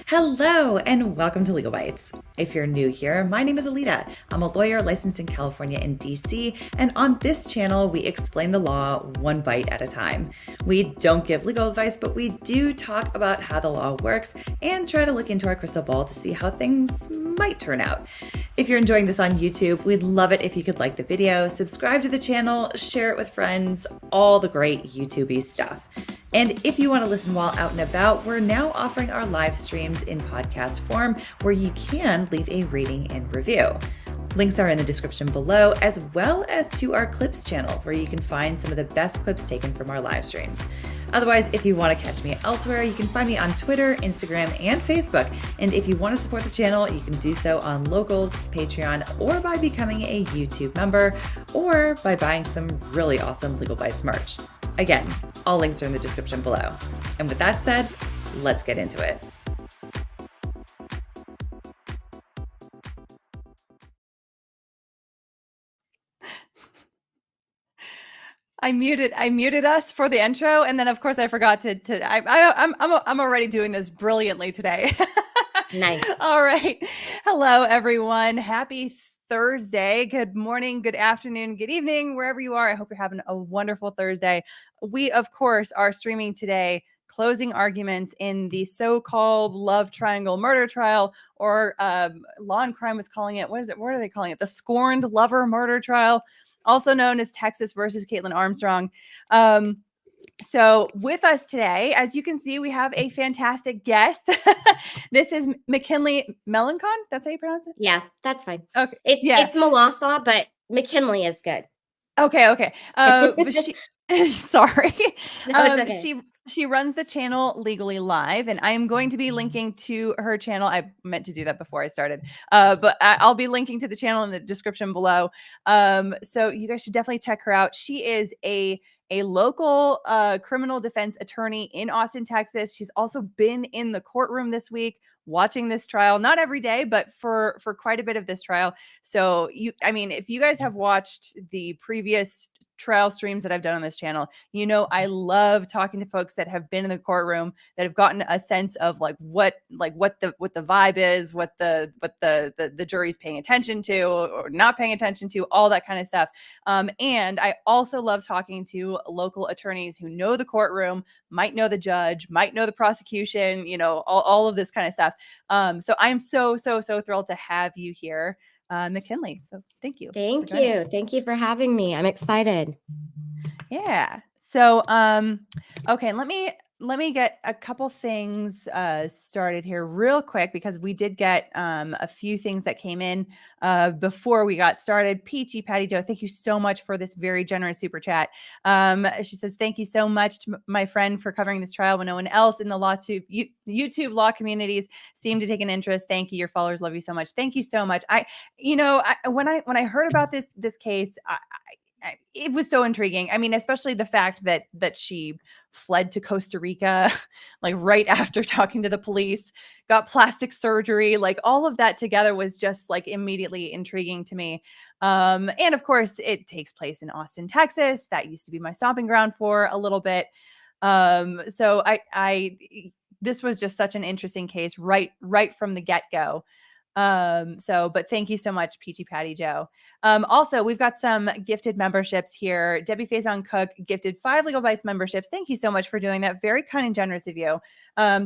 Hello and welcome to Legalbytes. If you're new here, my name is Alita. I'm a lawyer licensed in California and DC, and on this channel, we explain the law one bite at a time. We don't give legal advice, but we do talk about how the law works and try to look into our crystal ball to see how things might turn out. If you're enjoying this on YouTube, we'd love it if you could like the video, subscribe to the channel, share it with friends, all the great YouTube-y stuff. And if you want to listen while out and about, we're now offering our live streams in podcast form where you can leave a rating and review. Links are in the description below, as well as to our clips channel where you can find some of the best clips taken from our live streams. Otherwise, if you want to catch me elsewhere, you can find me on Twitter, Instagram, and Facebook. And if you want to support the channel, you can do so on Locals, Patreon, or by becoming a YouTube member, or by buying some really awesome Legalbytes merch. Again, all links are in the description below. And with that said, let's get into it. I muted us for the intro, and then of course I forgot I'm already doing this brilliantly today. Nice. All right. Hello, everyone. Happy Thursday. Good morning, good afternoon, good evening, wherever you are. I hope you're having a wonderful Thursday. We, of course, are streaming today closing arguments in the so-called love triangle murder trial, or Law and Crime was calling it. What are they calling it? The scorned lover murder trial, also known as Texas versus Kaitlin Armstrong. So with us today, as you can see, we have a fantastic guest. This is McKinley Melancon. That's how you pronounce it? Yeah, that's fine. Okay. It's Melassa, but McKinley is good. Okay. Sorry. No, it's okay. She runs the channel Legally Live, and I am going to be linking to her channel. I meant to do that before I started, but I'll be linking to the channel in the description below. So you guys should definitely check her out. She is a local criminal defense attorney in Austin, Texas. She's also been in the courtroom this week watching this trial, not every day, but for quite a bit of this trial. So if you guys have watched the previous trial streams that I've done on this channel, you know I love talking to folks that have been in the courtroom, that have gotten a sense of what the vibe is, what the jury's paying attention to or not paying attention to, all that kind of stuff. And I also love talking to local attorneys who know the courtroom, might know the judge, might know the prosecution, all of this kind of stuff. So I'm so thrilled to have you here, McKinley. So thank you. Thank you. Thank you for having me. I'm excited. Yeah. So, okay, let me get a couple things started here real quick, because we did get a few things that came in before we got started. Peachy Patty Joe, thank you so much for this very generous super chat. She says, thank you so much to my friend for covering this trial when no one else in the YouTube law communities seemed to take an interest. Thank you. Your followers love you so much. Thank you so much. When I heard about this case, it was so intriguing. I mean, especially the fact that she fled to Costa Rica, like right after talking to the police, got plastic surgery, like all of that together was just like immediately intriguing to me. And of course, it takes place in Austin, Texas. That used to be my stomping ground for a little bit. So this was just such an interesting case right from the get-go. But thank you so much, Peachy Patty Joe. Also, we've got some gifted memberships here. Debbie Faison Cook gifted 5 Legalbytes memberships. Thank you so much for doing that. Very kind and generous of you.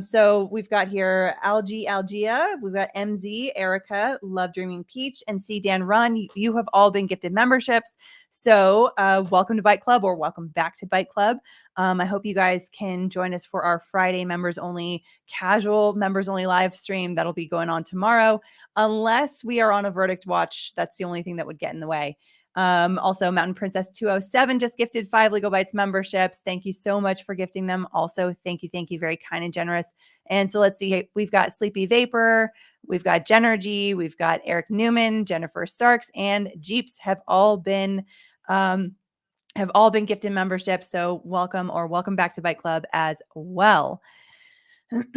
So we've got here Algia, we've got MZ, Erica, Love Dreaming Peach, and C Dan Run. You have all been gifted memberships. So welcome to Bike Club, or welcome back to Bike Club. I hope you guys can join us for our Friday members only, casual members only live stream that'll be going on tomorrow, unless we are on a verdict watch. That's the only thing that would get in the way. Also, Mountain Princess 207 just gifted 5 Legalbytes memberships. Thank you so much for gifting them. Also, thank you. Very kind and generous. And so let's see. We've got Sleepy Vapor, we've got Genergy, we've got Eric Newman, Jennifer Starks, and Jeeps have all been gifted memberships. So welcome back to Bike Club as well.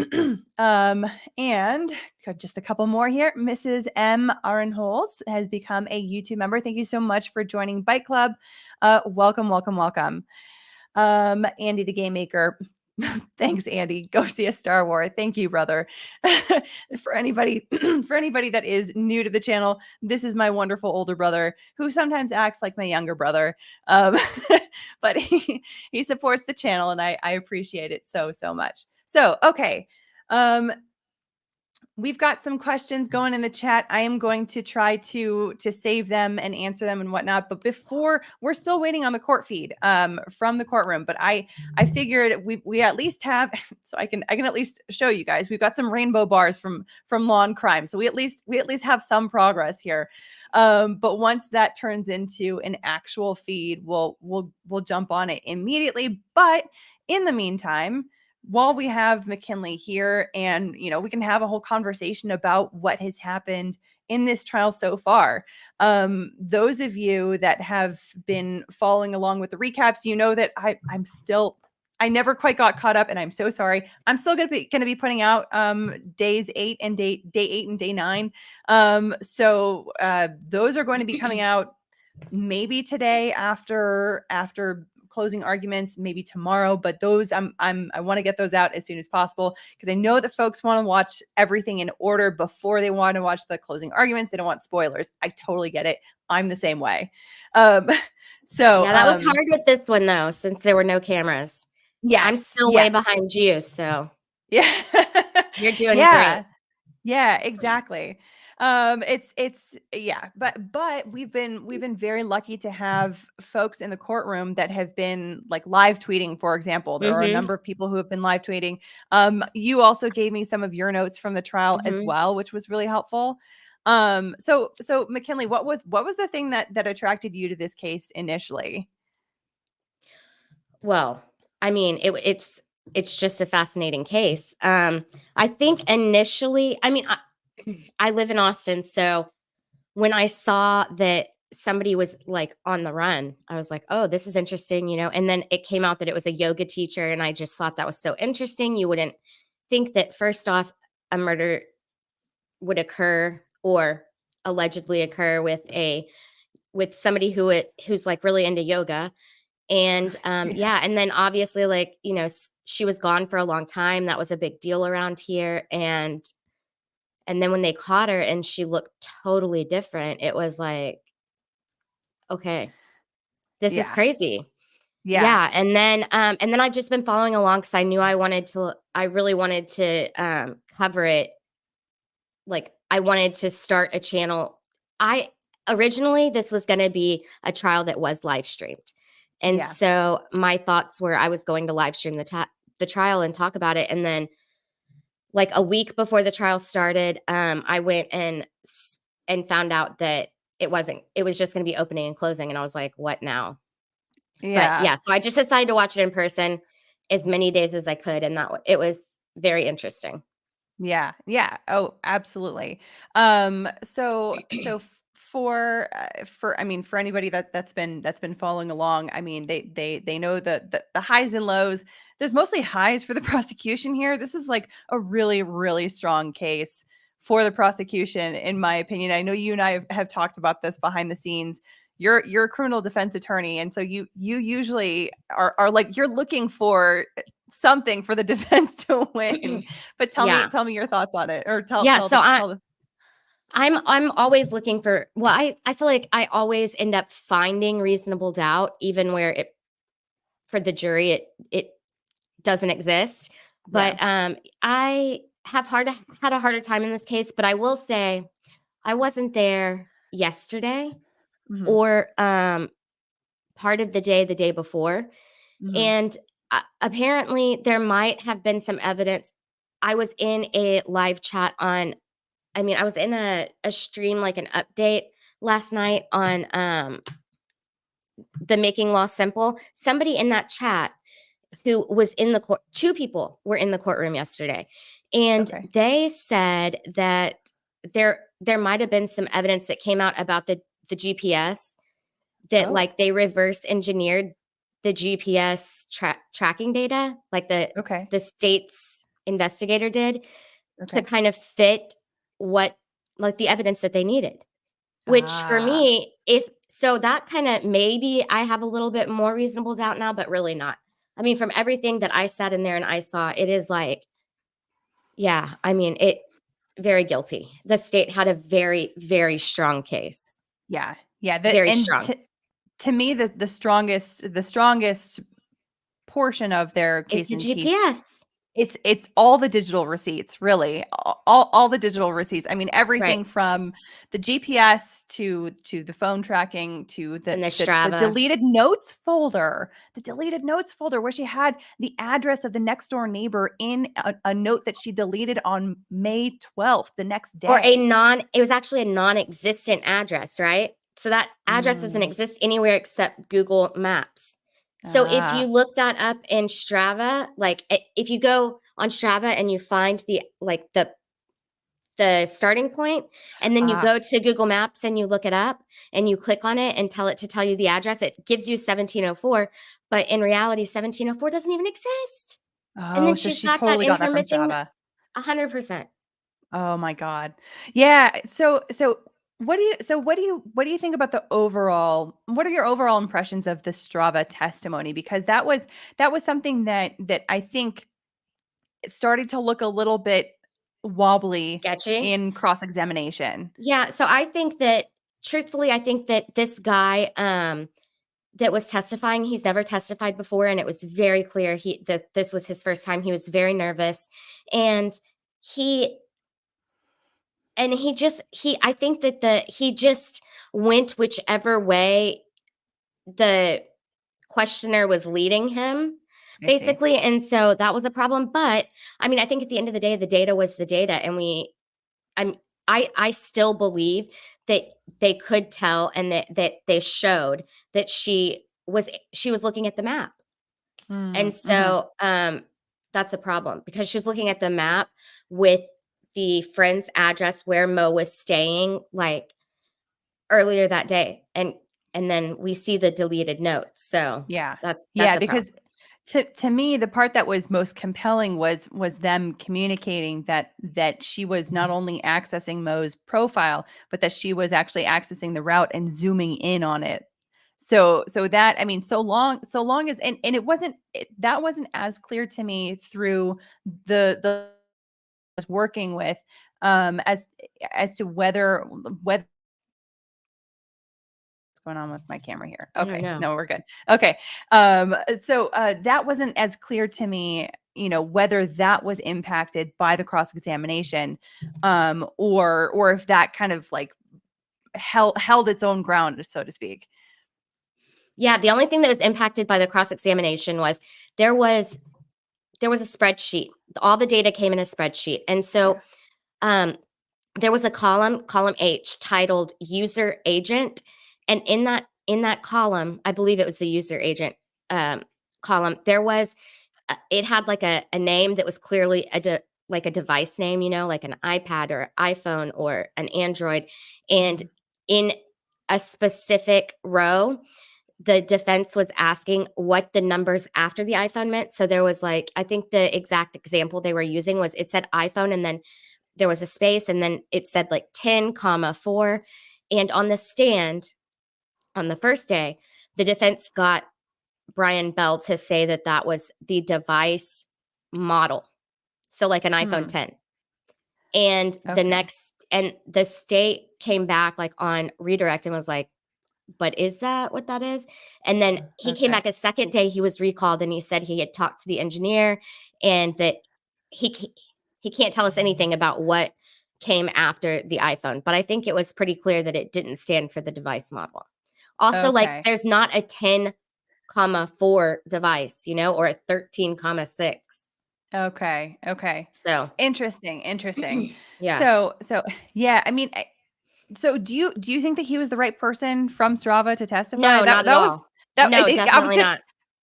And just a couple more here. Mrs. M. Arenholz has become a YouTube member. Thank you so much for joining Bike Club. Welcome. Andy the Game Maker. Thanks, Andy. Go see a Star Wars. Thank you, brother. For anybody, for anybody that is new to the channel, this is my wonderful older brother who sometimes acts like my younger brother. But he supports the channel, and I appreciate it so much. So, okay. We've got some questions going in the chat. I am going to try to save them and answer them and whatnot. But before, we're still waiting on the court feed from the courtroom. But I figured we at least have, so I can at least show you guys. We've got some rainbow bars from Law and Crime, so we at least have some progress here. But once that turns into an actual feed, we'll jump on it immediately. But in the meantime, while we have McKinley here, and we can have a whole conversation about what has happened in this trial so far. Those of you that have been following along with the recaps, you know that I never quite got caught up, and I'm so sorry. I'm still going to be putting out days 8 and day 8 and day 9. So those are going to be coming out maybe today after closing arguments, maybe tomorrow, but those I want to get those out as soon as possible, because I know that folks want to watch everything in order before they want to watch the closing arguments. They don't want spoilers. I totally get it. I'm the same way. So yeah, that was hard with this one though, since there were no cameras. Yeah, I'm still way behind you, so yeah, you're doing great. Yeah, exactly. It's yeah, but we've been very lucky to have folks in the courtroom that have been like live tweeting, for example. There are a number of people who have been live tweeting. You also gave me some of your notes from the trial as well, which was really helpful. So McKinley, what was the thing that attracted you to this case initially? Well, I mean, it's just a fascinating case. I think initially, I mean, I live in Austin, so when I saw that somebody was like on the run, I was like, oh, this is interesting, and then it came out that it was a yoga teacher, and I just thought that was so interesting. You wouldn't think that, first off, a murder would occur or allegedly occur with somebody who's like really into yoga. And yeah, and then obviously, like, she was gone for a long time. That was a big deal around here. And then when they caught her and she looked totally different, it was like, okay, this is crazy. Yeah. And then I've just been following along because I knew I really wanted to cover it. Like, I wanted to start a channel. Originally, this was going to be a trial that was live streamed. And so my thoughts were I was going to live stream the trial and talk about it. And then, like, a week before the trial started, I went and found out that it was just going to be opening and closing. And I was like, what now? Yeah. But yeah, so I just decided to watch it in person as many days as I could. And it was very interesting. Yeah. Oh, absolutely. So for anybody that's been following along, I mean, they know the highs and lows. There's mostly highs for the prosecution here. This is like a really, really strong case for the prosecution, in my opinion. I know you and I have talked about this behind the scenes. You're a criminal defense attorney, and so you usually are like, you're looking for something for the defense to win. But tell me your thoughts on it, or I'm always looking for, well, I feel like I always end up finding reasonable doubt, even where for the jury it doesn't exist. But I have had a harder time in this case. But I will say I wasn't there yesterday or part of the day before. And apparently there might have been some evidence. I was in a live chat I was in a stream, like an update last night on the Making Law Simple. Somebody in that chat who was in the court, 2 people were in the courtroom yesterday. And they said that there might have been some evidence that came out about the GPS, that like they reverse engineered the GPS tracking data, like the state's investigator did, to kind of fit what, like, the evidence that they needed. Which for me, that kind of, maybe I have a little bit more reasonable doubt now, but really not. I mean, from everything that I sat in there and I saw, it is like, yeah, I mean, it very guilty. The state had a very, very strong case. Yeah. Yeah. Very And strong. to me, the strongest portion of their It's case the in chief, GPS. it's all the digital receipts, really. All the digital receipts. I mean, Right. everything from the GPS to the phone tracking to And the the Strava. deleted notes folder, the deleted notes folder where she had the address of the next door neighbor in a note that she deleted on May 12th, the next Or day. it was actually a non-existent address, right? So that address doesn't Mm. exist anywhere except Google Maps. So if you Ah, look that up in Strava, like if you go on Strava and you find the starting point, and then you ah. go to Google Maps and you look it up and you click on it and tell it to tell you the address, it gives you 1704, but in reality 1704 doesn't even exist. And Oh, then so she's she got that totally in got her that from missing Strava. 100%. Oh my God. Yeah. So what do you think about what are your overall impressions of the Strava testimony? Because that was something that I think started to look a little bit wobbly Sketchy. in cross-examination. Yeah, so I think that truthfully, I think that this guy that was testifying, he's never testified before, and it was very clear that this was his first time. He was very nervous, and he he I think that the he just went whichever way the questioner was leading him, I see. basically, and so that was a problem. But I mean, I think at the end of the day, the data was the data, and I'm I still believe that they could tell and that they showed that she was looking at the map. And Mm, mhm. so that's a problem because she was looking at the map with the friend's address where Mo was staying like earlier that day. And then we see the deleted notes. So Yeah. that's Yeah, a problem. because to me, the part that was most compelling was them communicating that she was not only accessing Mo's profile, but that she was actually accessing the route and zooming in on it. So that, I mean, so long as, and that wasn't as clear to me through the I was working with, as to whether what's going on with my camera here? I don't Okay. know. No, we're good. Okay. That wasn't as clear to me, whether that was impacted by the cross-examination, or if that kind of like held its own ground, so to speak. Yeah, the only thing that was impacted by the cross examination was there was there was a spreadsheet. All the data came in a spreadsheet. And Yeah. so um, there was a column H titled user agent. And in that column, I believe it was the user agent column, there was it had like a name that was clearly like a device name, like an iPad or iPhone or an Android. And Mhm. in a specific row, the defense was asking what the numbers after the iPhone meant. So there was like, I think the exact example they were using was it said iPhone and then there was a space and then it said like 10 comma 4. And on the stand on the first day, the defense got Brian Bell to say that that was the device model. So like an iPhone Hmm. 10. And Okay. the state came back like on redirect and was like, but is that what that is? And then he came Okay. back a second day. He was recalled, and he said he had talked to the engineer, and that he he can't tell us anything about what came after the iPhone. But I think it was pretty clear that it didn't stand for the device model. Also, like Okay. there's not a 10 comma 4 device, or a 13 comma 6. Okay. Okay. So Interesting. Interesting. yeah, So yeah, I mean, so do you think that he was the right person from Strava to testify? no, That not at that was all. that No, definitely not.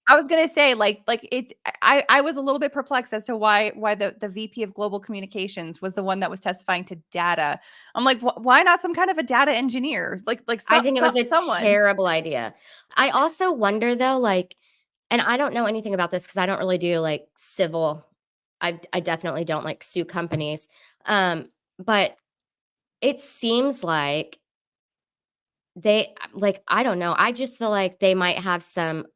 I was gonna say, like it. I was a little bit perplexed as to why the VP of Global Communications was the one that was testifying to data. I'm like, why not some kind of a data engineer, like I think it was a someone? terrible idea. I also wonder though, like, and I don't know anything about this because I don't really do like civil. I definitely don't like sue companies. But it seems like they like I don't know. I just feel like they might have some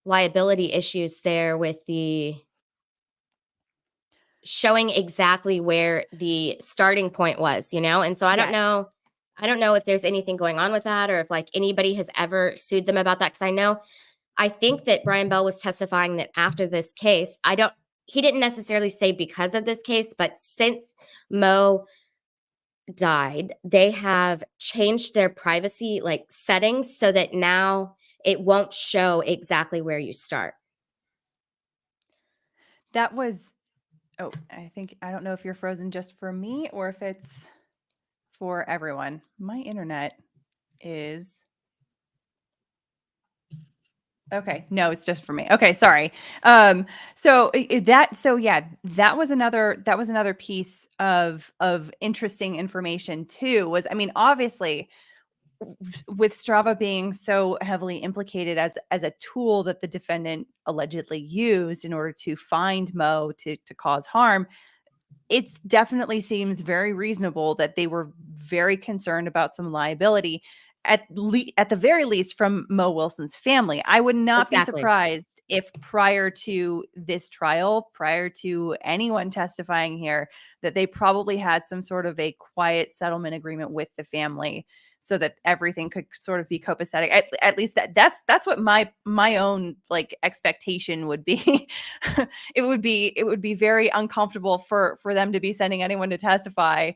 liability issues there with the showing exactly where the starting point was, and so I don't Yes. know if there's anything going on with that, or if like anybody has ever sued them about that, because I think that Brian Bell was testifying that after this case, he didn't necessarily say because of this case, but since Mo died, they have changed their privacy like settings so that now it won't show exactly where you start. That was, oh, I don't know if you're frozen just for me or if it's for everyone. My internet is okay. No, it's just for me. Okay, sorry. That was another piece of interesting information too. Obviously, with Strava being so heavily implicated as a tool that the defendant allegedly used in order to find Mo to cause harm, it definitely seems very reasonable that they were very concerned about some liability at the very least from Mo Wilson's family. I would not be Exactly. surprised if prior to this trial, prior to anyone testifying here, that they probably had some sort of a quiet settlement agreement with the family so that everything could sort of be copacetic. At least that's what my own like expectation would be. It would be very uncomfortable for them to be sending anyone to testify,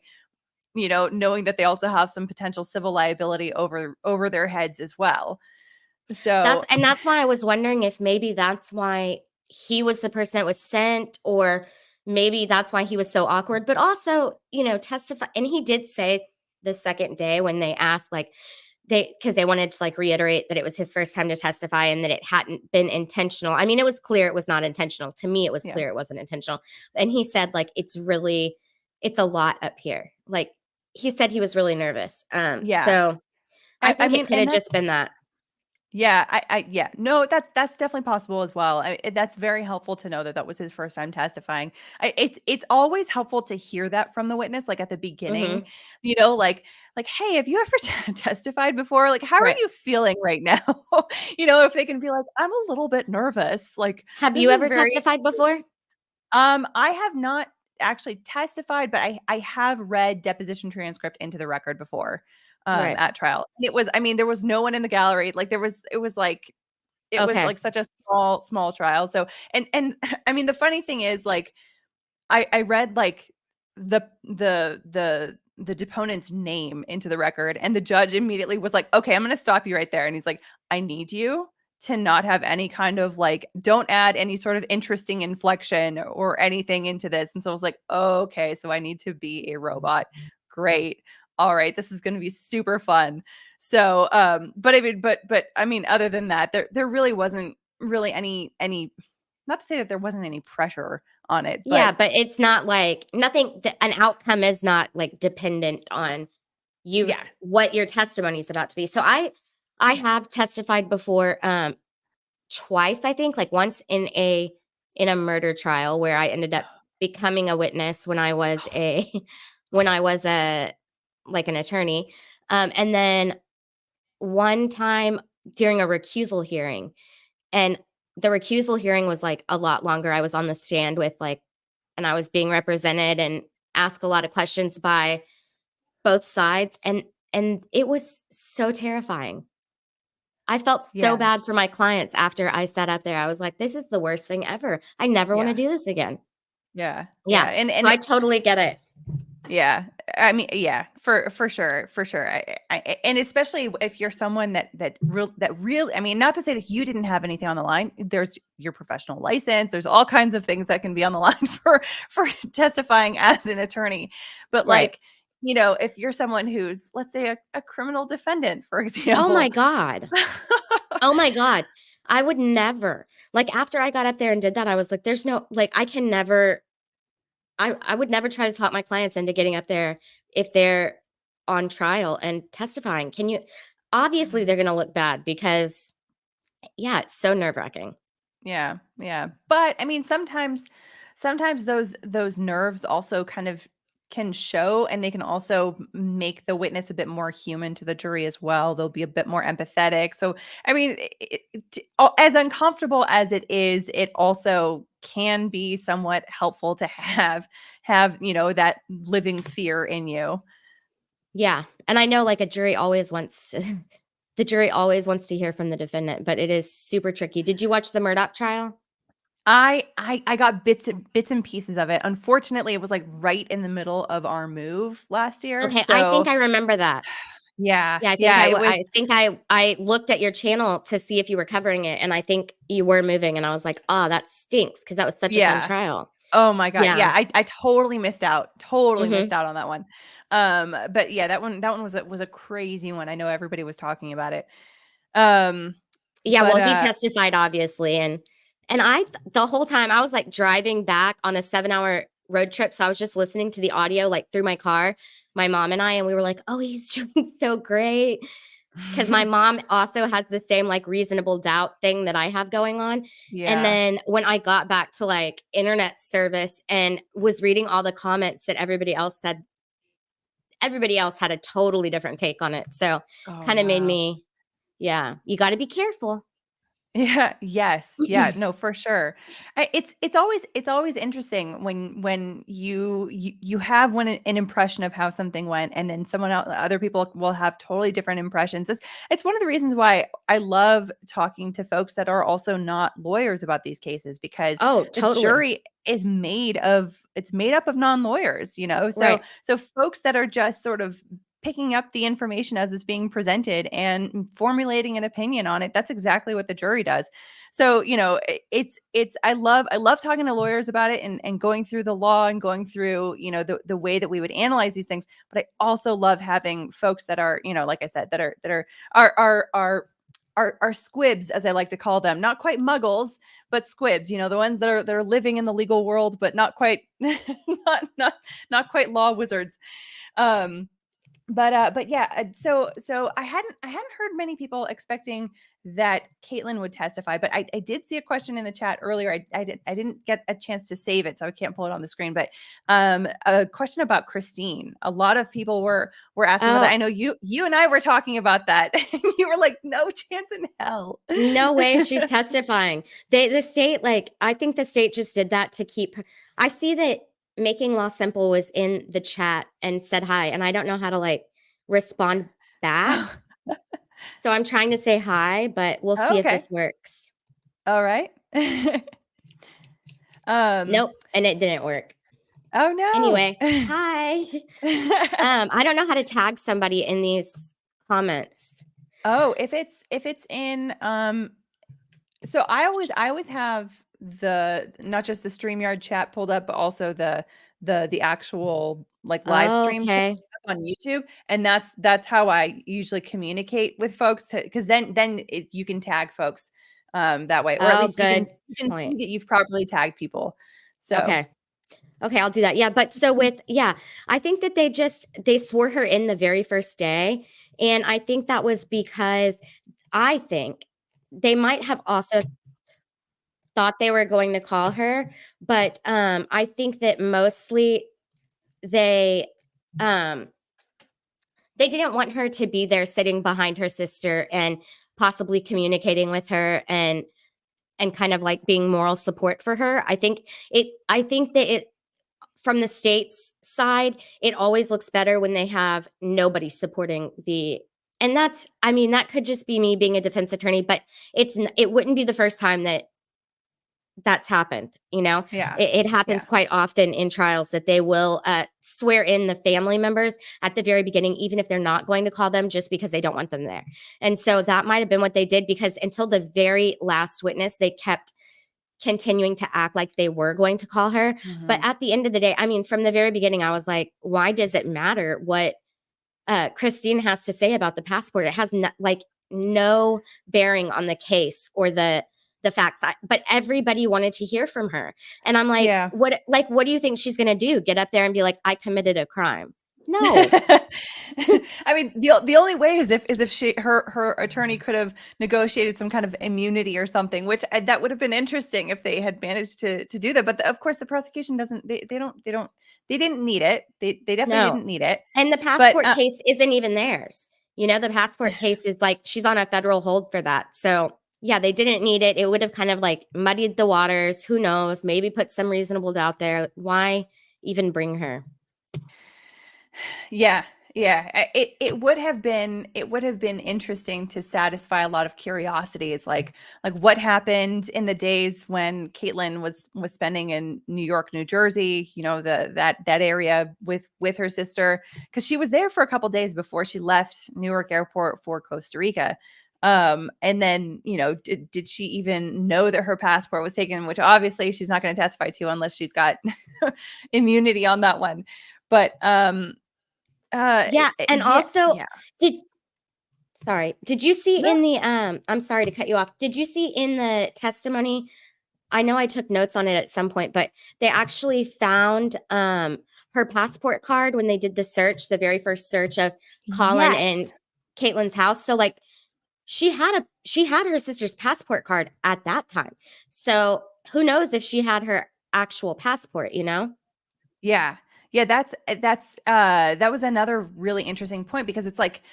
knowing that they also have some potential civil liability over their heads as well. So That's why I was wondering if maybe that's why he was the person that was sent, or maybe that's why he was so awkward. But also, testify. And he did say the second day when they asked, like, because they wanted to like reiterate that it was his first time to testify and that it hadn't been intentional. I mean, it was clear it was not intentional. To me, it was yeah, clear it wasn't intentional. And he said, like, it's a lot up here. Like, he said he was really nervous. yeah. So I think it could And have just been that. yeah, yeah, no, that's definitely possible as well. That's very helpful to know that that was his first time testifying. It's always helpful to hear that from the witness, like at the beginning, Mm-hmm. like, hey, have you ever testified before? Like, how are Right. you feeling right now? If they can be like, I'm a little bit nervous. Like, Have this you is ever very. testified before? I have not actually testified, but I have read deposition transcript into the record before, Right. at trial. There was no one in the gallery. Like it was Okay. like such a small trial. So, and the funny thing is, like, I read like the deponent's name into the record, and the judge immediately was like, okay, I'm going to stop you right there. And he's like, I need you to not have any kind of like, don't add any sort of interesting inflection or anything into this. And so I was like, okay, so I need to be a robot. Great. All right, this is going to be super fun. So, other than that, there really wasn't really any, not to say that there wasn't any pressure on it, Yeah, but but it's not like nothing. An outcome is not like dependent on you, yeah. what your testimony is about to be. So I have testified before, twice. I think, like, once in a murder trial where I ended up becoming a witness when I was a when I was a like an attorney, and then one time during a recusal hearing. And the recusal hearing was like a lot longer. I was on the stand and I was being represented and asked a lot of questions by both sides. And it was so terrifying. I felt so Yeah. bad for my clients after I sat up there. I was like, this is the worst thing ever. I never want to Yeah. do this again. Yeah. Yeah. Yeah. So I totally get it. Yeah. Yeah, for sure, for sure. And especially if you're someone that really, not to say that you didn't have anything on the line. There's your professional license. There's all kinds of things that can be on the line for testifying as an attorney. But Right. like, if you're someone who's, let's say, a criminal defendant, for Oh my example. God. Oh my God. I would never, like, after I got up there and did that, I was like, there's no, like, I can never, I would never try to talk my clients into getting up there if they're on trial and testifying. Obviously they're going to look bad because, yeah, it's so nerve wracking. Yeah, yeah. But sometimes those nerves also kind of can show, and they can also make the witness a bit more human to the jury as well. They'll be a bit more empathetic. So, I mean, as uncomfortable as it is, it also can be somewhat helpful to have that living fear in you. Yeah. And I know like a jury always wants the jury always wants to hear from the defendant, but it is super tricky. Did you watch the Murdaugh trial? I got bits and pieces of it. Unfortunately, it was like right in the middle of our move last year. Okay, I think So I remember that. yeah, Yeah, yeah, it was. I think I looked at your channel to see if you were covering it, and I think you were moving, and I was like, "Oh, that stinks," because that was such a fun Yeah. trial. Oh my god. Yeah. Yeah, I totally missed out. Totally Mhm. missed out on that one. But yeah, that one was a crazy one. I know everybody was talking about it. Um, Yeah, but well, he testified obviously, and the whole time I was like driving back on a 7-hour road trip, so I was just listening to the audio like through my car, my mom and I, and we were like, "Oh, he's doing so great." Because my mom also has the same like reasonable doubt thing that I have going on. And yeah. then when I got back to like internet service and was reading all the comments that everybody else said, everybody else had a totally different take on it. So Oh kind of made wow. me, yeah, you got to be careful. Yeah, yes. Yeah, no, for sure. It's always interesting when you have an impression of how something went, and then someone else, other people will have totally different impressions. It's one of the reasons why I love talking to folks that are also not lawyers about these cases, because Oh, the totally. jury is made up of non-lawyers, so Right. so folks that are just sort of picking up the information as it's being presented and formulating an opinion on it. That's exactly what the jury does. So, it's I love talking to lawyers about it, and going through the law and going through, the way that we would analyze these things. But I also love having folks that are, like I said, that are squibs, as I like to call them, not quite muggles, but squibs, the ones that are living in the legal world, but not quite not quite law wizards. Um, but yeah, so I hadn't heard many people expecting that Kaitlin would testify, but I did see a question in the chat earlier. I didn't get a chance to save it, so I can't pull it on the screen. But a question about Christine. A lot of people were asking about that. Oh, I know you and I were talking about that. You were like, no chance in hell. no way she's testifying. The state, like, I think the state just did that to keep her. I see that Making Law Simple was in the chat and said hi, and I don't know how to like respond back. So I'm trying to say hi, but we'll see if Okay. this works. All right. um. Nope, and it didn't work. Oh Anyway, no. hi. I don't know how to tag somebody in these comments. Oh, if it's in so I always have the not just the StreamYard chat pulled up, but also the actual like live stream chat Okay. on YouTube, and that's how I usually communicate with folks, because then you can tag folks that way, or at Oh, least you can good you can point. see that you've properly tagged people. So Okay. Okay, I'll do that. Yeah, but so I think that they swore her in the very first day, and I think that was because I think they might have also thought they were going to call her, but I think that mostly they um they didn't want her to be there sitting behind her sister and possibly communicating with her and kind of like being moral support for her. I think that it from the state's side, it always looks better when they have nobody supporting the and that's I mean that could just be me being a defense attorney, but it wouldn't be the first time that that's happened. yeah, It happens yeah. quite often in trials that they will swear in the family members at the very beginning, even if they're not going to call them, just because they don't want them there. And so that might have been what they did, because until the very last witness, they kept continuing to act like they were going to call her. But Mhm. at the end of the day, I mean, from the very beginning, I was like, why does it matter what Christine has to say about the passport? It has no bearing on the case or the facts. But everybody wanted to hear from her, and I'm like, Yeah. what do you think she's going to do? Get up there and be like, I committed a crime? No. I mean, the only way is if her attorney could have negotiated some kind of immunity or something, which that would have been interesting if they had managed to do that. But of course, the prosecution doesn't. They didn't need it. They definitely No. didn't need it. And the But passport case isn't even theirs. The passport case is like she's on a federal hold for that. So, yeah, they didn't need it. It would have kind of like muddied the waters. Who knows? Maybe put some reasonable doubt there. Why even bring her? yeah, it would have been interesting to satisfy a lot of curiosities, like what happened in the days when Kaitlin was spending in New York, New Jersey, that area with her sister, because she was there for a couple days before she left Newark Airport for Costa Rica. And then, did she even know that her passport was taken, which obviously she's not going to testify to unless she's got immunity on that one. But Yeah, and yeah, also yeah. did you see No. in the I'm sorry to cut you off. Did you see in the testimony? I know I took notes on it at some point, but they actually found her passport card when they did the search, the very first search of Colin and Yes. Kaitlin's house. So like she had her sister's passport card at that time. So who knows if she had her actual passport? Yeah. Yeah, that was another really interesting point, because it's like,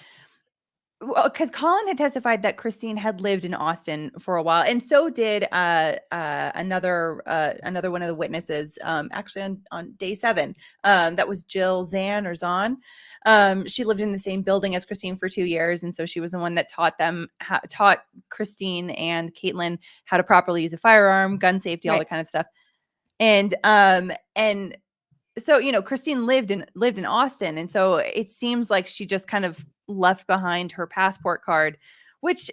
well, because Colin had testified that Christine had lived in Austin for a while, and so did another one of the witnesses. Actually, on day 7, that was Jill Zan or Zahn. She lived in the same building as Christine for 2 years, and so she was the one that taught Christine and Kaitlin how to properly use a firearm, gun safety, all Right. that kind of stuff. And so, Christine lived in Austin, and so it seems like she just kind of left behind her passport card, which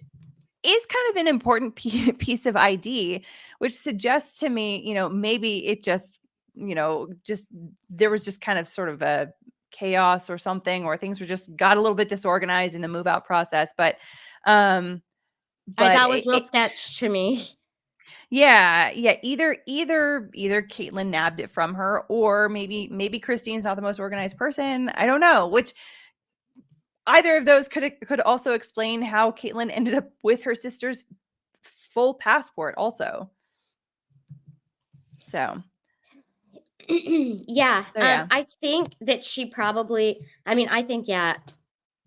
is kind of an important piece of ID, which suggests to me, maybe it just, just there was just kind of sort of a chaos or something, or things were just got a little bit disorganized in the move out process. But um That was real sketch to me. yeah, either Kaitlin nabbed it from her, or maybe Christine's not the most organized person. I don't know. Which either of those could also explain how Kaitlin ended up with her sister's full passport also. So Yeah. yeah. I think that I think, yeah,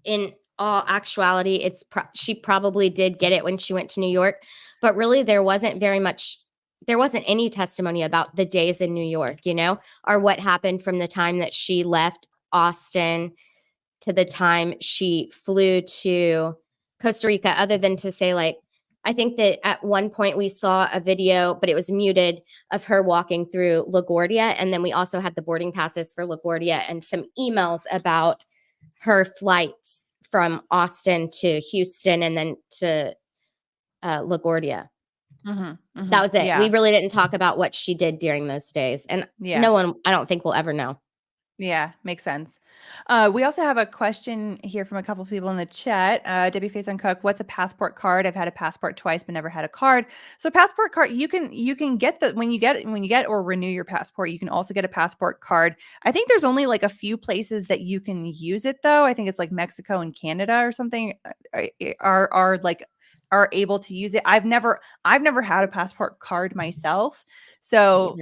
in all actuality, she probably did get it when she went to New York, but really there wasn't any testimony about the days in New York, or what happened from the time that she left Austin to the time she flew to Costa Rica, other than to say, like, I think that at one point we saw a video, but it was muted, of her walking through LaGuardia. And then we also had the boarding passes for LaGuardia and some emails about her flights from Austin to Houston and then to LaGuardia. That was it. Yeah. We really didn't talk about what she did during those days. And Yeah. no one, I don't think, will ever know. Yeah, makes sense. We also have a question here from a couple of people in the chat. Debbie Faison Cook, what's a passport card? I've had a passport twice, but never had a card. So passport card, you can get when you get or renew your passport, you can also get a passport card. I think there's only like a few places that you can use it though. I think it's like Mexico and Canada or something are able to use it. I've never had a passport card myself. So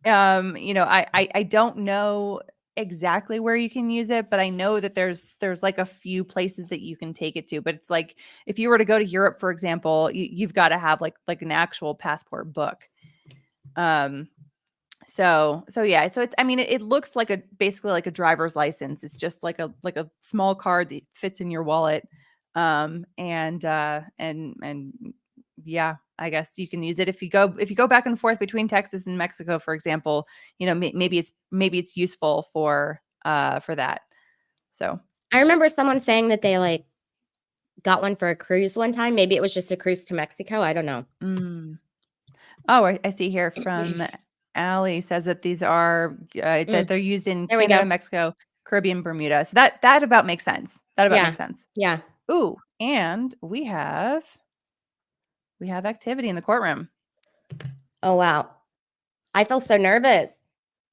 I don't know exactly where you can use it, but I know that there's like a few places that you can take it to. But it's like, if you were to go to Europe, for example, you've got to have like an actual passport book. So yeah, so it's, I mean, it looks like basically like a driver's license. It's just like a small card that fits in your wallet. And yeah, I guess you can use it if you go back and forth between Texas and Mexico, for example. Maybe it's useful for that. So I remember someone saying that they like got one for a cruise one time. Maybe it was just a cruise to Mexico. I don't know. Oh, I see here from Allie says that these are that they're used in There we Canada, go. Mexico, Caribbean, Bermuda. So that about makes sense. That about makes sense. Yeah. Ooh, and we have activity in the courtroom. Oh, wow. I feel so nervous.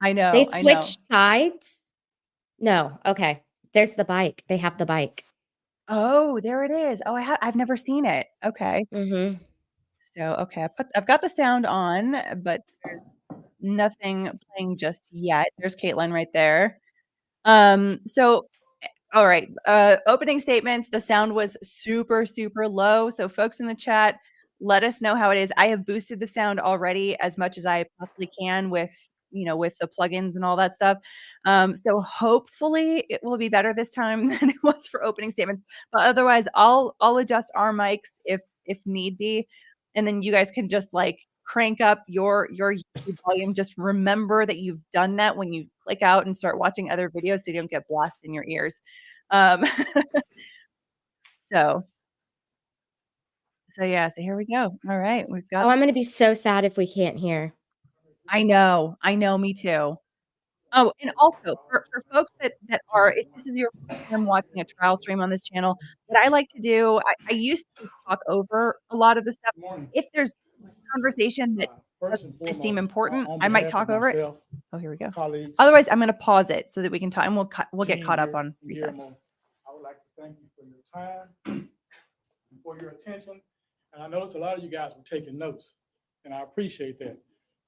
I They know. switched sides. No. Okay. There's the bike. They have the bike. Oh, there it is. Oh, I've never seen it. Okay. Mm-hmm. So, okay, I've got the sound on, but there's nothing playing just yet. There's Kaitlin right there. So all right. Opening statements. The sound was super, super low. So, folks in the chat, let us know how it is. I have boosted the sound already as much as I possibly can with, with the plugins and all that stuff. So hopefully it will be better this time than it was for opening statements. But otherwise, I'll adjust our mics if need be, and then you guys can just like crank up your YouTube volume. Just remember that you've done that when you click out and start watching other videos, so you don't get blasted in your ears. Um, so yeah, so here we go. All right, we've got. Oh, I'm going to be so sad if we can't hear. I know, me too. Oh, and also for folks that are, if this is your first time watching a trial stream on this channel, what I like to do, I used to just talk over a lot of the stuff. Good morning. If there's conversation that First and foremost, seem important, on I might behalf talk of over it. myself, Oh, here we go. colleagues, Otherwise, I'm going to pause it so that we can talk, and we'll get team caught up here on in recesses. Guillermo, I would like to thank you for your time and for your attention. And I noticed a lot of you guys were taking notes, and I appreciate that.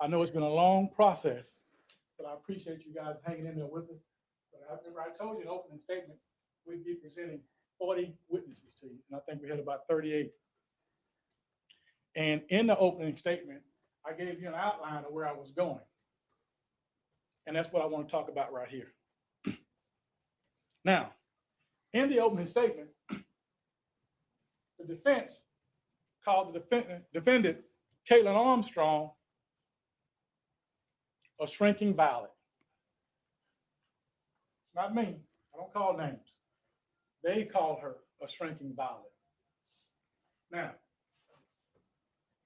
I know it's been a long process, but I appreciate you guys hanging in there with us. But I remember I told you in opening statement, we'd be presenting 40 witnesses to you, and I think we had about 38. And in the opening statement, I gave you an outline of where I was going. And that's what I want to talk about right here. Now, in the opening statement, the defense called the defendant, Kaitlin Armstrong, a shrinking violet. It's not me. I don't call names. They called her a shrinking violet. Now,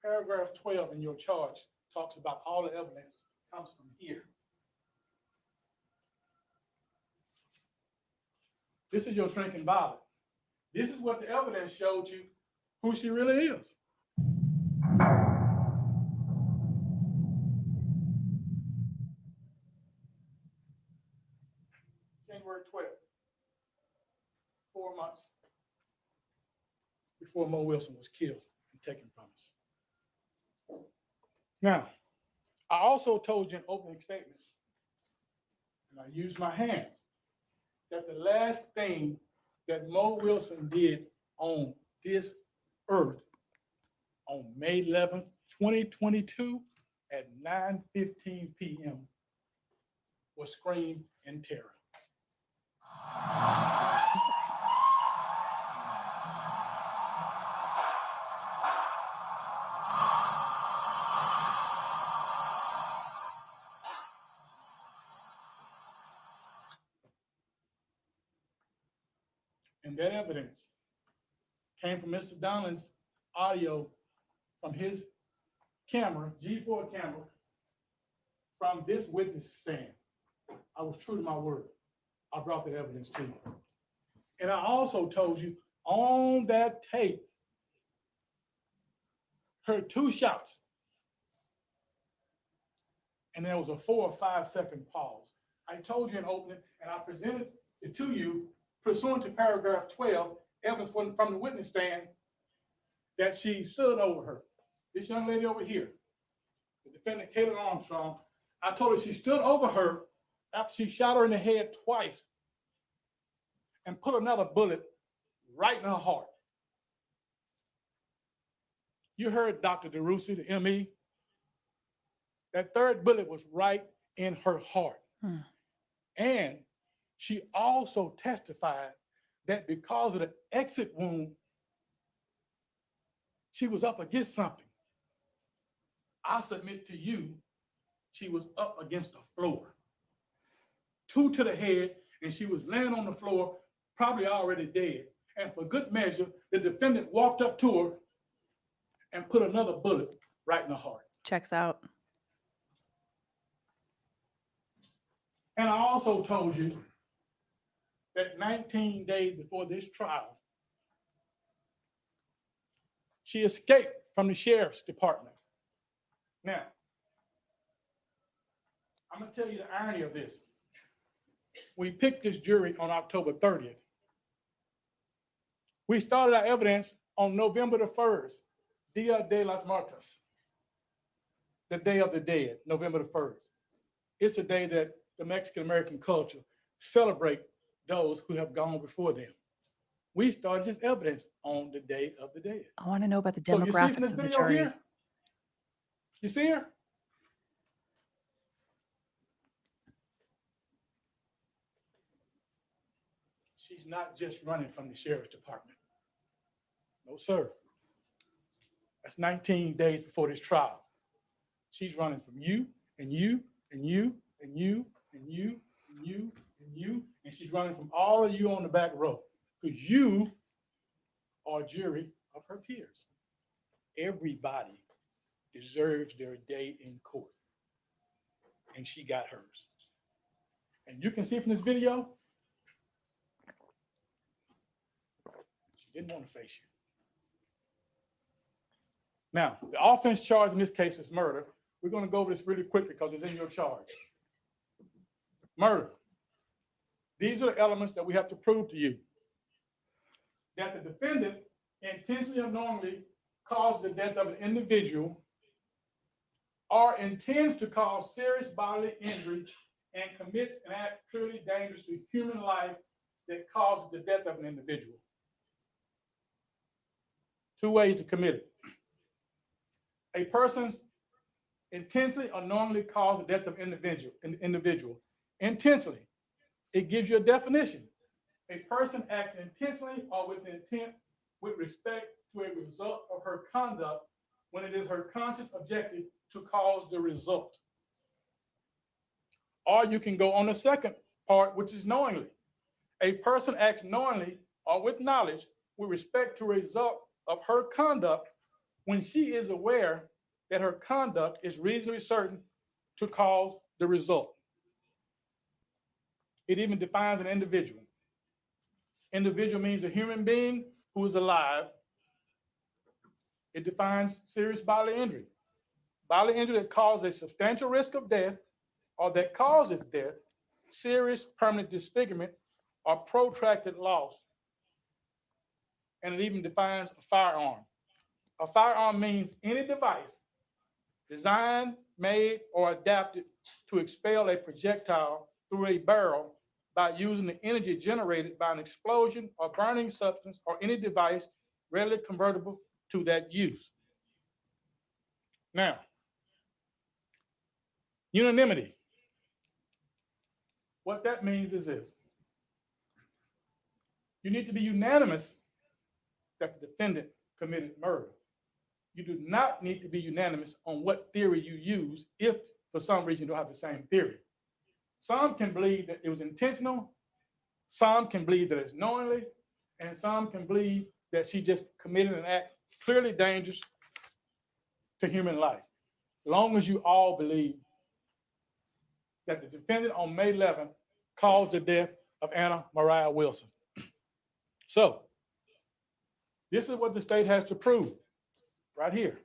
paragraph 12 in your charge talks about all the evidence comes from here. This is your shrinking violet. This is what the evidence showed you who she really is. January 12th, 4 months before Mo Wilson was killed and taken from us. Now, I also told you in opening statements, and I used my hands, that the last thing that Mo Wilson did on this earth on May 11th, 2022 at 9:15 p.m. was scream in terror. And that evidence came from Mr. Donlan's audio from his camera, G4 camera, from this witness stand. I was true to my word. I brought that evidence to you. And I also told you on that tape, heard 2 shots. And there was a 4 or 5 second pause. I told you in opening, and I presented it to you pursuant to paragraph 12, evidence from the witness stand, that she stood over her. This young lady over here, the defendant, Kaitlin Armstrong, I told her she stood over her after she shot her in the head twice and put another bullet right in her heart. You heard Dr. DeRusi, the ME. That third bullet was right in her heart. And she also testified that because of the exit wound, she was up against something. I submit to you, she was up against the floor. 2 to the head, and she was laying on the floor, probably already dead. And for good measure, the defendant walked up to her and put another bullet right in her heart. Checks out. And I also told you that 19 days before this trial, she escaped from the sheriff's department. Now, I'm going to tell you the irony of this. We picked this jury on October 30th. We started our evidence on November the 1st, Dia de los Muertos, the Day of the Dead, November the 1st. It's a day that the Mexican-American culture celebrate those who have gone before them. We started this evidence on the Day of the Dead. I want to know about the So you see from demographics this of the video jury. here? You see her? She's not just running from the sheriff's department. No, sir. That's 19 days before this trial. She's running from you and you and you and you and you and you and you, and she's running from all of you on the back row because you are a jury of her peers. Everybody deserves their day in court, and she got hers. And you can see from this video, she didn't want to face you. Now, the offense charge in this case is murder. We're going to go over this really quick because it's in your charge. Murder. These are the elements that we have to prove to you. That the defendant intentionally or knowingly caused the death of an individual or intends to cause serious bodily injury and commits an act clearly dangerous to human life that causes the death of an individual. Two ways to commit it. A person's intentionally or knowingly cause the death of an individual. Intentionally, it gives you a definition. A person acts intentionally or with intent with respect to a result of her conduct when it is her conscious objective to cause the result. Or you can go on the second part, which is knowingly. A person acts knowingly or with knowledge with respect to a result of her conduct when she is aware that her conduct is reasonably certain to cause the result. It even defines an individual. Individual means a human being who is alive. It defines serious bodily injury. Bodily injury that causes a substantial risk of death or that causes death, serious permanent disfigurement, or protracted loss. And it even defines a firearm. A firearm means any device designed, made, or adapted to expel a projectile through a barrel by using the energy generated by an explosion or burning substance or any device readily convertible to that use. Now, unanimity. What that means is this. You need to be unanimous that the defendant committed murder. You do not need to be unanimous on what theory you use if for some reason you don't have the same theory. Some can believe that it was intentional, some can believe that it's knowingly, and some can believe that she just committed an act clearly dangerous to human life. As long as you all believe that the defendant on May 11th caused the death of Anna Moriah Wilson. So, this is what the state has to prove right here.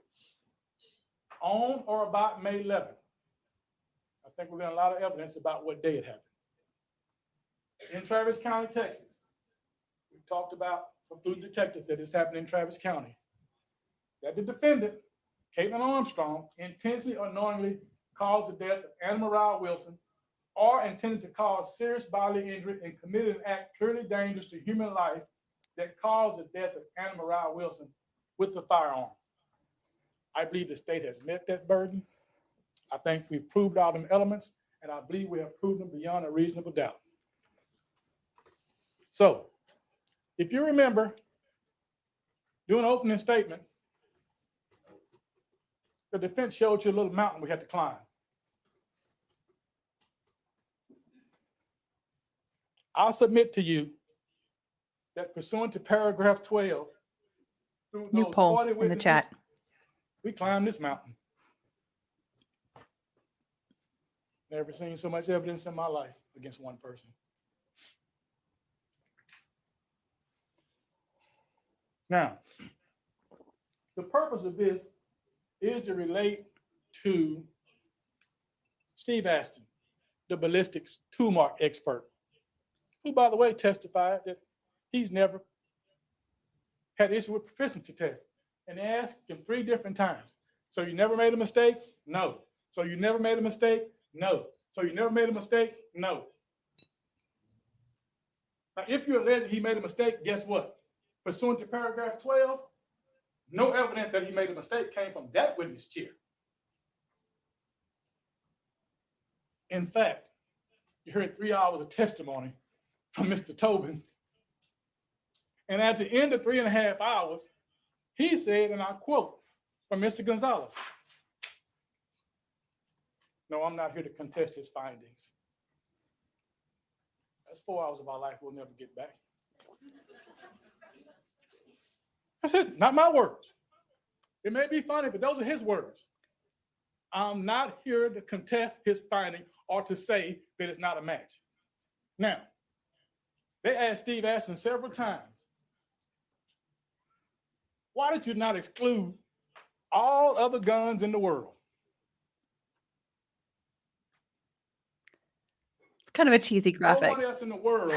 On or about May 11th. I think we're getting a lot of evidence about what day it happened. In Travis County, Texas. We talked about through the detective that this happened in Travis County. That the defendant, Kaitlin Armstrong, intentionally or knowingly caused the death of Anna Moriah Wilson or intended to cause serious bodily injury and committed an act clearly dangerous to human life that caused the death of Anna Moriah Wilson with the firearm. I believe the state has met that burden. I think we've proved all them elements, and I believe we have proved them beyond a reasonable doubt. So, if you remember, doing an opening statement, the defense showed you a little mountain we had to climb. I'll submit to you that pursuant to paragraph 12, through New those poll 40 in the witnesses, chat. we climbed this mountain. Never seen so much evidence in my life against one person. Now, the purpose of this is to relate to Steve Aston, the ballistics tool mark expert. who, by the way, testified that he's never had issue with proficiency tests. And they asked him 3 different times. So you never made a mistake? No. So you never made a mistake? No. So you never made a mistake? No. Now, if you allege he made a mistake, guess what? Pursuant to paragraph 12, no evidence that he made a mistake came from that witness chair. In fact, you heard 3 hours of testimony from Mr. Tobin. And at the end of 3.5 hours, he said, and I quote from Mr. Gonzalez, "No, I'm not here to contest his findings. That's 4 hours of our life we'll never get back." That's it, not my words. It may be funny, but those are his words. I'm not here to contest his finding or to say that it's not a match. Now, they asked Steve Ashton several times, why did you not exclude all other guns in the world? It's kind of a cheesy graphic. No one else in the world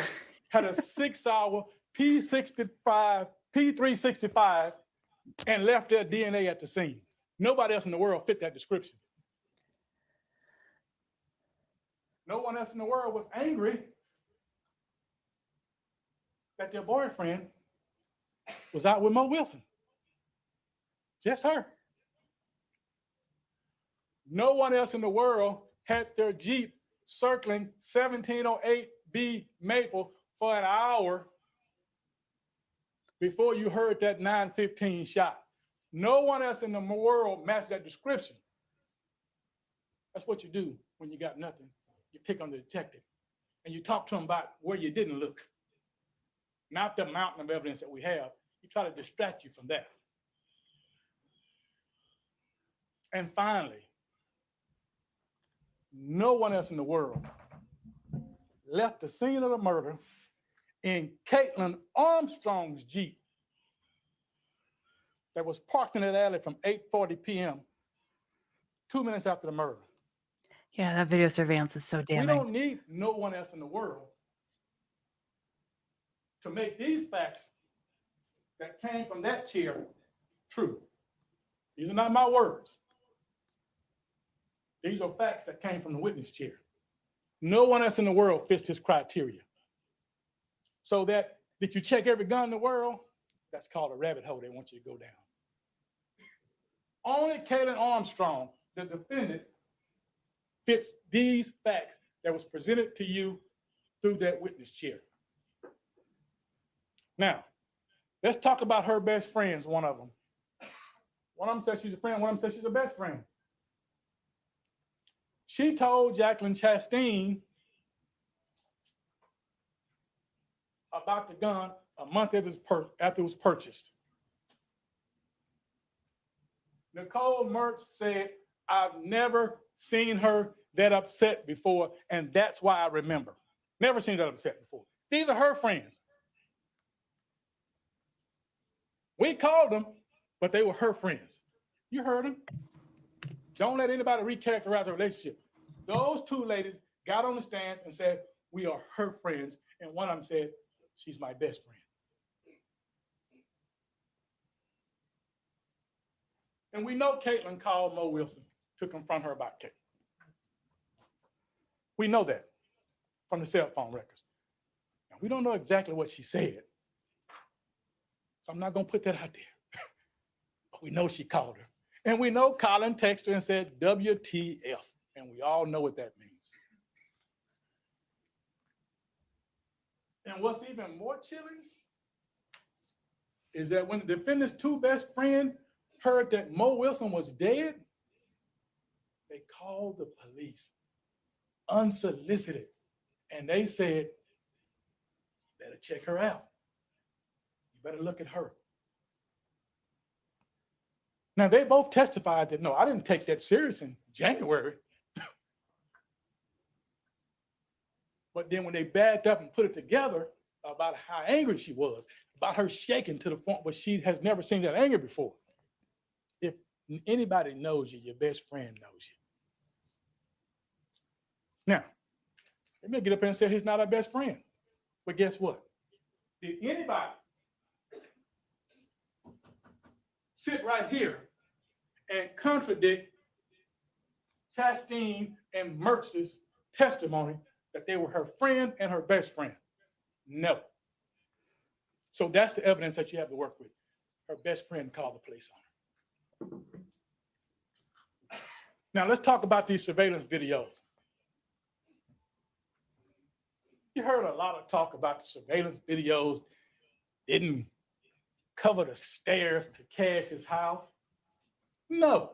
had a 6-hour P365 and left their DNA at the scene. Nobody else in the world fit that description. No one else in the world was angry that their boyfriend was out with Mo Wilson. Just her. No one else in the world had their Jeep circling 1708B Maple for an hour before you heard that 915 shot. No one else in the world matched that description. That's what you do when you got nothing. You pick on the detective and you talk to him about where you didn't look. Not the mountain of evidence that we have. You try to distract you from that. And finally, no one else in the world left the scene of the murder in Kaitlin Armstrong's Jeep that was parked in that alley from 8:40 p.m., 2 minutes after the murder. Yeah, that video surveillance is so We damning. don't need no one else in the world to make these facts that came from that chair true. These are not my words. These are facts that came from the witness chair. No one else in the world fits this criteria. So that you check every gun in the world, that's called a rabbit hole they want you to go down. Only Kaitlin Armstrong, the defendant, fits these facts that was presented to you through that witness chair. Now, let's talk about her best friends, one of them. One of them says she's a friend, one of them says she's a best friend. She told Jacqueline Chastain about the gun a month after it was purchased. Nicole Mertz said, "I've never seen her that upset before, and that's why I remember." Never seen her that upset before. These are her friends. We called them, but they were her friends. You heard them. Don't let anybody recharacterize a relationship. Those 2 ladies got on the stands and said, we are her friends. And one of them said, she's my best friend. And we know Kaitlin called Mo Wilson to confront her about Kate. We know that from the cell phone records. Now, we don't know exactly what she said. So I'm not going to put that out there. But we know she called her. And we know Colin texted her and said, WTF. And we all know what that means. And what's even more chilling is that when the defendant's 2 best friends heard that Mo Wilson was dead, they called the police unsolicited. And they said, you better check her out. You better look at her. Now, they both testified that, no, I didn't take that serious in January. But then when they backed up and put it together about how angry she was, about her shaking to the point where she has never seen that anger before. If anybody knows you, your best friend knows you. Now, they may get up and say he's not our best friend. But guess what? Did anybody sit right here and contradict Chastain and Mertz's testimony that they were her friend and her best friend? No. So that's the evidence that you have to work with. Her best friend called the police on her. Now let's talk about these surveillance videos. You heard a lot of talk about the surveillance videos didn't cover the stairs to Cash's house. No.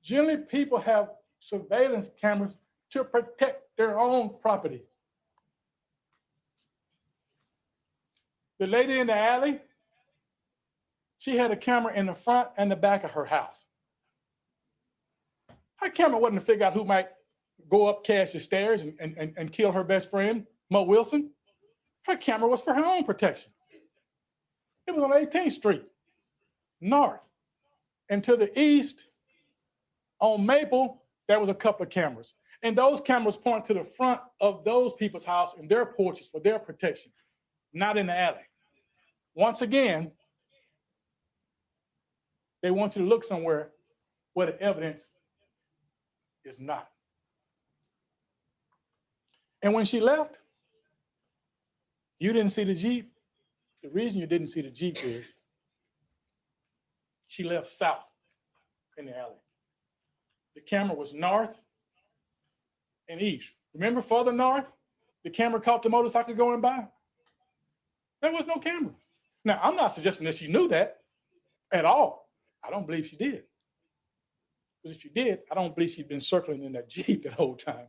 Generally, people have surveillance cameras to protect their own property. The lady in the alley, she had a camera in the front and the back of her house. Her camera wasn't to figure out who might go up Cash's stairs and kill her best friend, Mo Wilson. Her camera was for her own protection. It was on 18th Street, north. And to the east, on Maple, there was a couple of cameras. And those cameras point to the front of those people's house and their porches for their protection, not in the alley. Once again, they want you to look somewhere where the evidence is not. And when she left, you didn't see the Jeep. The reason you didn't see the Jeep is she left south in the alley. The camera was north and east. Remember further north, the camera caught the motorcycle going by? There was no camera. Now, I'm not suggesting that she knew that at all. I don't believe she did. Because if she did, I don't believe she'd been circling in that Jeep that whole time.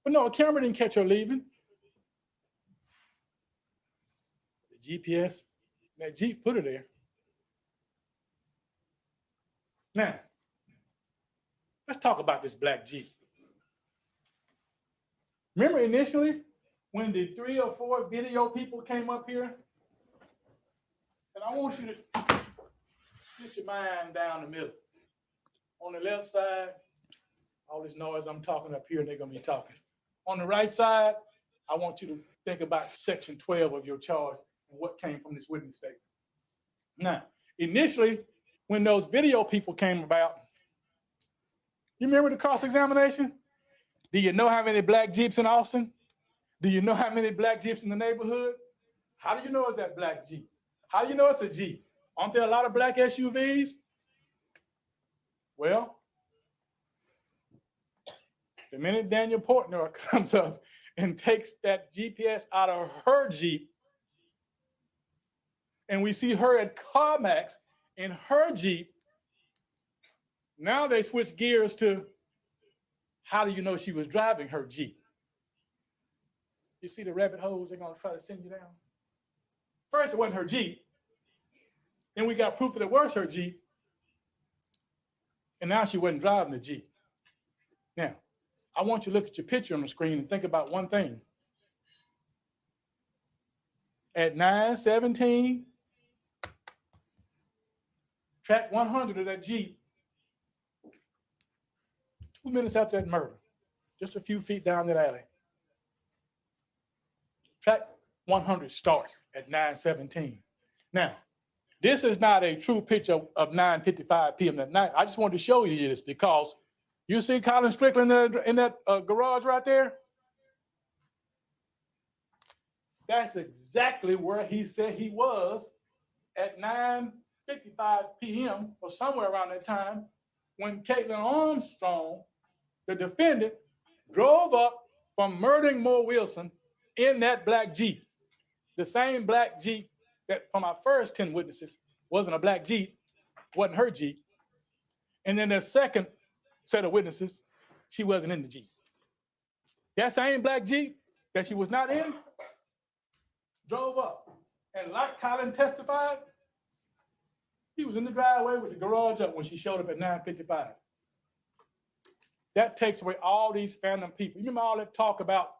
But no, a camera didn't catch her leaving. The GPS, that Jeep put her there. Now, let's talk about this black Jeep. Remember initially when the 3 or 4 video people came up here? And I want you to get your mind down the middle. On the left side, all this noise I'm talking up here, they're going to be talking. On the right side, I want you to think about section 12 of your charge and what came from this witness statement. Now, initially, when those video people came about, you remember the cross-examination? Do you know how many black Jeeps in Austin? Do you know how many black Jeeps in the neighborhood? How do you know it's that black Jeep? How do you know it's a Jeep? Aren't there a lot of black SUVs? Well, the minute Daniel Portnoy comes up and takes that GPS out of her Jeep, and we see her at CarMax in her Jeep, now they switch gears to how do you know she was driving her Jeep? You see the rabbit holes they're going to try to send you down? First, it wasn't her Jeep. Then we got proof that it was her Jeep. And now she wasn't driving the Jeep. Now, I want you to look at your picture on the screen and think about one thing. At 9:17, track 100 of that Jeep, 2 minutes after that murder, just a few feet down that alley. Track 100 starts at 9:17. Now, this is not a true picture of 9:55 p.m. that night. I just wanted to show you this because you see Colin Strickland in that garage right there? That's exactly where he said he was at 9:55 p.m. or somewhere around that time when Kaitlin Armstrong, the defendant, drove up from murdering Mo Wilson in that black Jeep. The same black Jeep that from our first 10 witnesses wasn't a black Jeep, wasn't her Jeep. And then the second set of witnesses, she wasn't in the Jeep. That same black Jeep that she was not in, drove up. And like Colin testified, he was in the driveway with the garage up when she showed up at 9:55. That takes away all these phantom people. You remember all that talk about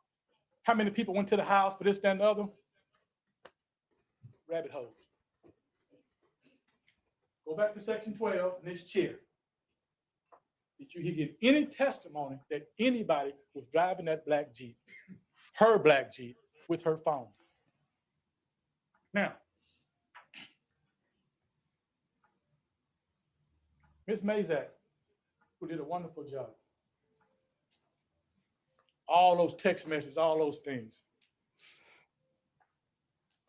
how many people went to the house for this, that, and the other? Rabbit holes. Go back to section 12 in this chair. Did you give any testimony that anybody was driving that black Jeep? her black Jeep with her phone. Now, Ms. Mazak, who did a wonderful job. All those text messages, all those things.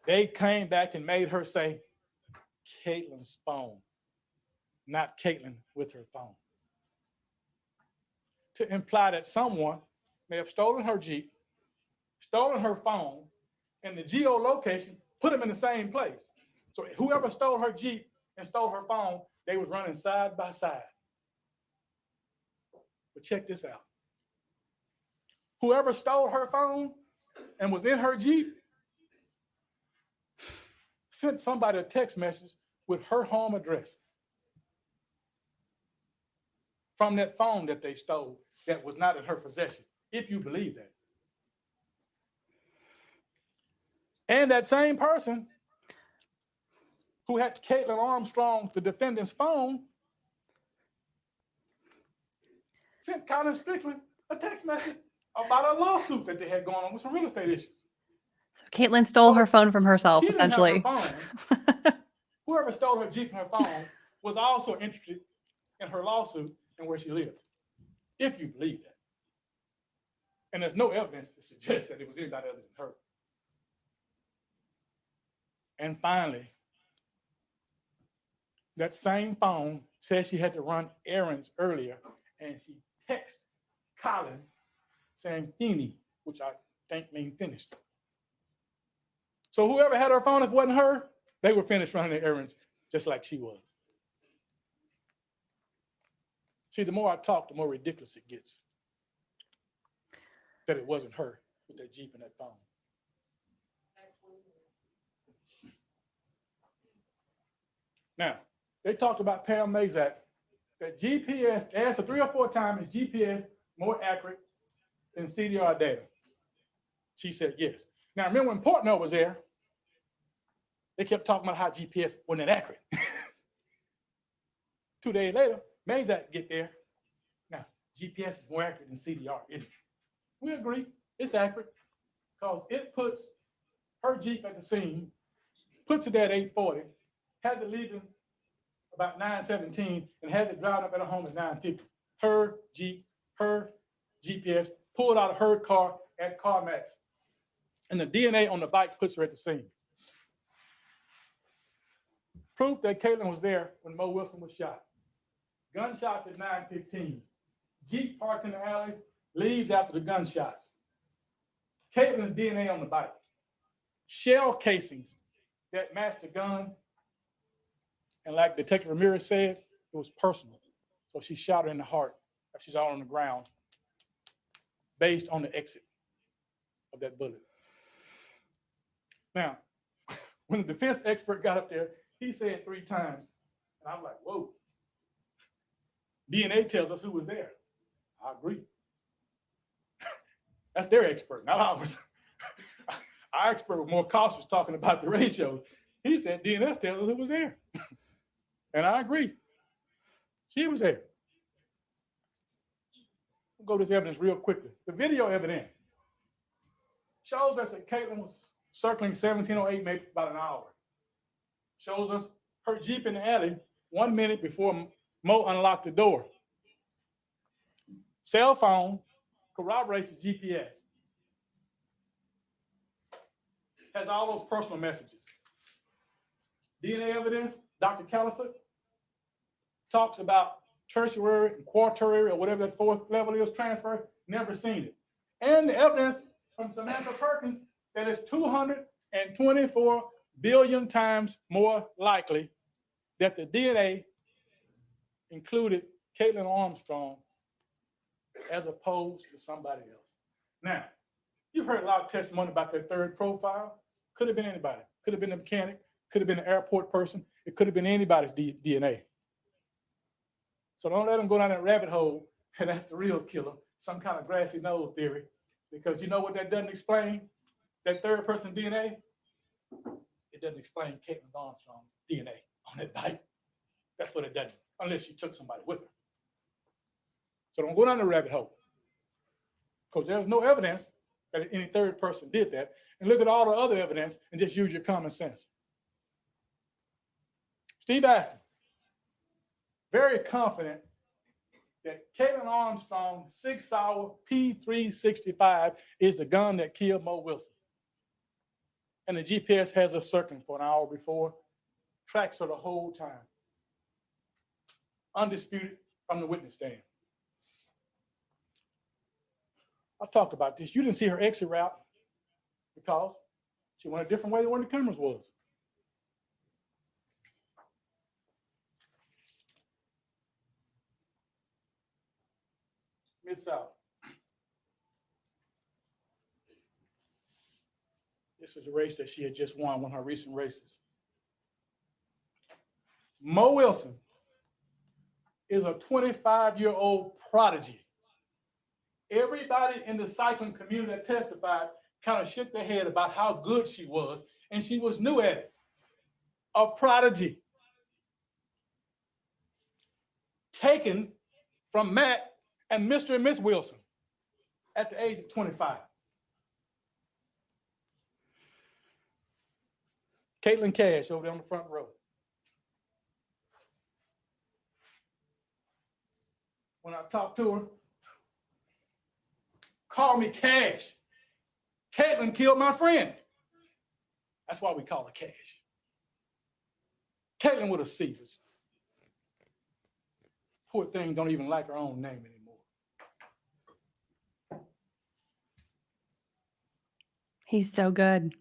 They came back and made her say Kaitlin's phone, not Kaitlin with her phone. To imply that someone may have stolen her Jeep, stolen her phone, and the geolocation put them in the same place. So whoever stole her Jeep and stole her phone, they was running side by side. But check this out. Whoever stole her phone and was in her Jeep sent somebody a text message with her home address from that phone that they stole that was not in her possession, if you believe that. And that same person who had Kaitlin Armstrong, the defendant's phone, sent Colin Strickland a text message about a lawsuit that they had going on with some real estate issues. So Kaitlin stole her phone from herself, She didn't have essentially. her phone. Whoever stole her Jeep and her phone was also interested in her lawsuit and where she lived, if you believe that. And there's no evidence to suggest that it was anybody other than her. And finally, that same phone says she had to run errands earlier, and she texted Colin saying "Fini," which I think means finished. So whoever had her phone, if it wasn't her, they were finished running their errands just like she was. See, the more I talk, the more ridiculous it gets that it wasn't her with that Jeep and that phone. Now, they talked about Pam Mazak, that GPS, they asked her 3 or 4 times, is GPS more accurate than CDR data? She said yes. Now, remember when Portnoy was there, they kept talking about how GPS wasn't that accurate. 2 days later, Mazak get there. Now, GPS is more accurate than CDR, isn't it? We agree, it's accurate because it puts her Jeep at the scene, puts it at 8:40, has it leaving about 9:17, and has it driving up at her home at 9:50. Her Jeep, her GPS, pulled out of her car at CarMax. And the DNA on the bike puts her at the scene. Proof that Kaitlin was there when Mo Wilson was shot. Gunshots at 9:15. Jeep parked in the alley, leaves after the gunshots. Kaitlin's DNA on the bike. Shell casings that match the gun. And like Detective Ramirez said, it was personal. So she shot her in the heart if she's all on the ground based on the exit of that bullet. Now, when the defense expert got up there, he said 3 times, and I'm like, whoa. DNA tells us who was there. I agree. That's their expert, not ours. Our expert was more cautious talking about the ratios. He said DNA tells us who was there. And I agree. She was there. We'll go to this evidence real quickly. The video evidence shows us that Kaitlin was circling 1708 maybe about an hour. Shows us her Jeep in the alley 1 minute before Mo unlocked the door. Cell phone corroborates the GPS. Has all those personal messages. DNA evidence, Dr. Caliphate talks about tertiary and quaternary or whatever that 4th level is transfer, never seen it. And the evidence from Samantha Perkins that it's 224 billion times more likely that the DNA included Kaitlin Armstrong as opposed to somebody else. Now, you've heard a lot of testimony about that 3rd profile. Could have been anybody. Could have been a mechanic. Could have been an airport person. It could have been anybody's DNA. So don't let them go down that rabbit hole, and that's the real killer, some kind of grassy knoll theory, because you know what that doesn't explain? That 3rd person DNA? It doesn't explain Kaitlin Armstrong's DNA on that bike. That's what it doesn't, unless she took somebody with her. So don't go down the rabbit hole, because there's no evidence that any third person did that, and look at all the other evidence and just use your common sense. Steve Aston, very confident that Kaitlin Armstrong 6 Sauer P365 is the gun that killed Mo Wilson. And the GPS has her circling for an hour before, tracks her the whole time. Undisputed from the witness stand. I talked about this. You didn't see her exit route because she went a different way than where the cameras was. Mid-South. This is a race that she had just won, one of her recent races. Mo Wilson is a 25-year-old prodigy. Everybody in the cycling community that testified kind of shook their head about how good she was, and she was new at it. A prodigy. Taken from Matt and Mr. and Miss Wilson at the age of 25. Kaitlin Cash over there on the front row. When I talked to her, call me Cash. Kaitlin killed my friend. That's why we call her Cash. Kaitlin with a C. Poor thing don't even like her own name anymore. He's so good.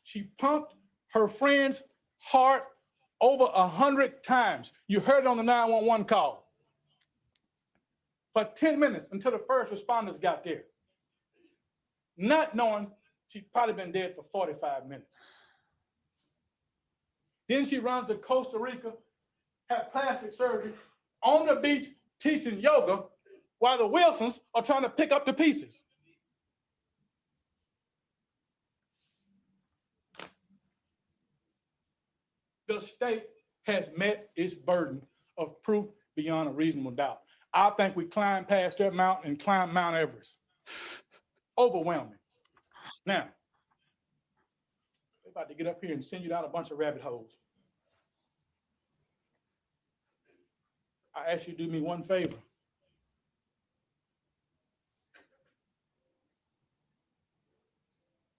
She pumped her friend's heart over 100 times. You heard it on the 911 call. For 10 minutes until the first responders got there. Not knowing she'd probably been dead for 45 minutes. Then she runs to Costa Rica, had plastic surgery, on the beach teaching yoga while the Wilsons are trying to pick up the pieces. The state has met its burden of proof beyond a reasonable doubt. I think we climbed past that mountain and climbed Mount Everest. Overwhelming. Now, they're about to get up here and send you down a bunch of rabbit holes. I ask you to do me one favor.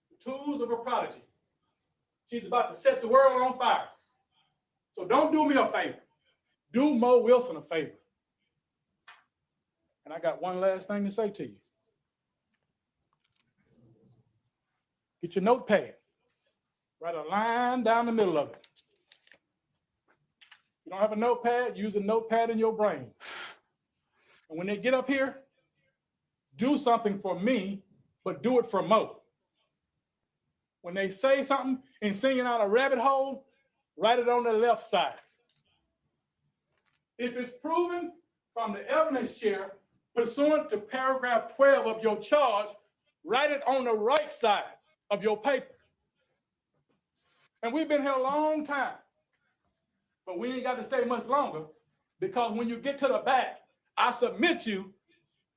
The tools of a prodigy. She's about to set the world on fire. So don't do me a favor. Do Mo Wilson a favor. And I got one last thing to say to you. Get your notepad. Write a line down the middle of it. If you don't have a notepad, use a notepad in your brain. And when they get up here, do something for me, but do it for Mo. When they say something and singing out a rabbit hole, write it on the left side. If it's proven from the evidence chair, pursuant to paragraph 12 of your charge, write it on the right side of your paper. And we've been here a long time, but we ain't got to stay much longer, because when you get to the back, I submit you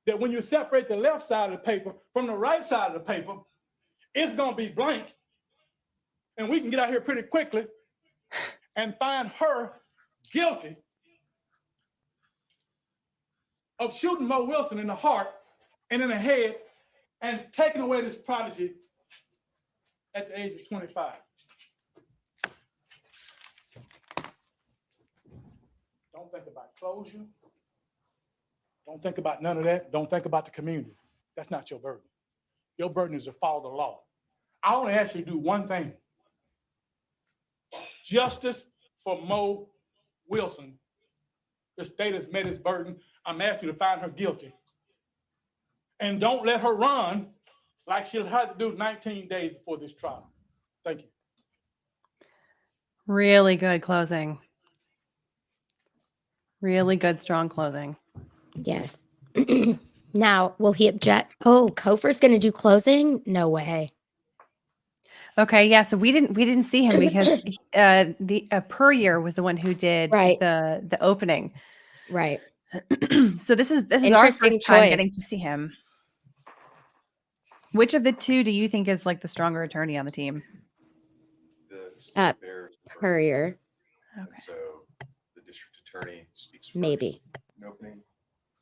that when you separate the left side of the paper from the right side of the paper, it's going to be blank, and we can get out here pretty quickly and find her guilty of shooting Mo Wilson in the heart and in the head and taking away this prodigy at the age of 25. Don't think about closure. Don't think about none of that. Don't think about the community. That's not your burden. Your burden is to follow the law. I only ask you to do one thing. Justice for Mo Wilson. The state has met its burden. I'm asking you to find her guilty. And don't let her run like she'll have to do 19 days before this trial. Thank you. Really good closing. Really good, strong closing. Yes. Now, will he object? Oh, Kofer's going to do closing? No way. Okay, yeah. So we didn't see him because the Puryear was the one who did Right. the opening. Right. So this is our Interesting first time choice. getting to see him. Which of the two do you think is like the stronger attorney on the team? The state Uh, bears the burden. Courier, And Okay. so the district attorney speaks first maybe. in opening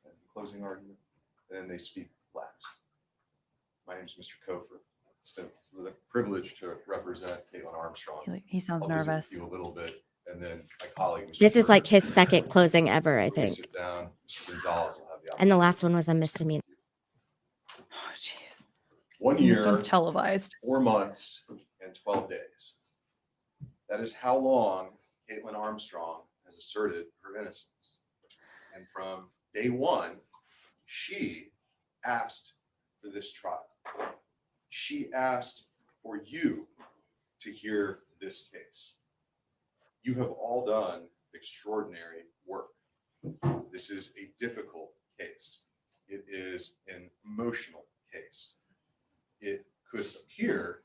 and closing argument, and then they speak last. My name is Mr. Kofer. It's been a privilege to represent Kaitlin Armstrong. He sounds I'll visit with nervous. you a little bit, and then my colleague, Mr. This is like Berger. his second closing ever, I When we think. sit down, Mr. Gonzalez will have the And the opportunity last one was a to misdemeanor. speak with you. Oh, jeez. 1 And this one's year, televised. 4 months, and 12 days. That is how long Kaitlin Armstrong has asserted her innocence. And from day one, she asked for this trial. She asked for you to hear this case. You have all done extraordinary work. This is a difficult case. It is an emotional case. It could appear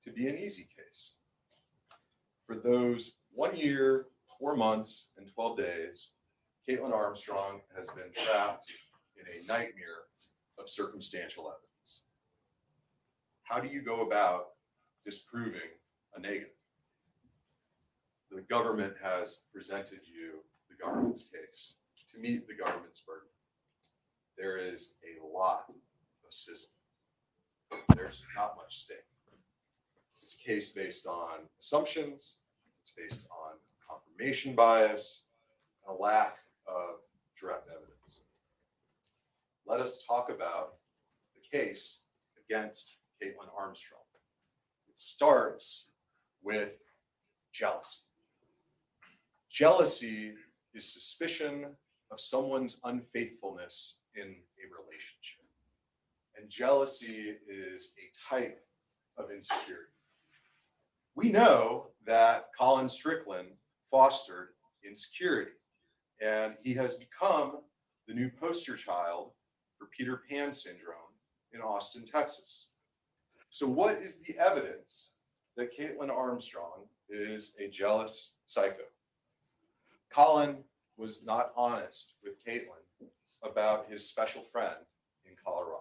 to be an easy case. For those 1 year, 4 months, and 12 days, Kaitlin Armstrong has been trapped in a nightmare of circumstantial evidence. How do you go about disproving a negative? The government has presented you the government's case to meet the government's burden. There is a lot of sizzle. There's not much stake. It's a case based on assumptions. It's based on confirmation bias and a lack of direct evidence. Let us talk about the case against Kaitlin Armstrong. It starts with jealousy. Jealousy is suspicion of someone's unfaithfulness in a relationship. And jealousy is a type of insecurity. We know that Colin Strickland fostered insecurity, and he has become the new poster child for Peter Pan syndrome in Austin, Texas. So what is the evidence that Kaitlin Armstrong is a jealous psycho? Colin was not honest with Kaitlin about his special friend in Colorado.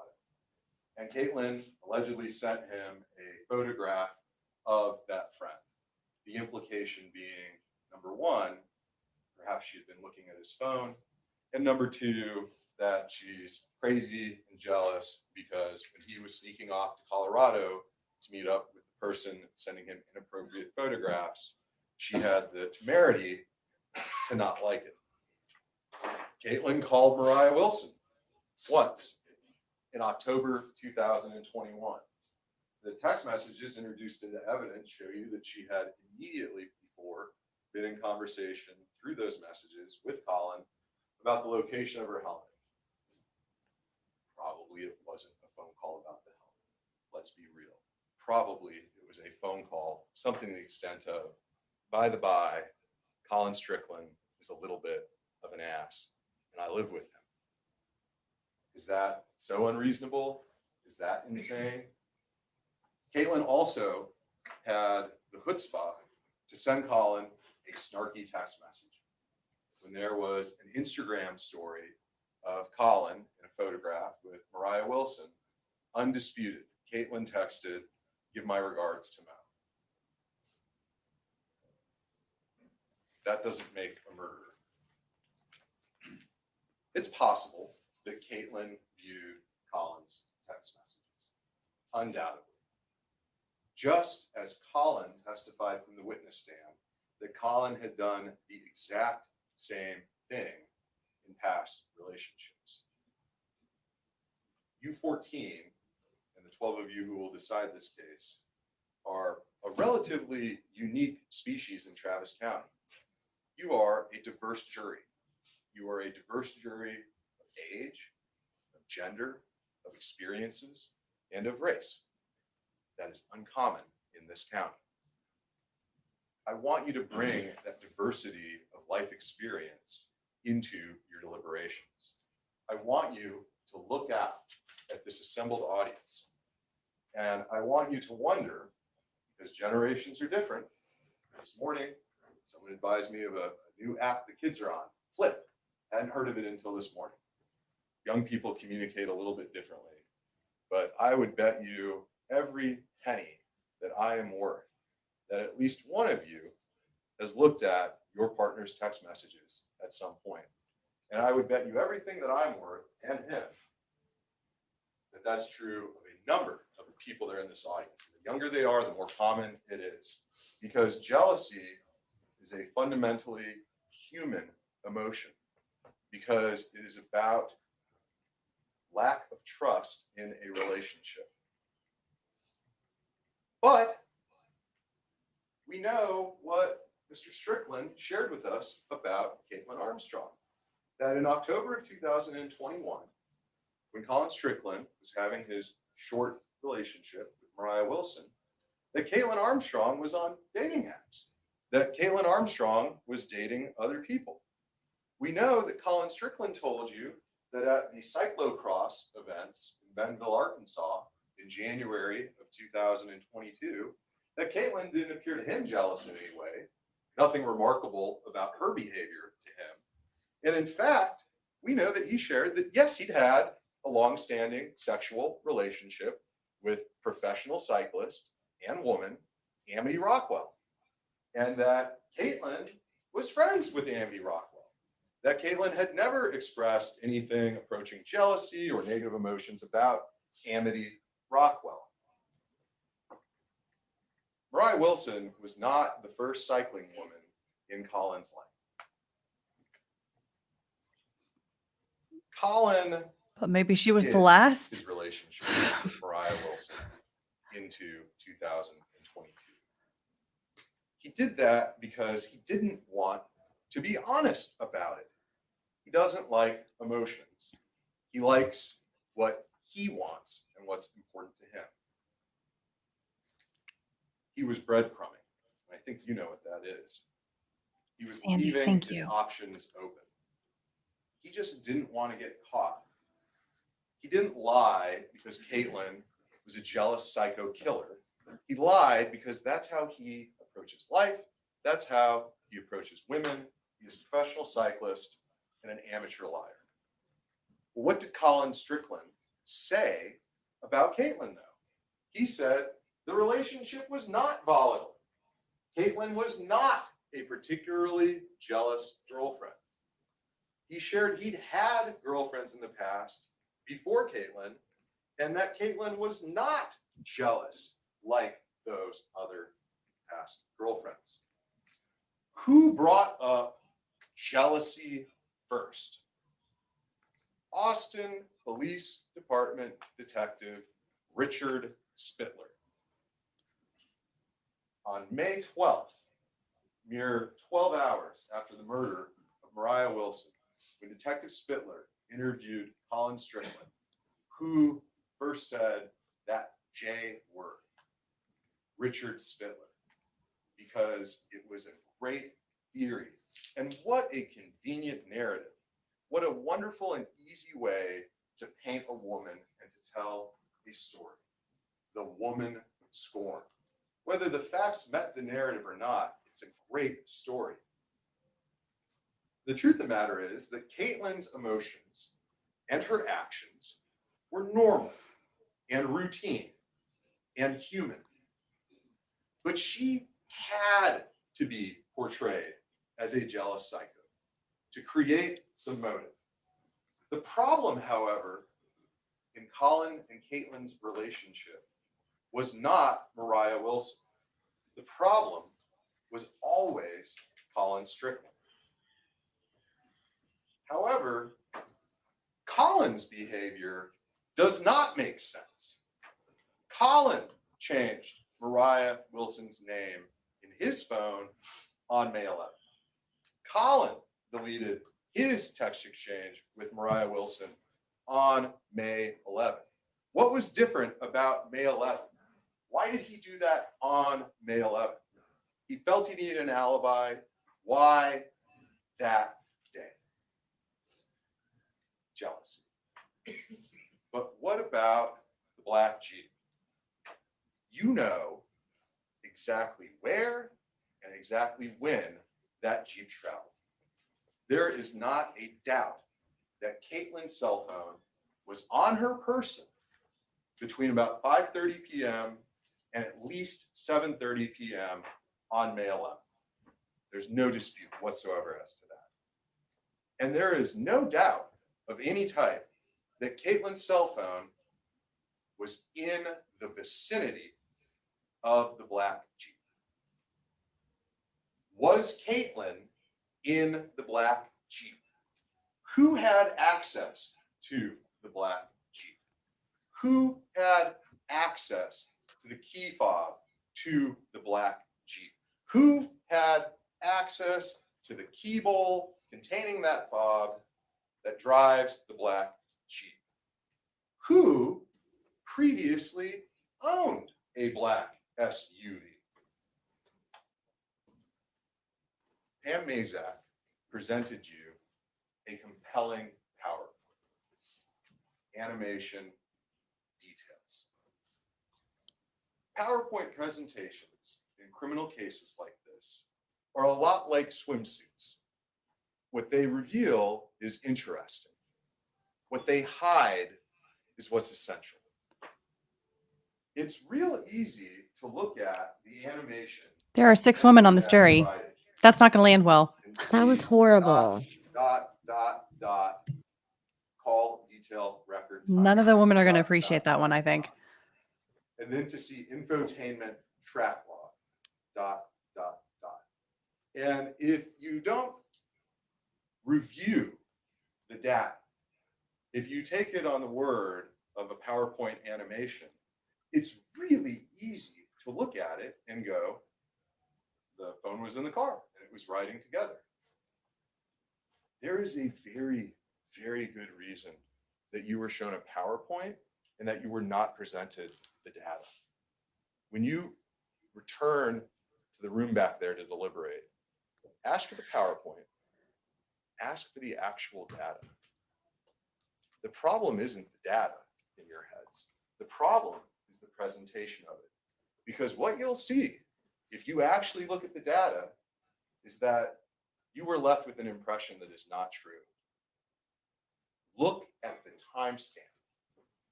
And Kaitlin allegedly sent him a photograph of that friend. The implication being, number one, perhaps she had been looking at his phone, and number two, that she's crazy and jealous because when he was sneaking off to Colorado to meet up with the person sending him inappropriate photographs, she had the temerity to not like it. Kaitlin called Moriah Wilson once in October 2021. The text messages introduced into evidence show you that she had immediately before been in conversation through those messages with Colin about the location of her helmet. Probably it wasn't a phone call about the helmet. Let's be real. Probably it was a phone call, something to the extent of, by the by, Colin Strickland is a little bit of an ass, and I live with him. Is that so unreasonable? Is that insane? Kaitlin also had the chutzpah to send Colin a snarky text message when there was an Instagram story of Colin in a photograph with Moriah Wilson, undisputed. Kaitlin texted, "Give my regards to Mo." That doesn't make a murderer. It's possible that Kaitlin viewed Colin's text messages, undoubtedly. Just as Colin testified from the witness stand that Colin had done the exact same thing in past relationships. You 14, and the 12 of you who will decide this case, are a relatively unique species in Travis County. You are a diverse jury. You are a diverse jury of age, of gender, of experiences, and of race. That is uncommon in this county. I want you to bring that diversity of life experience into your deliberations. I want you to look out at this assembled audience. And I want you to wonder, because generations are different. This morning, someone advised me of a new app the kids are on, Flip. Hadn't heard of it until this morning. Young people communicate a little bit differently, but I would bet you every penny that I am worth that at least one of you has looked at your partner's text messages at some point. And I would bet you everything that I'm worth and him that that's true of a number of the people that are in this audience. The younger they are, the more common it is, because jealousy is a fundamentally human emotion, because it is about lack of trust in a relationship. But we know what Mr. Strickland shared with us about Kaitlin Armstrong, that in October of 2021, when Colin Strickland was having his short relationship with Moriah Wilson, that Kaitlin Armstrong was on dating apps, that Kaitlin Armstrong was dating other people. We know that Colin Strickland told you that at the cyclocross events in Bentonville, Arkansas in January of 2022, that Kaitlin didn't appear to him jealous in any way. Nothing remarkable about her behavior to him. And in fact, we know that he shared that, yes, he'd had a long-standing sexual relationship with professional cyclist and woman, Amity Rockwell, and that Kaitlin was friends with Amity Rockwell, that Kaitlin had never expressed anything approaching jealousy or negative emotions about Amity Rockwell. Moriah Wilson was not the first cycling woman in Colin's life. Colin, But maybe she was the his last. relationship with Moriah Wilson into 2022. He did that because he didn't want to be honest about it. He doesn't like emotions. He likes what he wants and what's important to him. He was breadcrumbing. I think you know what that is. He was Sandy, leaving thank his you. options open. He just didn't want to get caught. He didn't lie because Kaitlin was a jealous psycho killer. He lied because that's how he approaches life. That's how he approaches women. He's a professional cyclist and an amateur liar. Well, what did Colin Strickland say about Kaitlin, though? He said the relationship was not volatile. Kaitlin was not a particularly jealous girlfriend. He shared he'd had girlfriends in the past before Kaitlin, and that Kaitlin was not jealous like those other past girlfriends. Who brought up jealousy first? Austin Police Department Detective Richard Spittler. On May 12th, mere 12 hours after the murder of Moriah Wilson, when Detective Spittler interviewed Colin Strickland, who first said that J word, Richard Spittler, because it was a great theory. And what a convenient narrative. What a wonderful and easy way to paint a woman and to tell a story. The woman scorned. Whether the facts met the narrative or not, it's a great story. The truth of the matter is that Kaitlin's emotions and her actions were normal and routine and human. But she had to be portrayed as a jealous psycho to create the motive. The problem, however, in Colin and Kaitlin's relationship was not Moriah Wilson. The problem was always Colin Strickland. However, Colin's behavior does not make sense. Colin changed Moriah Wilson's name in his phone on May 11th. Colin deleted his text exchange with Moriah Wilson on May 11th. What was different about May 11th? Why did he do that on May 11th? He felt he needed an alibi. Why that day? Jealousy. But what about the black Jeep? You know exactly where and exactly when that Jeep traveled. there is not a doubt that Kaitlin's cell phone was on her person between about 5:30 p.m. and at least 7:30 p.m. on May 11th. There's no dispute whatsoever as to that. And there is no doubt of any type that Kaitlin's cell phone was in the vicinity of the black Jeep. Was Kaitlin in the black Jeep? Who had access to the black Jeep? Who had access to the key fob to the black Jeep? Who had access to the key bowl containing that fob that drives the black Jeep? Who previously owned a black SUV? Pam Mazak presented you a compelling PowerPoint, animation, details. PowerPoint presentations in criminal cases like this are a lot like swimsuits. What they reveal is interesting. What they hide is what's essential. It's real easy to look at the animation. There are 6 women on this jury. That's not going to land well. That was horrible. Call detail record. None of the women are going to appreciate that one, I think. And then to see infotainment track log. And if you don't review the data, if you take it on the word of a PowerPoint animation, it's really easy to look at it and go, the phone was in the car and it was riding together. There is a very, very good reason that you were shown a PowerPoint and that you were not presented the data. When you return to the room back there to deliberate, ask for the PowerPoint, ask for the actual data. The problem isn't the data in your heads. The problem is the presentation of it. Because what you'll see, if you actually look at the data, is that you were left with an impression that is not true. Look at the timestamp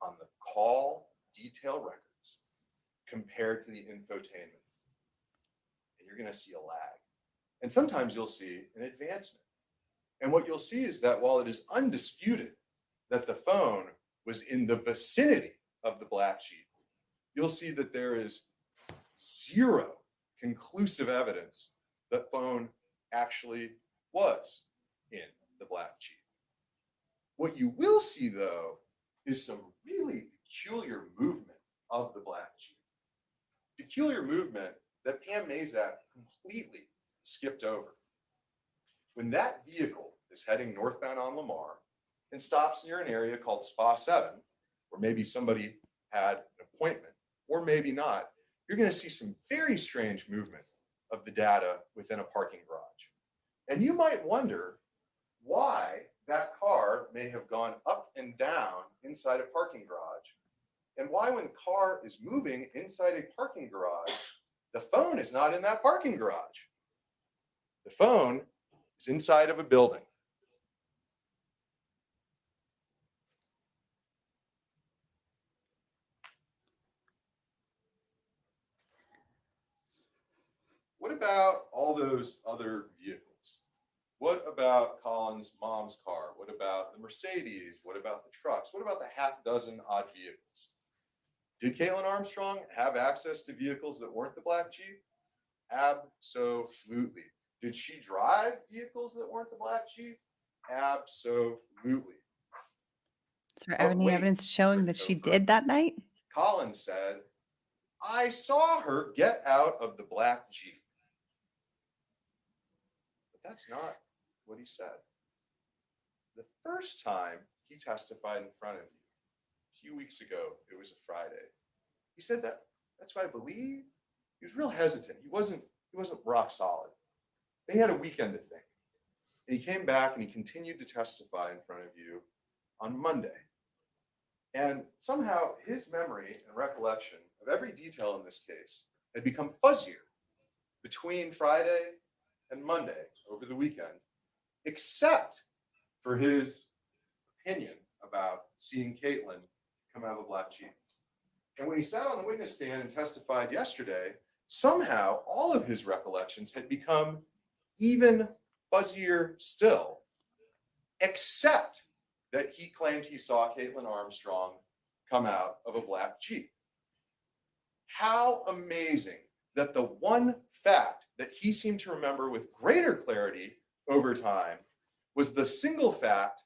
on the call detail records compared to the infotainment, and you're going to see a lag. And sometimes you'll see an advancement. And what you'll see is that while it is undisputed that the phone was in the vicinity of the black Jeep, you'll see that there is zero conclusive evidence that phone actually was in the black Jeep. What you will see, though, is some really peculiar movement of the black Jeep. Peculiar movement that Pam Mazak completely skipped over. When that vehicle is heading northbound on Lamar and stops near an area called Spa 7, where maybe somebody had an appointment, or maybe not, you're going to see some very strange movement of the data within a parking garage. And you might wonder why that car may have gone up and down inside a parking garage, and why when the car is moving inside a parking garage, the phone is not in that parking garage. The phone is inside of a building. What about all those other vehicles? What about Colin's mom's car? What about the Mercedes? What about the trucks? What about the half dozen odd vehicles? Did Kaitlin Armstrong have access to vehicles that weren't the black Jeep? Absolutely. Did she drive vehicles that weren't the black Jeep? Absolutely. Is there any evidence showing that she did that night? Colin said, I saw her get out of the black Jeep. But that's not what he said. The first time he testified in front of you, a few weeks ago, it was a Friday, he said that's what I believe. He was real hesitant. He wasn't rock solid. Then he had a weekend to think. And he came back and he continued to testify in front of you on Monday. And somehow his memory and recollection of every detail in this case had become fuzzier between Friday and Monday over the weekend. except for his opinion about seeing Kaitlin come out of a black Jeep. And when he sat on the witness stand and testified yesterday, somehow all of his recollections had become even fuzzier still, except that he claimed he saw Kaitlin Armstrong come out of a black Jeep. How amazing that the one fact that he seemed to remember with greater clarity over time was the single fact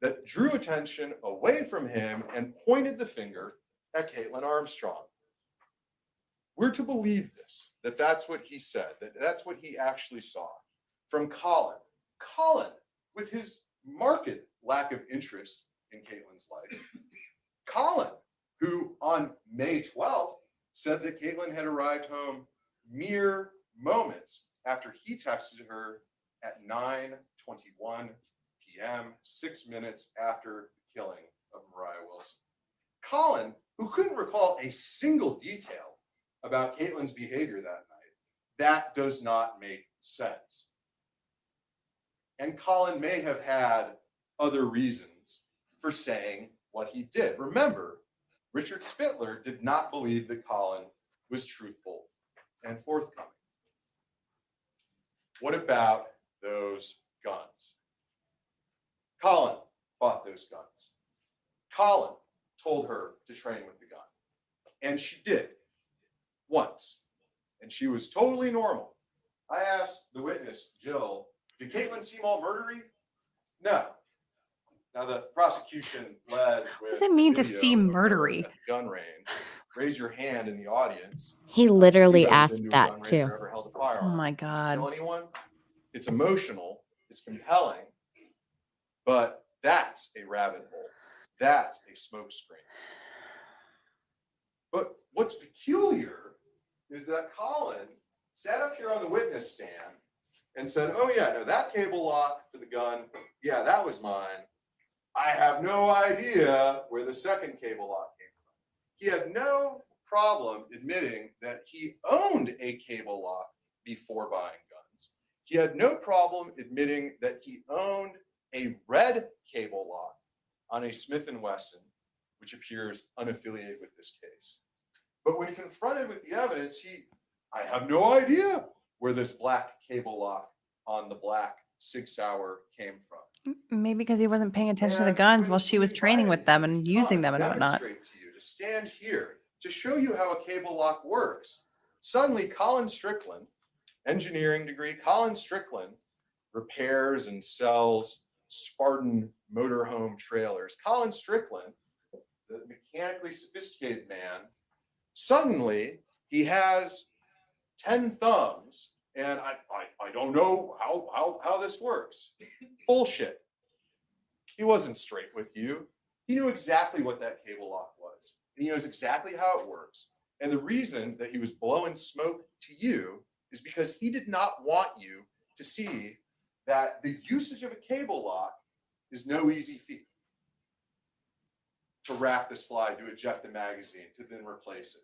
that drew attention away from him and pointed the finger at Kaitlin Armstrong. We're to believe this, that that's what he said, that that's what he actually saw. From Colin. Colin, with his marked lack of interest in Kaitlin's life. Colin, who on May 12th said that Kaitlin had arrived home mere moments after he texted her at 9:21 p.m., 6 minutes after the killing of Moriah Wilson. Colin, who couldn't recall a single detail about Kaitlin's behavior that night. That does not make sense. And Colin may have had other reasons for saying what he did. Remember, Richard Spittler did not believe that Colin was truthful and forthcoming. What about those guns? Colin bought those guns. Colin told her to train with the gun. And she did, once. And she was totally normal. I asked the witness, Jill, did Kaitlin seem all murdery? No. Now the prosecution led with What does it mean to video seem of her murdery? at the gun range. Raise your hand in the audience. He literally You've ever asked been to a that gun range too. or ever held a Oh firearm. my Did you God. kill anyone? It's emotional. It's compelling. But that's a rabbit hole. That's a smokescreen. But what's peculiar is that Colin sat up here on the witness stand and said, oh yeah, no, that cable lock for the gun, yeah, that was mine. I have no idea where the second cable lock came from. He had no problem admitting that he owned a cable lock before buying guns. He had no problem admitting that he owned a red cable lock on a Smith & Wesson, which appears unaffiliated with this case. But when confronted with the evidence, I have no idea where this black cable lock on the black 6 Sauer came from. Maybe because he wasn't paying attention to the And guns when while she was we training invited with them him and to using come them and whatnot. demonstrate to you, to stand here, to show you how a cable lock works, suddenly Colin Strickland, engineering degree, Colin Strickland repairs and sells Spartan motorhome trailers. Colin Strickland, the mechanically sophisticated man, suddenly he has 10 thumbs, and I don't know how this works. Bullshit. He wasn't straight with you. He knew exactly what that cable lock was. And he knows exactly how it works. And the reason that he was blowing smoke to you is because he did not want you to see that the usage of a cable lock is no easy feat. To wrap the slide, to eject the magazine, to then replace it.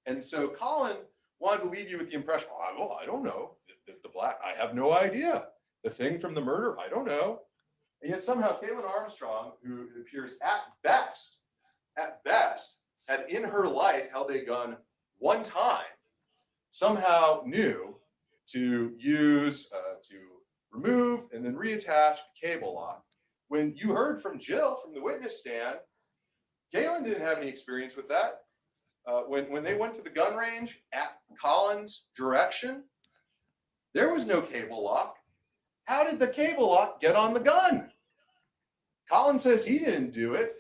And so Colin wanted to leave you with the impression, oh, I don't know. The black, I have no idea. The thing from the murder, I don't know. And yet somehow Kaitlin Armstrong, who appears at best, had in her life held a gun one time, somehow knew to use, to remove and then reattach a cable lock. When you heard from Jill from the witness stand, Kaitlin didn't have any experience with that. When they went to the gun range at Colin's direction, there was no cable lock. How did the cable lock get on the gun? Colin says he didn't do it.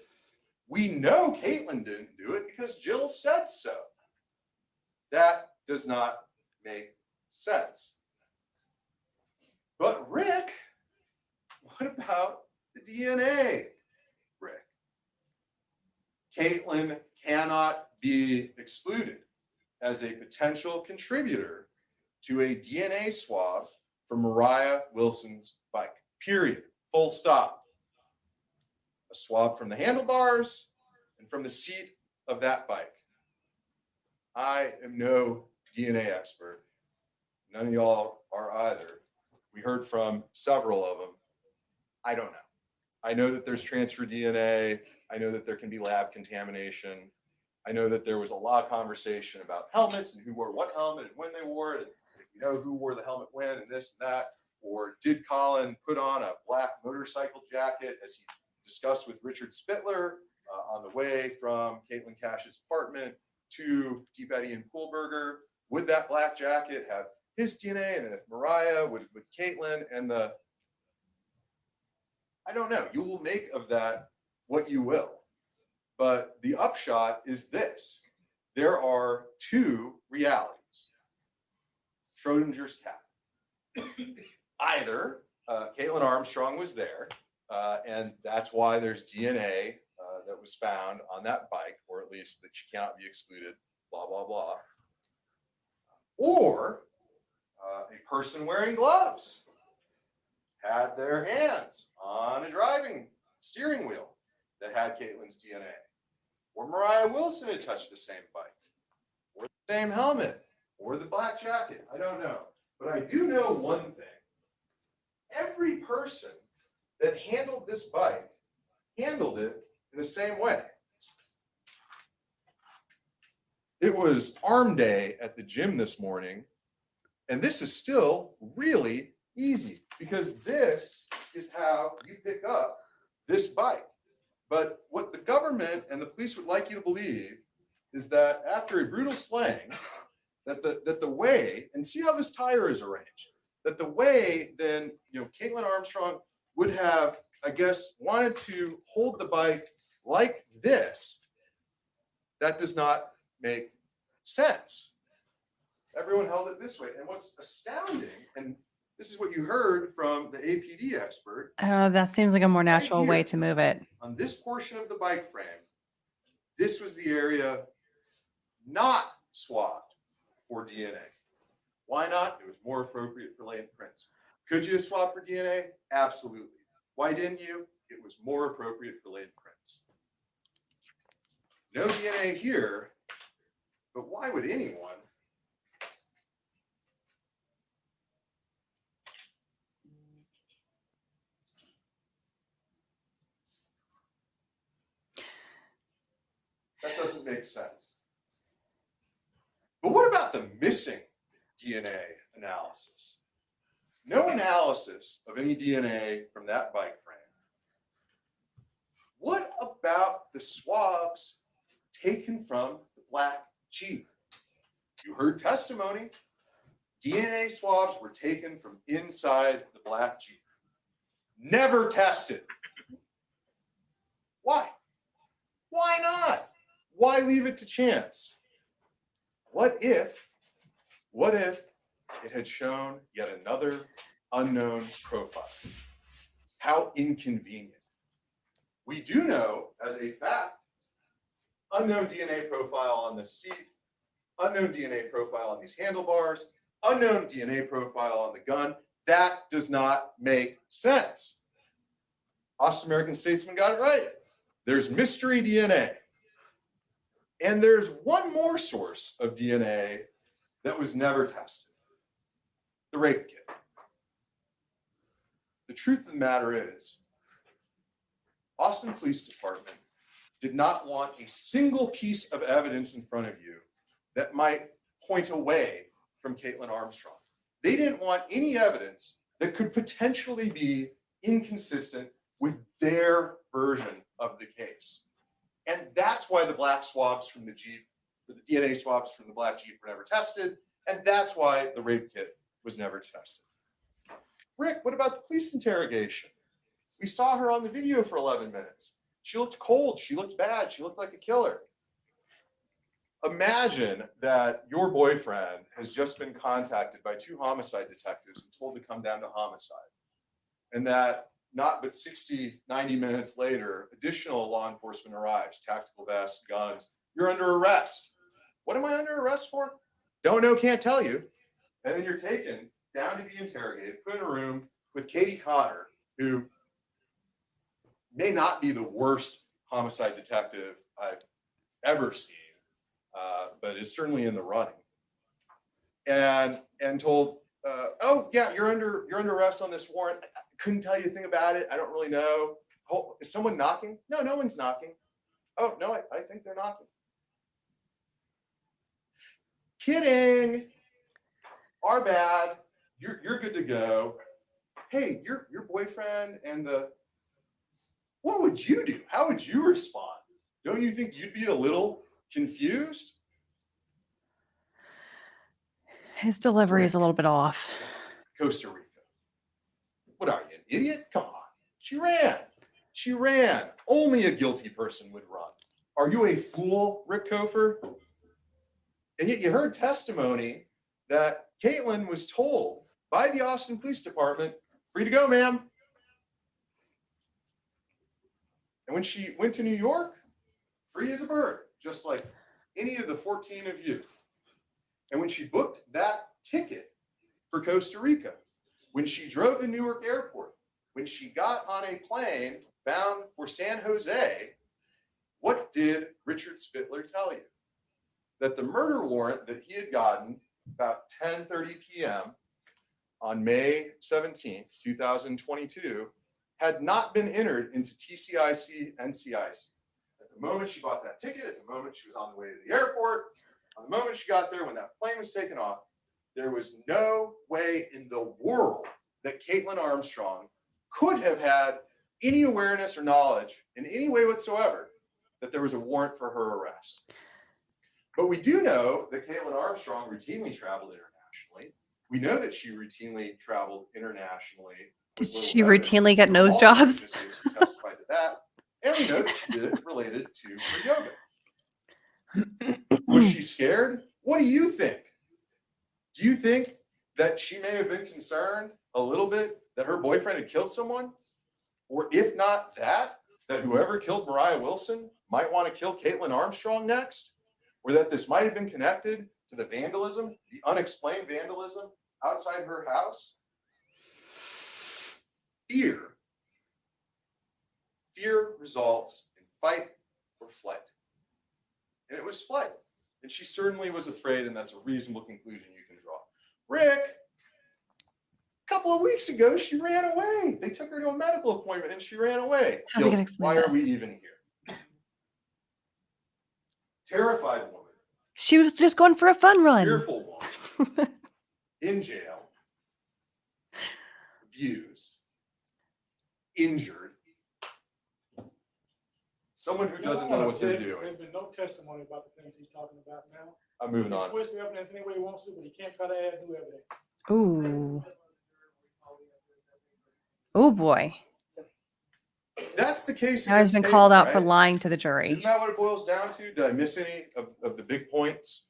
We know Kaitlin didn't do it because Jill said so. That does not make sense. But Rick, what about the DNA, Rick? Kaitlin cannot be excluded as a potential contributor to a DNA swab for Moriah Wilson's bike, period, full stop. A swab from the handlebars and from the seat of that bike. I am no DNA expert. None of y'all are either. We heard from several of them. I don't know. I know that there's transfer DNA. I know that there can be lab contamination. I know that there was a lot of conversation about helmets and who wore what helmet and when they wore it, and if you know who wore the helmet when and this and that, or did Colin put on a black motorcycle jacket as he discussed with Richard Spittler on the way from Kaitlin Cash's apartment to Deep Eddy and Poolberger? Would that black jacket have his DNA? And then if Moriah with Kaitlin and I don't know. You will make of that what you will. But the upshot is this. There are two realities. Schrodinger's cat. Either Kaitlin Armstrong was there, and that's why there's DNA that was found on that bike, or at least that she cannot be excluded, blah, blah, blah. Or a person wearing gloves had their hands on a driving steering wheel that had Kaitlin's DNA. Or Moriah Wilson had touched the same bike, or the same helmet, or the black jacket. I don't know. But I do know one thing. Every person that handled this bike handled it in the same way. It was arm day at the gym this morning, and this is still really easy because this is how you pick up this bike. But what the government and the police would like you to believe is that after a brutal slaying, that the way, and see how this tire is arranged, that the way then, Kaitlin Armstrong would have, I guess, wanted to hold the bike like this. That does not make sense. Everyone held it this way. And what's astounding, and this is what you heard from the APD expert. That seems like a more natural here, way to move it. On this portion of the bike frame, this was the area not swabbed for DNA. Why not? It was more appropriate for latent prints. Could you have swabbed for DNA? Absolutely. Why didn't you? It was more appropriate for latent prints. No DNA here, but why would anyone? That doesn't make sense. But what about the missing DNA analysis? No analysis of any DNA from that bike frame. What about the swabs taken from the black Jeep? You heard testimony. DNA swabs were taken from inside the black Jeep. Never tested. Why? Why not? Why leave it to chance? What if it had shown yet another unknown profile? How inconvenient. We do know, as a fact, unknown DNA profile on the seat, unknown DNA profile on these handlebars, unknown DNA profile on the gun. That does not make sense. Austin American Statesman got it right. There's mystery DNA. And there's one more source of DNA that was never tested. The rape kit. The truth of the matter is, Austin Police Department did not want a single piece of evidence in front of you that might point away from Kaitlin Armstrong. They didn't want any evidence that could potentially be inconsistent with their version of the case. And that's why the black swabs from the Jeep, or the DNA swabs from the black Jeep were never tested. And that's why the rape kit was never tested. Rick, what about the police interrogation? We saw her on the video for 11 minutes. She looked cold. She looked bad. She looked like a killer. Imagine that your boyfriend has just been contacted by 2 homicide detectives and told to come down to homicide. And that not but 60, 90 minutes later, additional law enforcement arrives, tactical vests, guns. You're under arrest. What am I under arrest for? Don't know, can't tell you. And then you're taken down to be interrogated, put in a room with Katie Connor, who may not be the worst homicide detective I've ever seen, but is certainly in the running. And told, oh yeah, you're under arrest on this warrant. I couldn't tell you a thing about it. I don't really know. Oh, is someone knocking? No, no one's knocking. Oh no, I think they're knocking. Kidding. Our bad. You're good to go. Hey, your boyfriend and the. What would you do? How would you respond? Don't you think you'd be a little confused? His delivery is a little bit off. Costa Rica. What are you, an idiot? Come on. She ran. She ran. Only a guilty person would run. Are you a fool, Rick Kofer? And yet you heard testimony that Kaitlin was told by the Austin Police Department, free to go, ma'am. And when she went to New York, free as a bird, just like any of the 14 of you. And when she booked that ticket for Costa Rica, when she drove to Newark Airport, when she got on a plane bound for San Jose, what did Richard Spittler tell you? That the murder warrant that he had gotten about 10:30 p.m. on May 17th, 2022, had not been entered into TCIC and CIC. At the moment she bought that ticket, at the moment she was on the way to the airport, on the moment she got there, when that plane was taken off, there was no way in the world that Kaitlin Armstrong could have had any awareness or knowledge in any way whatsoever that there was a warrant for her arrest. But we do know that Kaitlin Armstrong routinely traveled internationally. We know that she routinely traveled internationally. Did she routinely get nose jobs? Testified to that. And we know that she did it related to her yoga. Was she scared? What do you think? Do you think that she may have been concerned a little bit that her boyfriend had killed someone? Or if not that whoever killed Moriah Wilson might want to kill Kaitlin Armstrong next? Or that this might have been connected to the vandalism, the unexplained vandalism outside her house? Fear. Fear results in fight or flight. And it was flight. And she certainly was afraid, and that's a reasonable conclusion you can draw. Rick, a couple of weeks ago, she ran away. They took her to a medical appointment and she ran away. How's he gonna explain Why this? are we even here? Terrified woman. She was just going for a fun run. Fearful woman. In jail. Abused. Injured. Someone who doesn't know what they're doing. There's been no testimony about the things he's talking about now. I'm moving He can on. twist the evidence any way he wants to, but he can't try to add new evidence. Ooh. Oh boy. That's the case. Now he's been called out for lying to the jury. Isn't that what it boils down to? Did I miss any of the big points?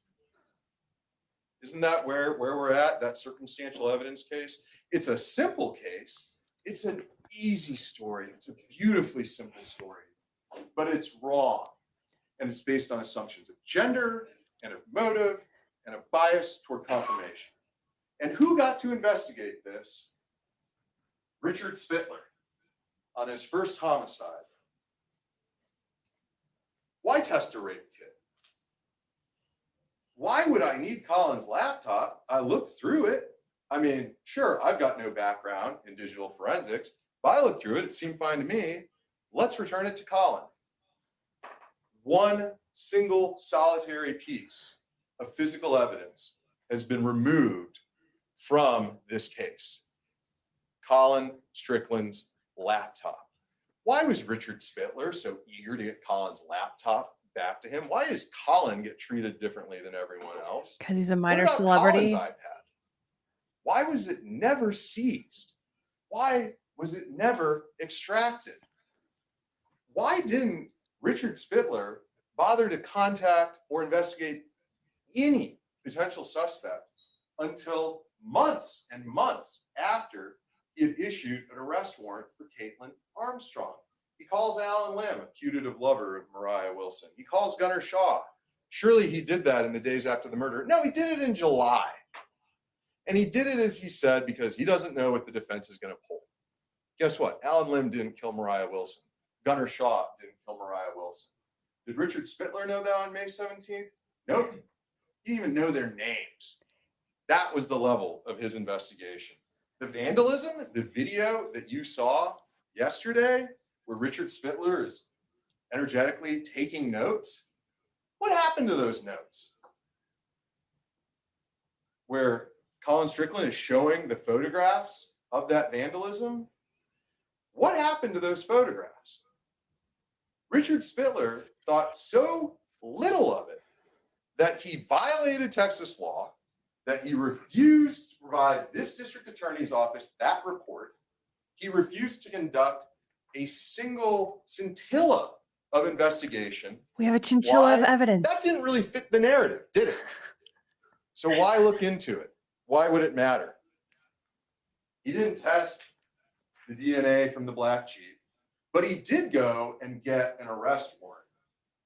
Isn't that where we're at, that circumstantial evidence case? It's a simple case. It's an easy story. It's a beautifully simple story, but it's wrong. And it's based on assumptions of gender and of motive and a bias toward confirmation. And who got to investigate this? Richard Spittler on his first homicide. Why test a rape kit? Why would I need Colin's laptop? I looked through it. I mean, sure, I've got no background in digital forensics, but I looked through it. It seemed fine to me. Let's return it to Colin. One single solitary piece of physical evidence has been removed from this case. Colin Strickland's laptop. Why was Richard Spittler so eager to get Colin's laptop back to him? Why does Colin get treated differently than everyone else? Because he's a What minor about celebrity. Colin's iPad? Why was it never seized? Why was it never extracted? Why didn't Richard Spittler bother to contact or investigate any potential suspect until months and months after he had issued an arrest warrant for Kaitlin Armstrong? He calls Alan Lim, a putative lover of Moriah Wilson. He calls Gunnar Shaw. Surely he did that in the days after the murder. No, he did it in July. And he did it, as he said, because he doesn't know what the defense is going to pull. Guess what? Alan Lim didn't kill Moriah Wilson. Gunnar Shaw didn't kill Moriah Wilson. Did Richard Spittler know that on May 17th? Nope. He didn't even know their names. That was the level of his investigation. The vandalism, the video that you saw yesterday, where Richard Spittler is energetically taking notes, what happened to those notes? Where Colin Strickland is showing the photographs of that vandalism, what happened to those photographs? Richard Spittler thought so little of it that he violated Texas law, that he refused to provide this district attorney's office that report. He refused to conduct a single scintilla of investigation. We have a chinchilla of Why? evidence. That didn't really fit the narrative, did it? So why look into it? Why would it matter? He didn't test the DNA from the black Jeep, but he did go and get an arrest warrant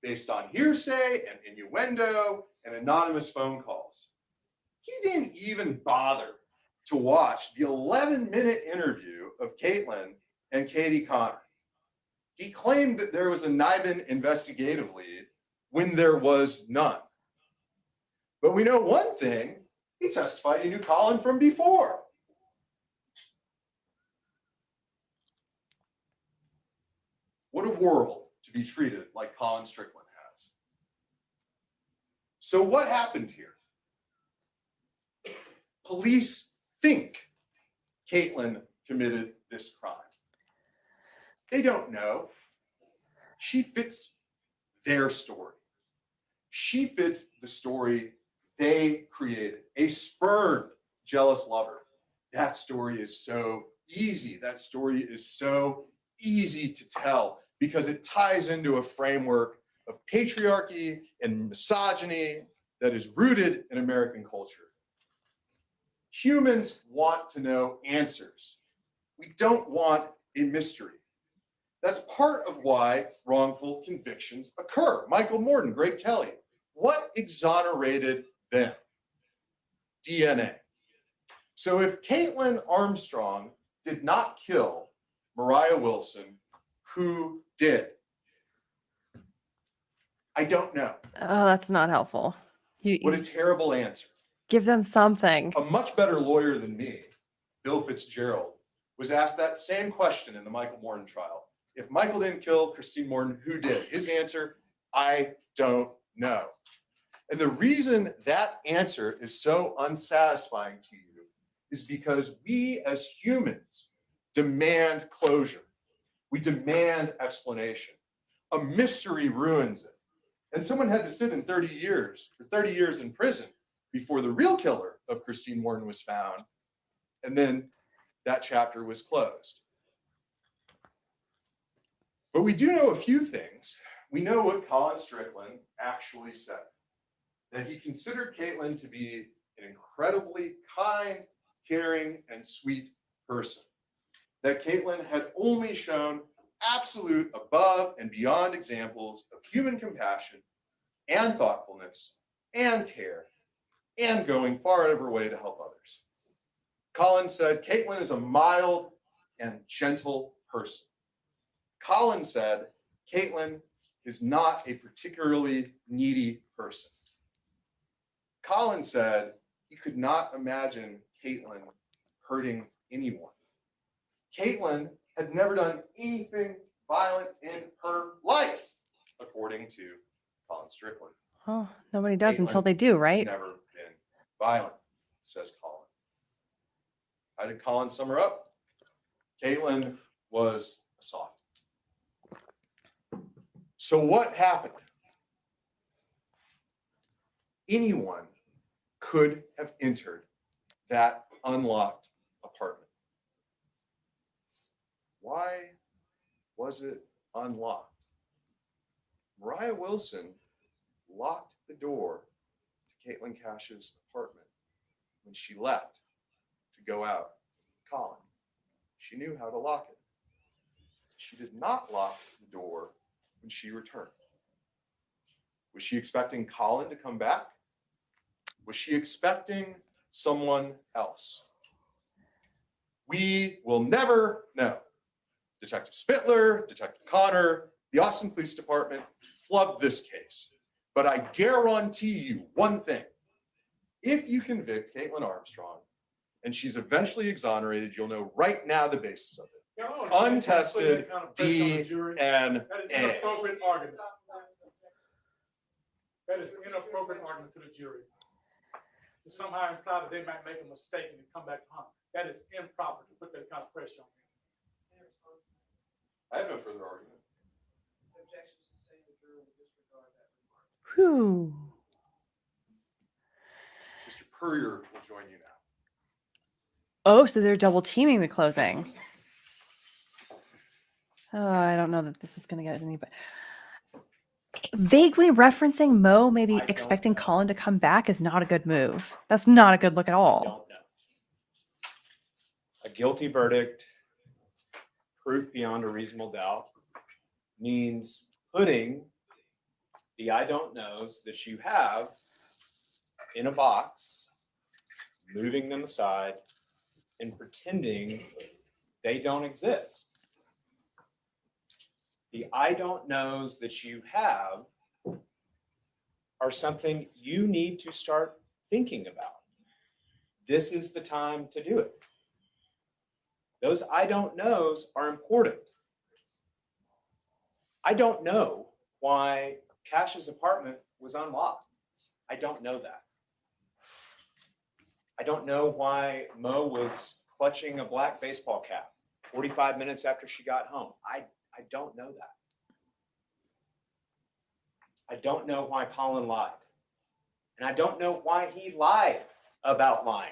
based on hearsay and innuendo and anonymous phone calls. He didn't even bother to watch the 11-minute interview of Kaitlin and Katie Connor. He claimed that there was a NIBIN investigative lead when there was none. But we know one thing, he testified he knew Colin from before. What a world to be treated like Colin Strickland has. So what happened here? Police think Kaitlin committed this crime. They don't know. She fits their story. She fits the story they created. A spurned, jealous lover. That story is so easy. That story is so easy to tell because it ties into a framework of patriarchy and misogyny that is rooted in American culture. Humans want to know answers. We don't want a mystery. That's part of why wrongful convictions occur. Michael Morton, Greg Kelly, what exonerated them? DNA. So if Kaitlin Armstrong did not kill Moriah Wilson, who did? I don't know. Oh, that's not helpful. What a terrible answer. Give them something. A much better lawyer than me, Bill Fitzgerald, was asked that same question in the Michael Morton trial. If Michael didn't kill Christine Morton, who did? His answer, I don't know. And the reason that answer is so unsatisfying to you is because we as humans demand closure. We demand explanation. A mystery ruins it. And someone had to sit in 30 years in prison before the real killer of Christine Morton was found. And then that chapter was closed. But we do know a few things. We know what Colin Strickland actually said, that he considered Kaitlin to be an incredibly kind, caring, and sweet person, that Kaitlin had only shown absolute above and beyond examples of human compassion and thoughtfulness and care and going far out of her way to help others. Colin said Kaitlin is a mild and gentle person. Colin said Kaitlin is not a particularly needy person. Colin said he could not imagine Kaitlin hurting anyone. Kaitlin had never done anything violent in her life, according to Colin Strickland. Oh, nobody does Kaitlin until they do, right? Never been violent, says Colin. How did Colin sum her up? Kaitlin was a soft. So what happened? Anyone could have entered that unlocked apartment. Why was it unlocked? Moriah Wilson locked the door to Kaitlin Cash's apartment when she left to go out with Colin. She knew how to lock it. She did not lock the door when she returned. Was she expecting Colin to come back? Was she expecting someone else? We will never know. Detective Spittler, Detective Connor, the Austin Police Department flubbed this case. But I guarantee you one thing. If you convict Kaitlin Armstrong and she's eventually exonerated, you'll know right now the basis of it. Untested DNA. That is inappropriate argument. That is inappropriate argument to the jury. To somehow imply that they might make a mistake and come back home. That is improper to put that kind of pressure on them. I have no further argument. Objection sustained. The jury will disregard that remark. Whew. Mr. Purrier will join you now. Oh, so they're double teaming the closing. Oh, I don't know that this is going to get any, but vaguely referencing Mo, maybe I don't expecting know. Colin to come back is not a good move. That's not a good look at all. Don't know. A guilty verdict, proof beyond a reasonable doubt, means putting the I don't knows that you have in a box, moving them aside, and pretending they don't exist. The I don't knows that you have are something you need to start thinking about. This is the time to do it. Those I don't knows are important. I don't know why Cash's apartment was unlocked. I don't know that. I don't know why Mo was clutching a black baseball cap 45 minutes after she got home. I don't know that. I don't know why Colin lied. And I don't know why he lied about lying.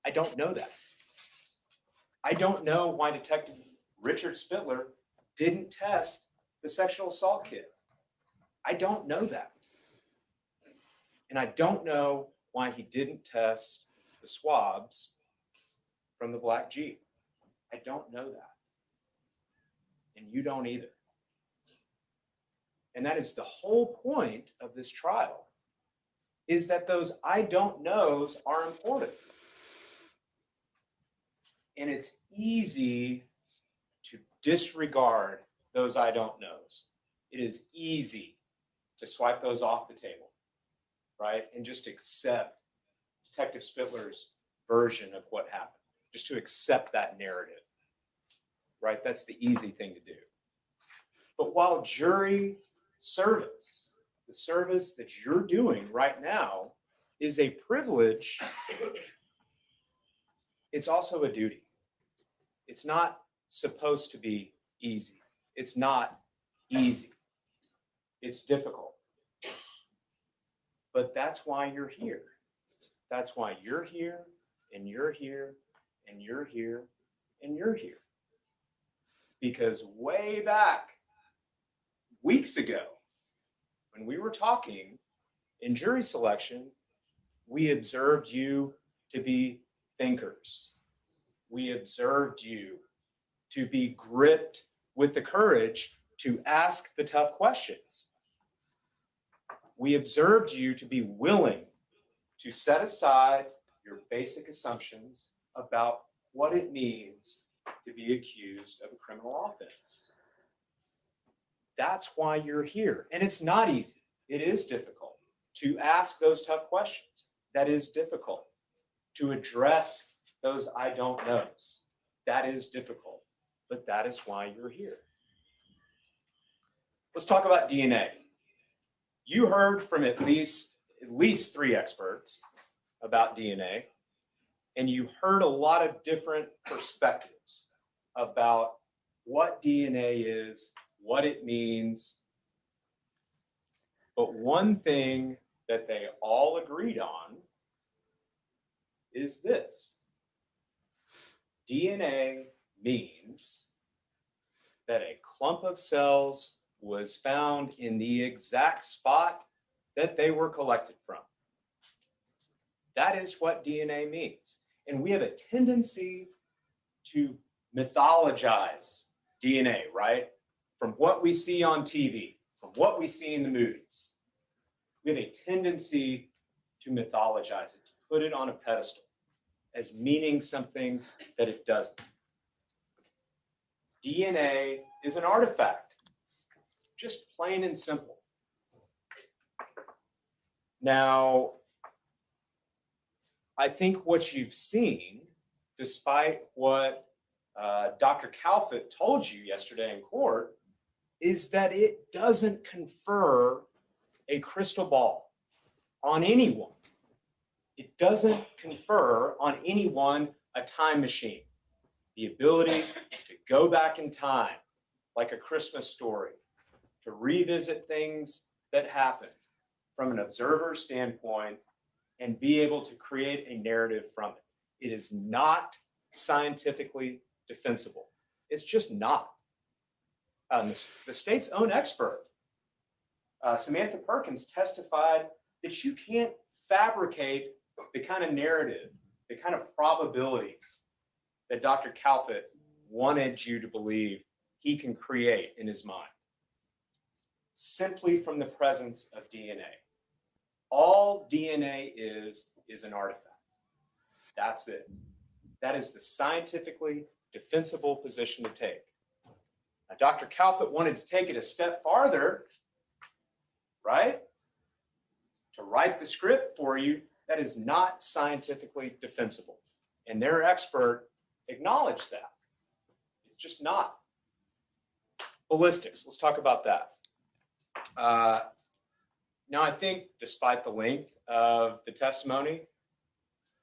I don't know that. I don't know why Detective Richard Spittler didn't test the sexual assault kit. I don't know that. And I don't know why he didn't test the swabs from the black Jeep. I don't know that. And you don't either. And that is the whole point of this trial, is that those I don't knows are important. And it's easy to disregard those I don't knows. It is easy to swipe those off the table, right? And just accept Detective Spittler's version of what happened, just to accept that narrative, right? That's the easy thing to do. But while jury service, the service that you're doing right now, is a privilege, it's also a duty. It's not supposed to be easy. It's not easy. It's difficult. But that's why you're here. That's why you're here, and you're here, and you're here, and you're here. Because way back, weeks ago, when we were talking in jury selection, we observed you to be thinkers. We observed you to be gripped with the courage to ask the tough questions. We observed you to be willing to set aside your basic assumptions about what it means to be accused of a criminal offense. That's why you're here. And it's not easy. It is difficult to ask those tough questions. That is difficult. To address those I don't knows. That is difficult. But that is why you're here. Let's talk about DNA. You heard from at least 3 experts about DNA, and you heard a lot of different perspectives about what DNA is, what it means. But one thing that they all agreed on is this. DNA means that a clump of cells was found in the exact spot that they were collected from. That is what DNA means. And we have a tendency to mythologize DNA, right? From what we see on TV, from what we see in the movies. We have a tendency to mythologize it, to put it on a pedestal as meaning something that it doesn't. DNA is an artifact, just plain and simple. Now, I think what you've seen, despite what Dr. Calfett told you yesterday in court, is that it doesn't confer a crystal ball on anyone. It doesn't confer on anyone a time machine, the ability to go back in time like a Christmas story, to revisit things that happened from an observer standpoint and be able to create a narrative from it. It is not scientifically defensible. It's just not. The state's own expert, Samantha Perkins, testified that you can't fabricate the kind of narrative, the kind of probabilities that Dr. Calfett wanted you to believe he can create in his mind simply from the presence of DNA. All DNA is an artifact. That's it. That is the scientifically defensible position to take. Now, Dr. Calfett wanted to take it a step farther, right? To write the script for you. That is not scientifically defensible. And their expert acknowledged that. It's just not. Ballistics, let's talk about that. Now, I think despite the length of the testimony,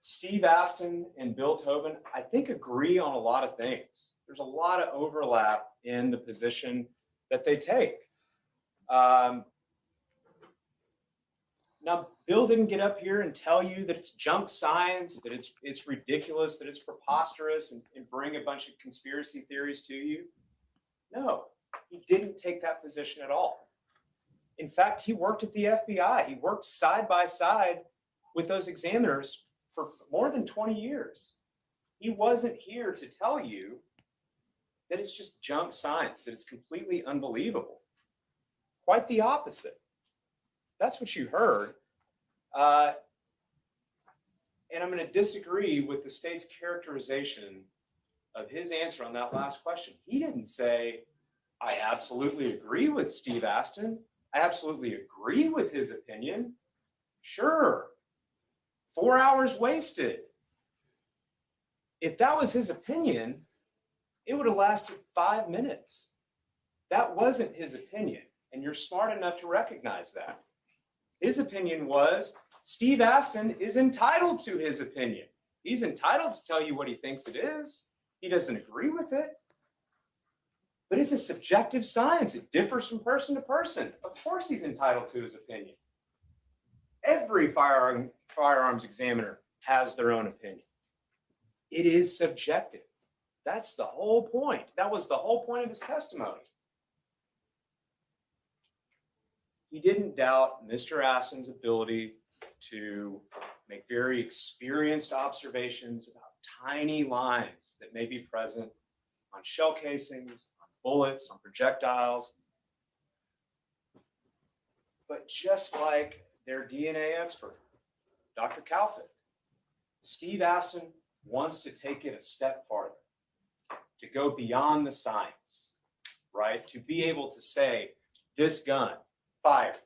Steve Aston and Bill Tobin, I think, agree on a lot of things. There's a lot of overlap in the position that they take. Now, Bill didn't get up here and tell you that it's junk science, that it's ridiculous, that it's preposterous, and bring a bunch of conspiracy theories to you. No, he didn't take that position at all. In fact, he worked at the FBI. He worked side by side with those examiners for more than 20 years. He wasn't here to tell you that it's just junk science, that it's completely unbelievable. Quite the opposite. That's what you heard. And I'm going to disagree with the state's characterization of his answer on that last question. He didn't say, I absolutely agree with Steve Aston. I absolutely agree with his opinion. Sure. 4 hours wasted. If that was his opinion, it would have lasted 5 minutes. That wasn't his opinion. And you're smart enough to recognize that. His opinion was Steve Aston is entitled to his opinion. He's entitled to tell you what he thinks it is. He doesn't agree with it. But it's a subjective science. It differs from person to person. Of course he's entitled to his opinion. Every firearms examiner has their own opinion. It is subjective. That's the whole point. That was the whole point of his testimony. He didn't doubt Mr. Aston's ability to make very experienced observations about tiny lines that may be present on shell casings, on bullets, on projectiles. But just like their DNA expert, Dr. Calfett, Steve Aston wants to take it a step farther, to go beyond the science, right? To be able to say, this gun fired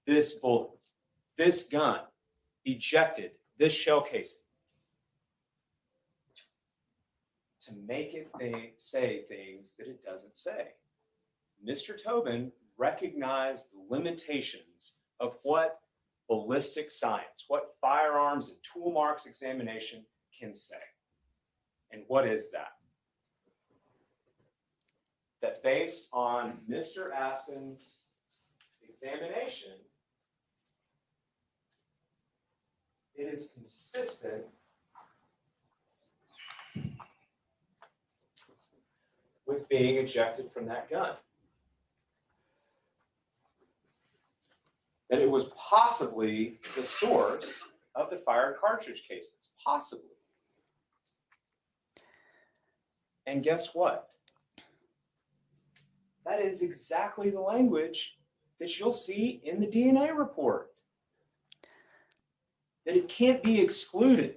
this bullet, this gun ejected this shell casing. To make it say things that it doesn't say. Mr. Tobin recognized the limitations of what ballistic science, what firearms and tool marks examination can say. And what is that? That based on Mr. Aston's examination, it is consistent with being ejected from that gun. That it was possibly the source of the fired cartridge casings. Possibly. And guess what? That is exactly the language that you'll see in the DNA report. That it can't be excluded.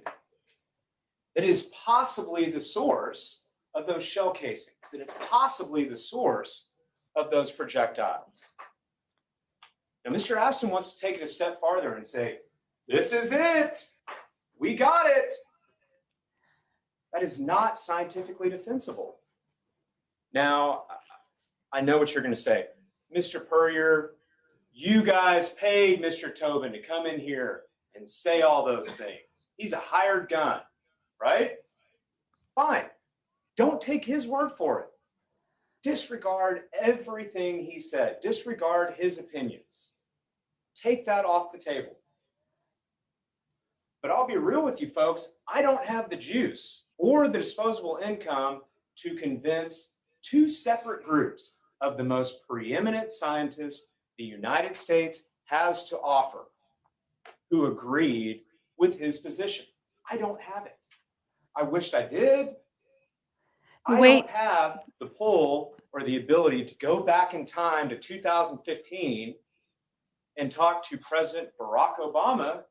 That it is possibly the source of those shell casings. That it's possibly the source of those projectiles. Now, Mr. Aston wants to take it a step farther and say, this is it. We got it. That is not scientifically defensible. Now, I know what you're going to say. Mr. Purrier, you guys paid Mr. Tobin to come in here and say all those things. He's a hired gun, right? Fine. Don't take his word for it. Disregard everything he said. Disregard his opinions. Take that off the table. But I'll be real with you folks, I don't have the juice or the disposable income to convince two separate groups of the most preeminent scientists the United States has to offer who agreed with his position. I don't have it. I wished I did. I Wait. don't have the pull or the ability to go back in time to 2015 and talk to President Barack Obama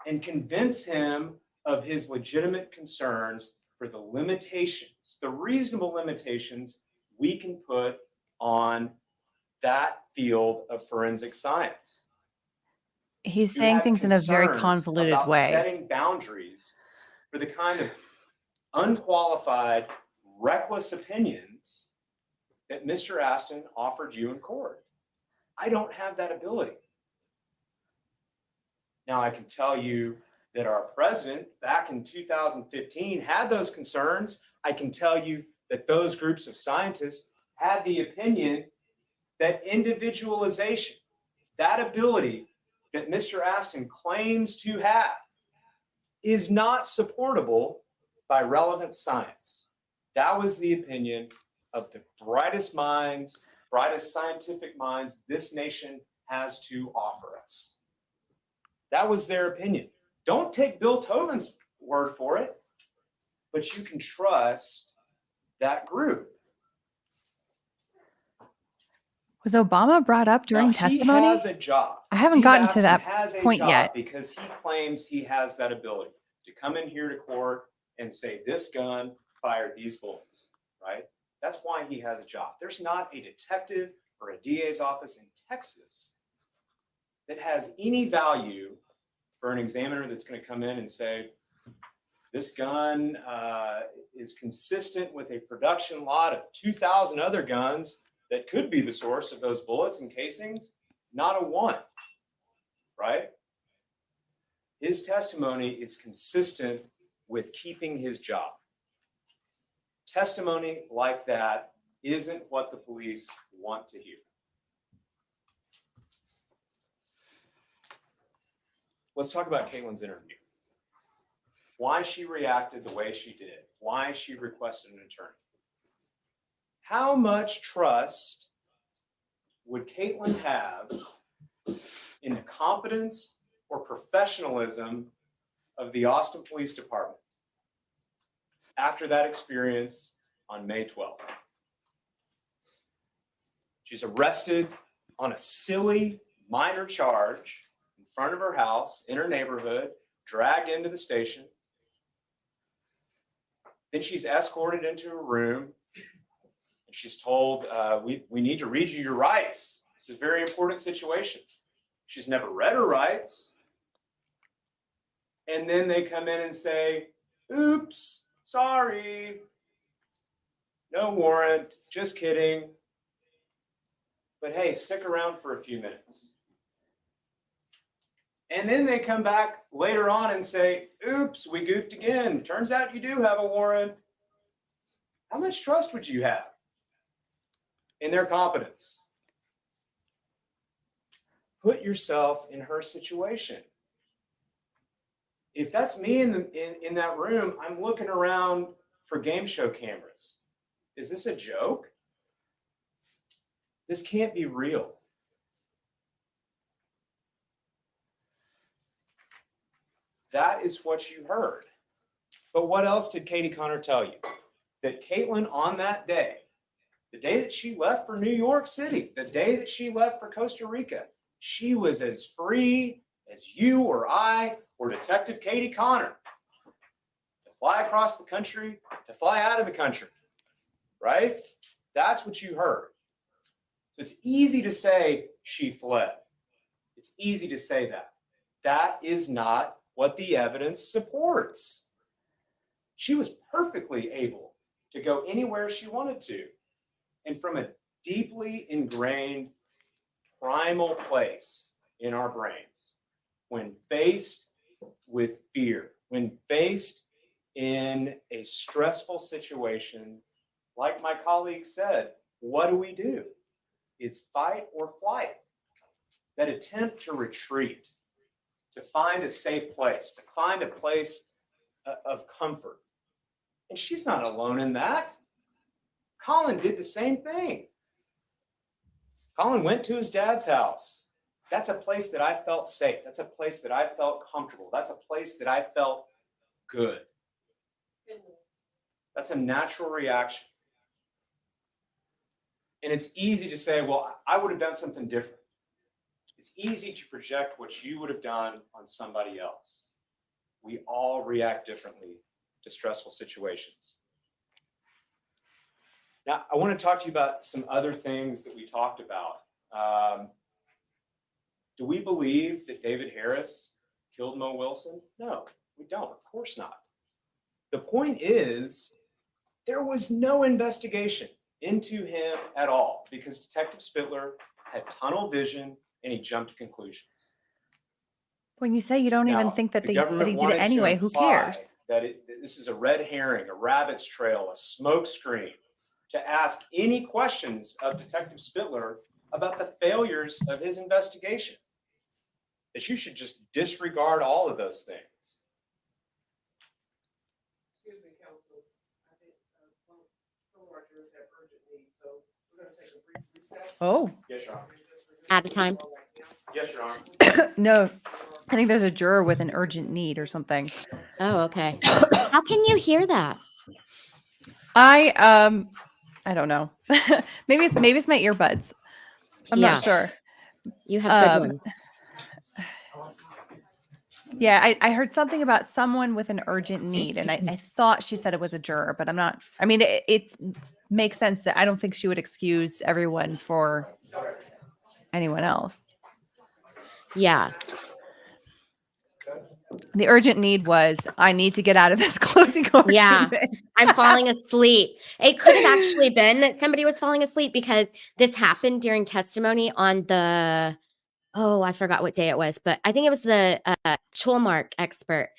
and convince him of his legitimate concerns for the limitations, the reasonable limitations we can put on that field of forensic science. He's Who saying had things in a very concerns convoluted about way. setting boundaries for the kind of unqualified, reckless opinions that Mr. Aston offered you in court. I don't have that ability. Now, I can tell you that our president back in 2015 had those concerns. I can tell you that those groups of scientists had the opinion that individualization, that ability that Mr. Aston claims to have, is not supportable by relevant science. That was the opinion of the brightest minds, brightest scientific minds this nation has to offer us. That was their opinion. Don't take Bill Tobin's word for it, but you can trust that group. Was Obama brought up during Now, testimony? He has a job. I haven't Steve gotten to Aston that has a point job yet. because he claims he has that ability to come in here to court and say this gun fired these bullets, right? That's why he has a job. There's not a detective or a DA's office in Texas that has any value for an examiner that's going to come in and say, this gun is consistent with a production lot of 2,000 other guns that could be the source of those bullets and casings. Not a one, right? His testimony is consistent with keeping his job. Testimony like that isn't what the police want to hear. Let's talk about Kaitlin's interview. Why she reacted the way she did, why she requested an attorney. How much trust would Kaitlin have in the competence or professionalism of the Austin Police Department after that experience on May 12th? She's arrested on a silly minor charge in front of her house, in her neighborhood, dragged into the station. Then she's escorted into a room and she's told, we need to read you your rights. It's a very important situation. She's never read her rights. And then they come in and say, oops, sorry. No warrant, just kidding. But hey, stick around for a few minutes. And then they come back later on and say, oops, we goofed again. Turns out you do have a warrant. How much trust would you have in their competence? Put yourself in her situation. If that's me in that room, I'm looking around for game show cameras. Is this a joke? This can't be real. That is what you heard. But what else did Katie Connor tell you? That Kaitlin on that day, the day that she left for New York City, the day that she left for Costa Rica, she was as free as you or I or Detective Katie Connor to fly across the country, to fly out of the country, right? That's what you heard. So it's easy to say she fled. It's easy to say that. That is not what the evidence supports. She was perfectly able to go anywhere she wanted to. And from a deeply ingrained primal place in our brains, when faced with fear, when faced in a stressful situation, like my colleague said, what do? It's fight or flight. That attempt to retreat, to find a safe place, to find a place of comfort. And she's not alone in that. Colin did the same thing. Colin went to his dad's house. That's a place that I felt safe. That's a place that I felt comfortable. That's a place that I felt good. That's a natural reaction. And it's easy to say, well, I would have done something different. It's easy to project what you would have done on somebody else. We all react differently to stressful situations. Now, I want to talk to you about some other things that we talked about. Do we believe that David Harris killed Mo Wilson? No, we don't. Of course not. The point is, there was no investigation into him at all because Detective Spittler had tunnel vision and he jumped to conclusions. When you say you don't even Now, think that the that he government did it wanted to anyway, who imply cares? that this is a red herring, a rabbit's trail, a smoke screen to ask any questions of Detective Spittler about the failures of his investigation. That you should just disregard all of those things. Excuse me, counsel. I think some of our jurors have urgent needs, so we're going to take a brief recess. Oh, Yes, Your Honor. At a time. Yes, Your Honor. no. I think there's a juror with an urgent need or something. Oh, okay. How can you hear that? I don't know. maybe it's my earbuds. I'm Yeah. not sure. You have good Um, ones. Yeah, I heard something about someone with an urgent need, and I thought she said it was a juror, but I'm not. I mean, it makes sense that I don't think she would excuse everyone for anyone else. Yeah. The urgent need was, I need to get out of this closing argument. Yeah. I'm falling asleep. It could have actually been that somebody was falling asleep because this happened during testimony on the, I forgot what day it was, but I think it was the tool mark expert.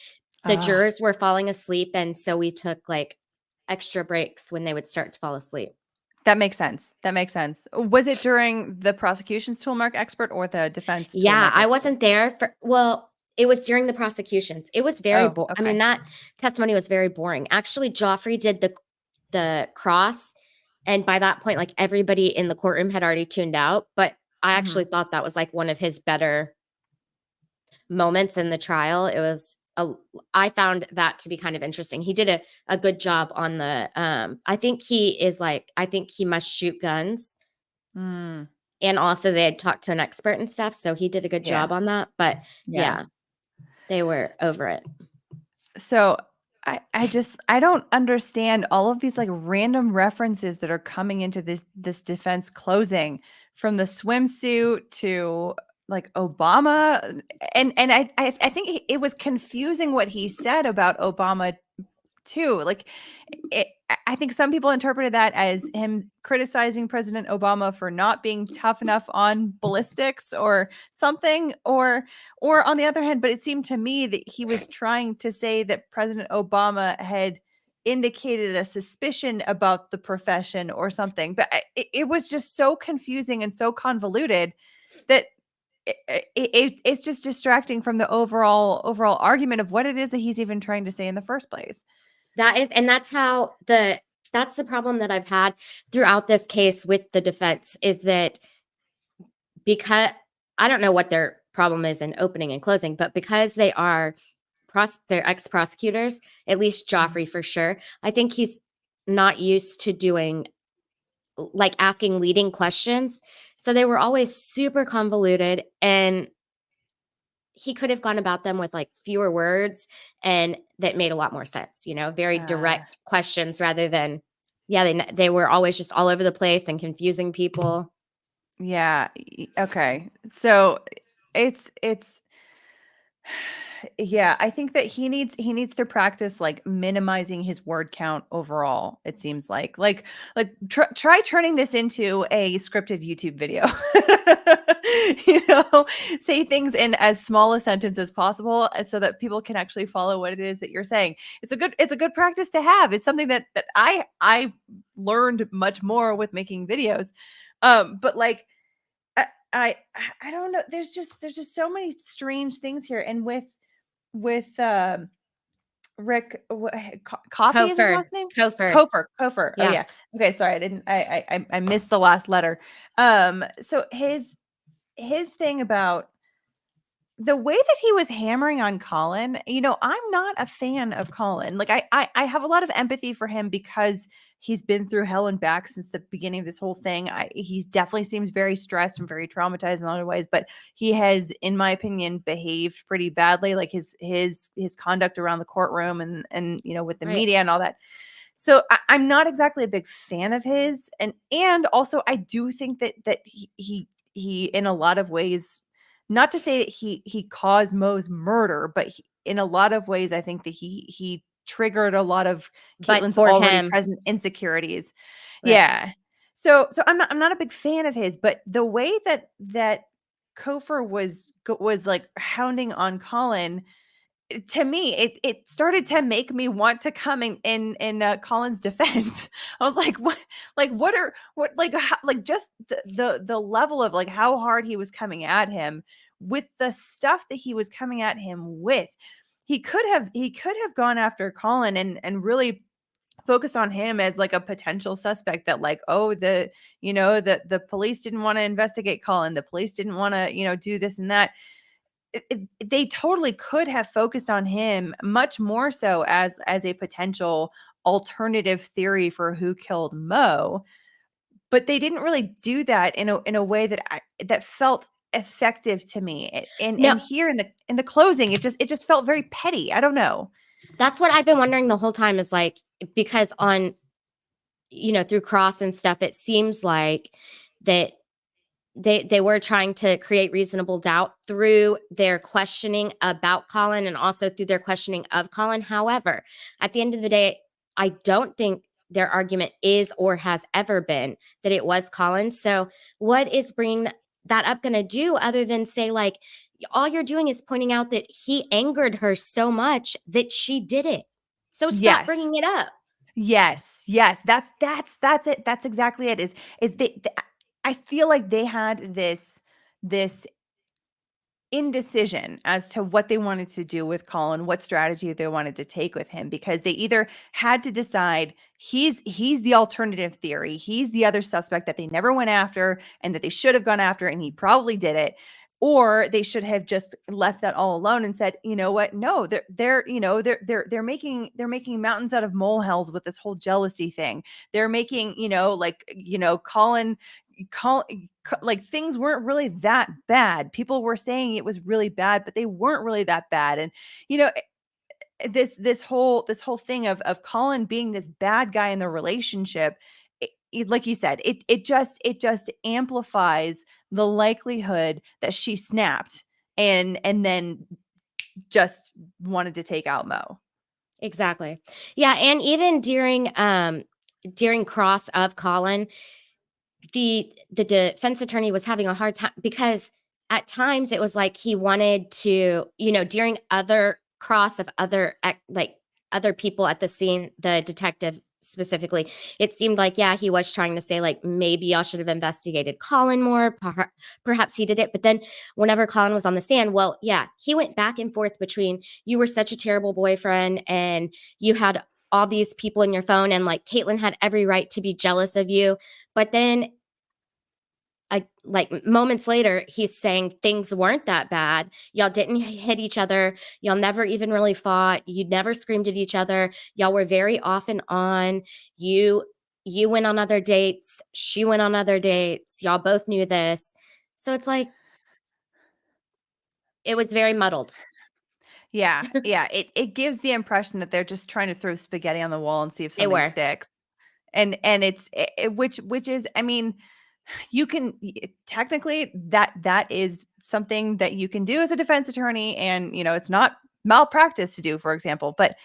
The jurors were falling asleep. And so we took like extra breaks when they would start to fall asleep. That makes sense. That makes sense. Was it during the prosecution's toolmark expert or the defense? Yeah, toolmark I expert? wasn't there it was during the prosecutions. It was very boring. I Okay. mean, that testimony was very boring. Actually, Joffrey did the cross, and by that point, like everybody in the courtroom had already tuned out. But I actually thought that was like one of his better moments in the trial. It was I found that to be kind of interesting. He did a good job on the I think he must shoot guns. Mm, And also they had talked to an expert and stuff, so he did a good job on that. But yeah, they were over it. So I don't understand all of these like random references that are coming into this defense closing, from the swimsuit to like Obama, and I think it was confusing what he said about Obama too. Like I think some people interpreted that as him criticizing President Obama for not being tough enough on ballistics or something, or on the other hand, but it seemed to me that he was trying to say that President Obama had indicated a suspicion about the profession or something. But it was just so confusing and so convoluted that it's just distracting from the overall argument of what it is that he's even trying to say in the first place. That's the problem that I've had throughout this case with the defense, is that because I don't know what their problem is in opening and closing, but because they are they're ex-prosecutors, at least Joffrey for sure, I think he's not used to doing like asking leading questions. So they were always super convoluted, and he could have gone about them with like fewer words, and that made a lot more sense, very direct questions rather than, they were always just all over the place and confusing people. Yeah. Okay. So it's Yeah, I think that he needs to practice like minimizing his word count overall. It seems like try turning this into a scripted YouTube video. You know, say things in as small a sentence as possible, so that people can actually follow what it is that you're saying. It's a good practice to have. It's something that I learned much more with making videos. But like I I I don't know. There's just so many strange things here, and with Rick, Coffee is his Kofor. last name? Kofor. Kofor. Oh Yeah. yeah. Okay, sorry, I didn't. I missed the last letter. So his thing about the way that he was hammering on Colin, I'm not a fan of Colin. Like I have a lot of empathy for him because he's been through hell and back since the beginning of this whole thing. He definitely seems very stressed and very traumatized in a lot of ways, but he has, in my opinion, behaved pretty badly, like his conduct around the courtroom and with the Right. media and all that. So I'm not exactly a big fan of his, and also I do think that he in a lot of ways, not to say that he caused Mo's murder, but in a lot of ways I think that he triggered a lot of But Caitlin's for already him, present insecurities. right. Yeah. So I'm not a big fan of his, but the way that Kofor was like hounding on Colin, to me, it started to make me want to come in Colin's defense. I was like, what like how, like just the level of like how hard he was coming at him with the stuff that he was coming at him with. He could have gone after Colin and really focus on him as like a potential suspect, that like, oh, the police didn't want to investigate Colin, the police didn't want to do this and that. They totally could have focused on him much more so as a potential alternative theory for who killed Mo, but they didn't really do that in a way that felt effective to me. And No, here in the closing, it just felt very petty. I don't know. that's what I've been wondering the whole time, is like, because on, through Cross and stuff, it seems like that they were trying to create reasonable doubt through their questioning about Colin and also through their questioning of Colin. However, at the end of the day, I don't think their argument is or has ever been that it was Colin. So what is bringing that up going to do other than say, like, all you're doing is pointing out that he angered her so much that she did it. So stop Yes. bringing it up. Yes. That's it. That's exactly it. Is I feel like they had this indecision as to what they wanted to do with Colin, what strategy they wanted to take with him, because they either had to decide he's the alternative theory, he's the other suspect that they never went after and that they should have gone after, and he probably did it, or they should have just left that all alone and said, you know what, no, they're making mountains out of molehills with this whole jealousy thing. They're making Colin, like, things weren't really that bad. People were saying it was really bad, but they weren't really that bad. And you know this whole thing of Colin being this bad guy in the relationship, like you said, it just amplifies the likelihood that she snapped and then just wanted to take out Mo. Exactly. Yeah, and even during cross of Colin, the defense attorney was having a hard time, because at times it was like he wanted to, during other cross of other like other people at the scene, the detective specifically, it seemed like, yeah, he was trying to say, like, maybe y'all should have investigated Colin more. Perhaps he did it. But then whenever Colin was on the stand, well, yeah, he went back and forth between, you were such a terrible boyfriend and you had all these people in your phone, and like Kaitlin had every right to be jealous of you. But then like moments later, he's saying things weren't that bad. Y'all didn't hit each other. Y'all never even really fought. You never screamed at each other. Y'all were very off and on. You went on other dates. She went on other dates. Y'all both knew this. So it's like, it was very muddled. Yeah. It gives the impression that they're just trying to throw spaghetti on the wall and see if They something were. sticks. And which is, I mean, you can technically, that is something that you can do as a defense attorney, and it's not malpractice to do, for example. But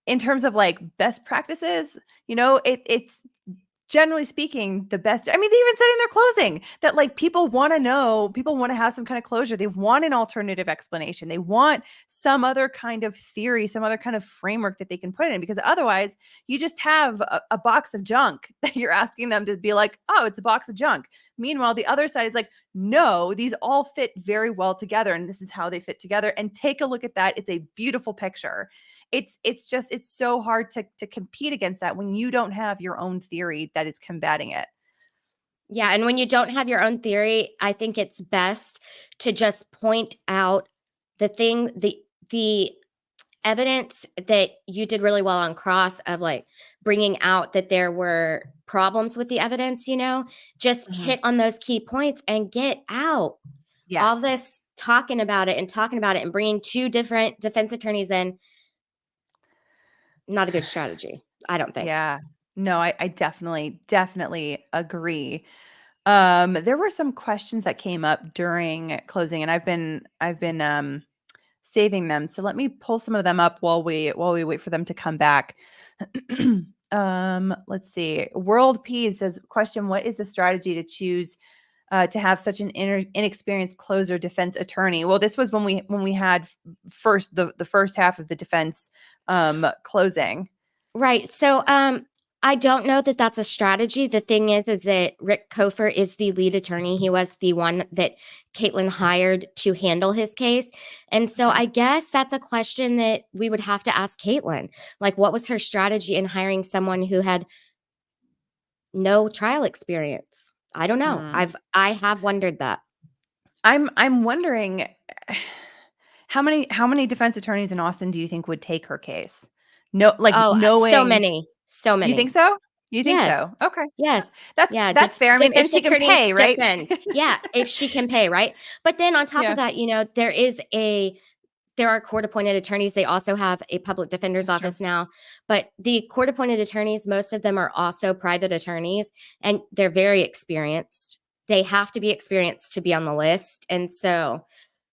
in terms of like best practices, it's generally speaking the best. I mean, they even said in their closing that like people want to have some kind of closure. They want an alternative explanation. They want some other kind of theory, some other kind of framework that they can put in, because otherwise you just have a box of junk that you're asking them to be like, oh, it's a box of junk. Meanwhile, the other side is like, no, these all fit very well together, and this is how they fit together. And take a look at that. It's a beautiful picture. It's so hard to compete against that when you don't have your own theory that is combating it. Yeah, and when you don't have your own theory, I think it's best to just point out the evidence that you did really well on cross, of like bringing out that there were problems with the evidence, just hit on those key points and get out. Yes. All this talking about it and bringing two different defense attorneys in, not a good strategy, I don't think. Yeah. No, I definitely agree. There were some questions that came up during closing, and I've been saving them. So let me pull some of them up while we wait for them to come back. Let's see. World P says, question, what is the strategy to choose to have such an inexperienced closer defense attorney? Well, this was when we had the first half of the defense closing. Right. So I don't know that that's a strategy. The thing is that Rick Kofer is the lead attorney. He was the one that Kaitlin hired to handle his case. And so I guess that's a question that we would have to ask Kaitlin. Like, what was her strategy in hiring someone who had no trial experience? I don't know. I have wondered that. I'm wondering how many defense attorneys in Austin do you think would take her case? No, like knowing so many. You think so? You think Yes. so? Okay. Yes. That's fair. I mean, if she can pay, right? Yeah, if she can pay, right? But then on top of that, there are court-appointed attorneys. They also have a public defender's That's office now. But the court-appointed attorneys, most of them are also private attorneys, and they're very experienced. They have to be experienced to be on the list. And so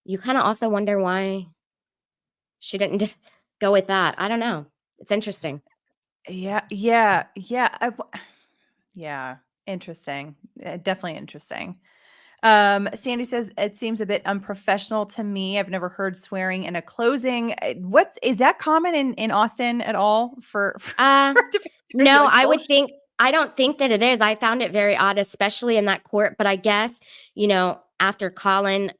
you kind of also wonder why she didn't go with that. I don't know. It's interesting. Yeah. Interesting. Definitely interesting. Sandy says, it seems a bit unprofessional to me. I've never heard swearing in a closing. What is that common in Austin at all for no, I don't think that it is. I found it very odd, especially in that court. But I guess, after Colin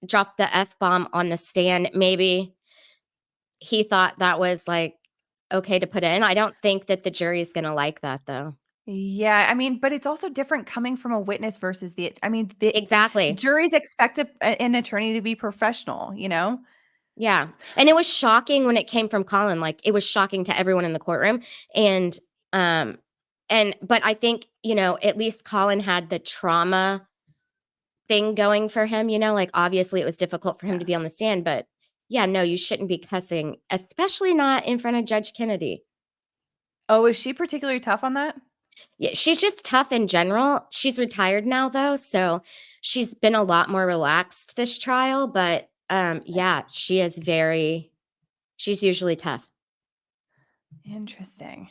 dropped the F-bomb on the stand, maybe he thought that was like okay to put in. I don't think that the jury is going to like that, though. Yeah, I mean, but it's also different coming from a witness versus exactly. Juries expect an attorney to be professional, Yeah. And it was shocking when it came from Colin. Like, it was shocking to everyone in the courtroom. But I think, at least Colin had the trauma thing going for him, like obviously it was difficult for him to be on the stand, but yeah, no, you shouldn't be cussing, especially not in front of Judge Kennedy. Oh, is she particularly tough on that? Yeah, she's just tough in general. She's retired now, though, so she's been a lot more relaxed this trial. But yeah, she's usually tough. Interesting.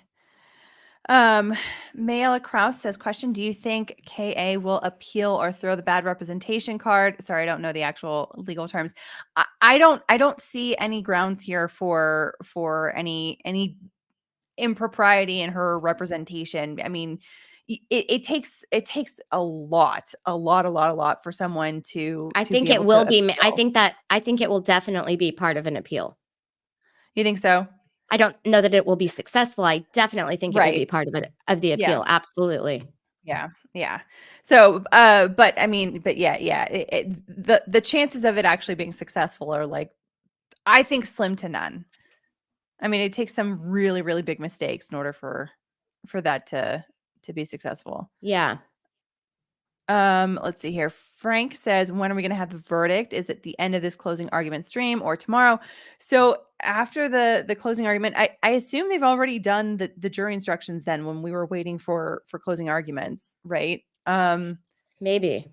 Mayela Kraus says, question, do you think KA will appeal or throw the bad representation card? Sorry, I don't know the actual legal terms. I don't see any grounds here for any impropriety in her representation. I mean, it takes a lot for someone to. I think it will be. I think it will definitely be part of an appeal. You think so? I don't know that it will be successful. I definitely think it will be part of the appeal. Yeah. Absolutely. Yeah. So, but yeah. The chances of it actually being successful are like, I think, slim to none. I mean, it takes some really, really big mistakes in order for that to be successful. Yeah. Let's see here. Frank says, when are we going to have the verdict? Is it the end of this closing argument stream or tomorrow? So after the closing argument, I assume they've already done the jury instructions then when we were waiting for closing arguments, right? Maybe.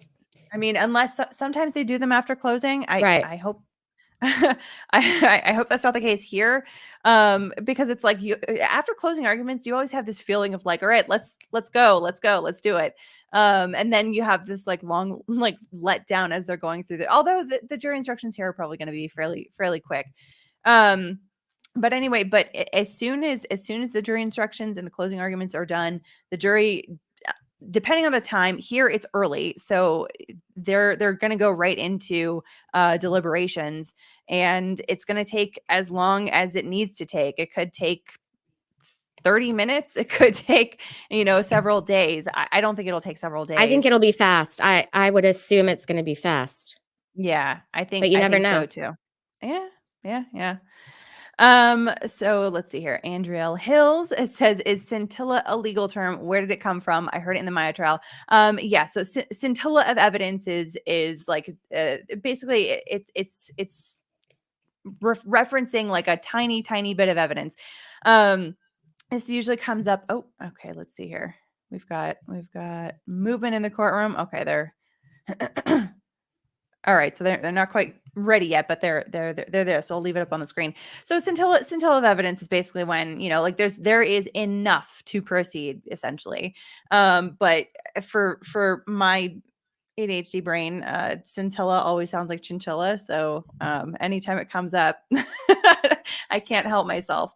I mean, unless sometimes they do them after closing. Right. I hope I hope that's not the case here, because it's like you after closing arguments, you always have this feeling of like, all right, let's go, let's do it. And then you have this like long like let down as they're going through although the jury instructions here are probably going to be fairly quick. But anyway, as soon as the jury instructions and the closing arguments are done, the jury, depending on the time here, it's early, so they're going to go right into deliberations, and it's going to take as long as it needs to take. It could take 30 minutes. It could take, several days. I don't think it'll take several days. I think it'll be fast. I would assume it's going to be fast. Yeah, But you never know. so too. Yeah. So let's see here. Andriel Hills, it says, is scintilla a legal term? Where did it come from? I heard it in the Maya trial. Yeah. So scintilla of evidence is like, basically it's referencing like a tiny bit of evidence. This usually comes up. Oh, okay. Let's see here. We've got movement in the courtroom. Okay. They're all right. So they're not quite ready yet, but they're there. So I'll leave it up on the screen. So scintilla of evidence is basically when, like there is enough to proceed essentially. But for my ADHD brain, scintilla always sounds like chinchilla. So anytime it comes up, I can't help myself.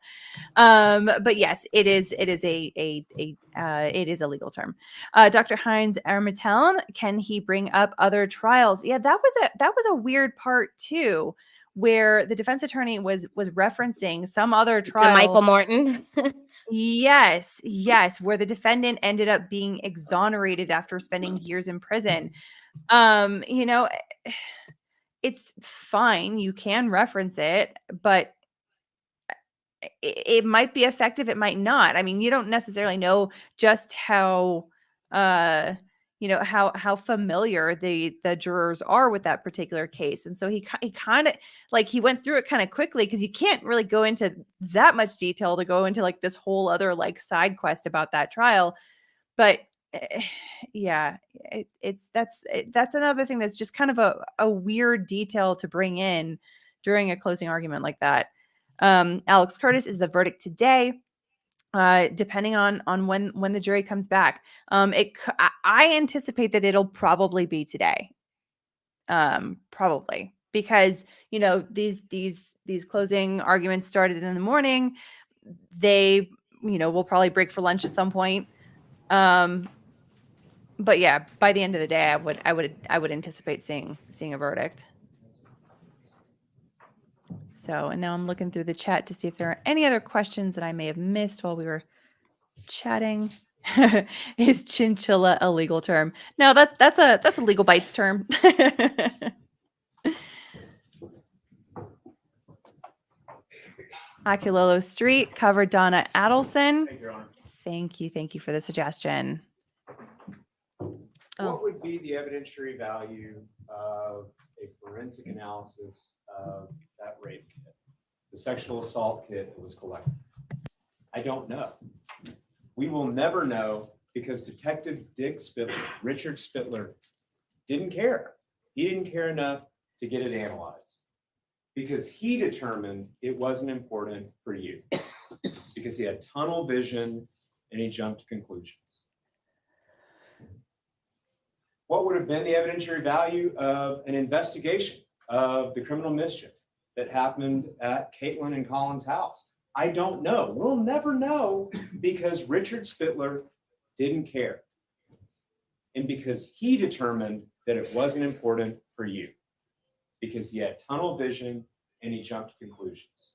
But yes, it is a legal term. Dr. Heinz Ermitel, can he bring up other trials? Yeah, that was a weird part too, where the defense attorney was referencing some other trial. The Michael Morton. Yes, where the defendant ended up being exonerated after spending years in prison. It's fine. You can reference it, but it might be effective. It might not. I mean, you don't necessarily know just how, how familiar the jurors are with that particular case. And so he kind of like, he went through it kind of quickly because you can't really go into that much detail to go into like this whole other like side quest about that trial. But yeah, that's another thing that's just kind of a weird detail to bring in during a closing argument like that. Alex Curtis, is the verdict today? Depending on when the jury comes back. I anticipate that it'll probably be today. Probably because these closing arguments started in the morning. They will probably break for lunch at some point. But yeah, by the end of the day, I would anticipate seeing a verdict. So, and now I'm looking through the chat to see if there are any other questions that I may have missed while we were chatting. Is chinchilla a legal term? No, that's a Legalbytes term. Akulolo Street, cover Donna Adelson. Thank you for the suggestion. What would be the evidentiary value of a forensic analysis of that rape kit, the sexual assault kit that was collected? I don't know. We will never know because Detective Richard Spittler, didn't care. He didn't care enough to get it analyzed because he determined it wasn't important for you because he had tunnel vision and he jumped to conclusions. What would have been the evidentiary value of an investigation of the criminal mischief that happened at Kaitlin and Colin's house? I don't know. We'll never know because Richard Spittler didn't care. And because he determined that it wasn't important for you because he had tunnel vision and he jumped to conclusions.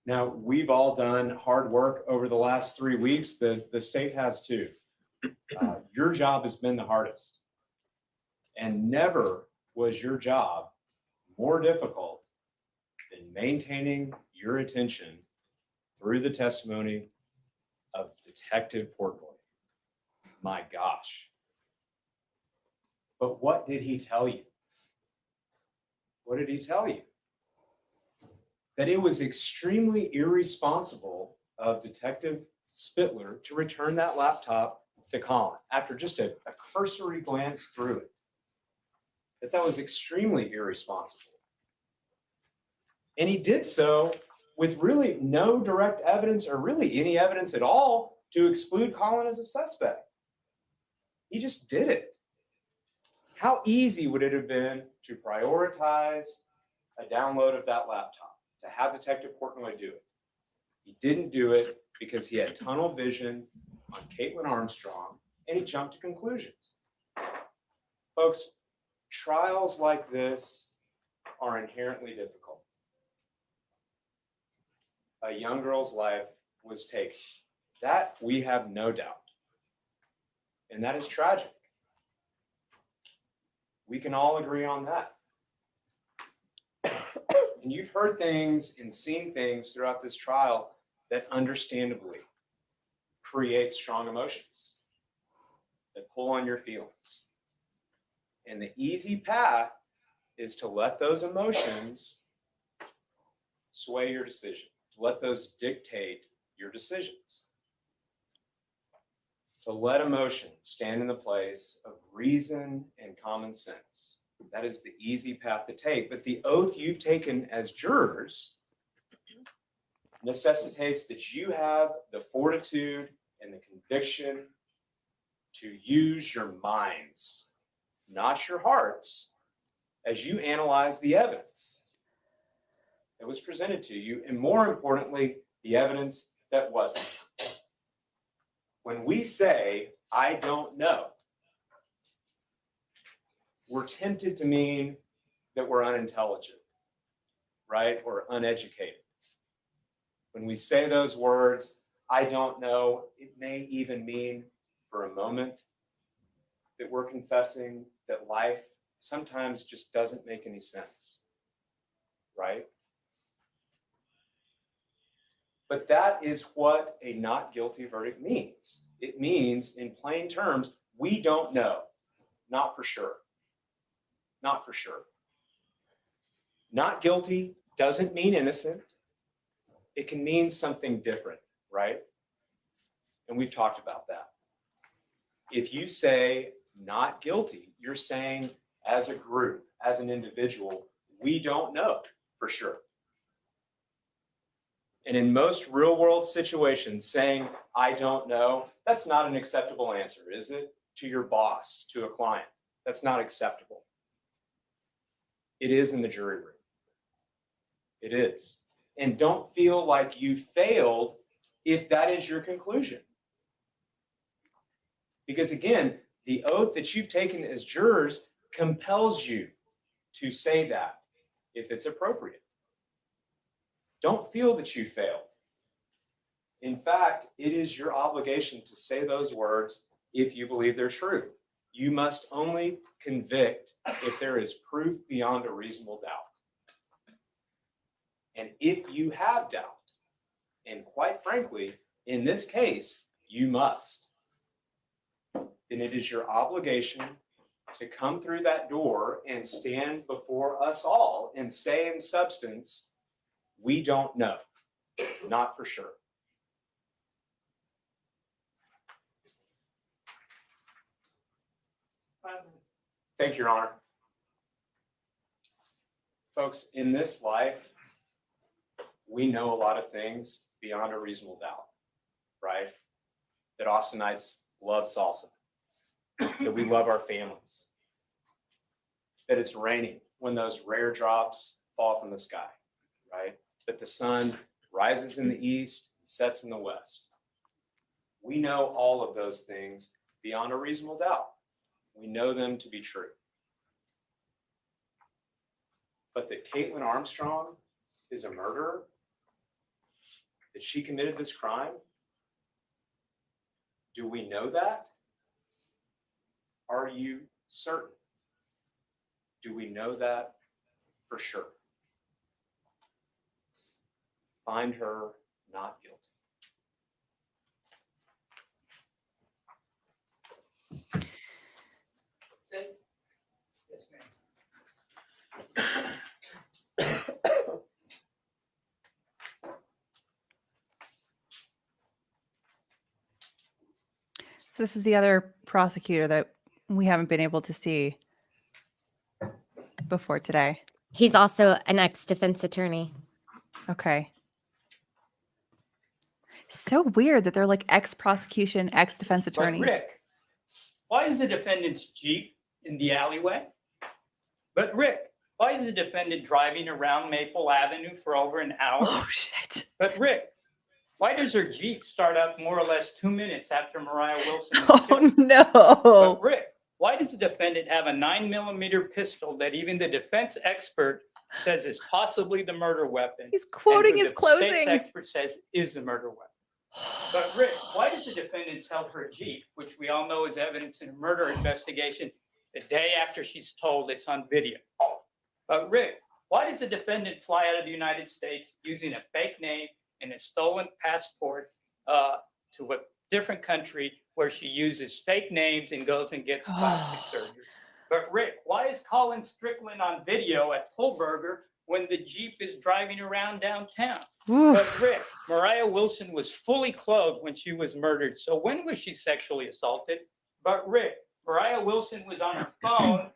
Now, we've all done hard work over the last 3 weeks. The state has too. Your job has been the hardest. And never was your job more difficult than maintaining your attention through the testimony of Detective Portnoy. My gosh. But what did he tell you? What did he tell you? That it was extremely irresponsible of Detective Spittler to return that laptop to Colin after just a cursory glance through it. That was extremely irresponsible. And he did so with really no direct evidence or really any evidence at all to exclude Colin as a suspect. He just did it. How easy would it have been to prioritize a download of that laptop, to have Detective Portnoy do it? He didn't do it because he had tunnel vision on Kaitlin Armstrong, and he jumped to conclusions. Folks, trials like this are inherently difficult. A young girl's life was taken. That we have no doubt. And that is tragic. We can all agree on that. And you've heard things and seen things throughout this trial that understandably create strong emotions, that pull on your feelings. And the easy path is to let those emotions sway your decision, to let those dictate your decisions. To let emotion stand in the place of reason and common sense. That is the easy path to take. But the oath you've taken as jurors necessitates that you have the fortitude and the conviction to use your minds, not your hearts, as you analyze the evidence that was presented to you, and more importantly, the evidence that wasn't. When we say, I don't know, we're tempted to mean that we're unintelligent, right? Or uneducated. When we say those words, I don't know, it may even mean for a moment that we're confessing that life sometimes just doesn't make any sense, right? But that is what a not guilty verdict means. It means, in plain terms, we don't know, not for sure. Not for sure. Not guilty doesn't mean innocent. It can mean something different, right? And we've talked about that. If you say not guilty, you're saying as a group, as an individual, we don't know for sure. And in most real world situations, saying, I don't know, that's not an acceptable answer, is it? To your boss, to a client. That's not acceptable. It is in the jury room. It is. And don't feel like you failed if that is your conclusion. Because again, the oath that you've taken as jurors compels you to say that if it's appropriate. Don't feel that you failed. In fact, it is your obligation to say those words if you believe they're true. You must only convict if there is proof beyond a reasonable doubt. And if you have doubt, and quite frankly, in this case, you must, then it is your obligation to come through that door and stand before us all and say in substance, we don't know, not for sure. Thank you, Your Honor. Folks, in this life, we know a lot of things beyond a reasonable doubt, right? That Austinites love salsa, that we love our families, that it's raining when those rare drops fall from the sky, right? That the sun rises in the east and sets in the west. We know all of those things beyond a reasonable doubt. We know them to be true. But that Kaitlin Armstrong is a murderer, that she committed this crime, do we know that? Are you certain? Do we know that for sure? Find her not guilty. Stay. Yes, ma'am. So this is the other prosecutor that we haven't been able to see before today. He's also an ex-defense attorney. Okay. So weird that they're like ex-prosecution, ex-defense But attorneys. Rick, why is the defendant's Jeep in the alleyway? But Rick, why is the defendant driving around Maple Avenue for over an hour? Oh shit. But Rick, why does her Jeep start up more or less 2 minutes after Moriah Wilson was killed? Oh no. But Rick, why does the defendant have a 9mm pistol that even the defense expert says is possibly the murder weapon? He's quoting and who his the closing. defense expert says is the murder weapon. But Rick, why does the defendant sell her Jeep, which we all know is evidence in a murder investigation, the day after she's told it's on video? But Rick, why does the defendant fly out of the United States using a fake name and a stolen passport to a different country where she uses fake names and goes and gets plastic surgery? But Rick, why is Colin Strickland on video at Pullburger when the Jeep is driving around downtown? But Rick, Moriah Wilson was fully clothed when she was murdered. So when was she sexually assaulted? But Rick, Moriah Wilson was on her phone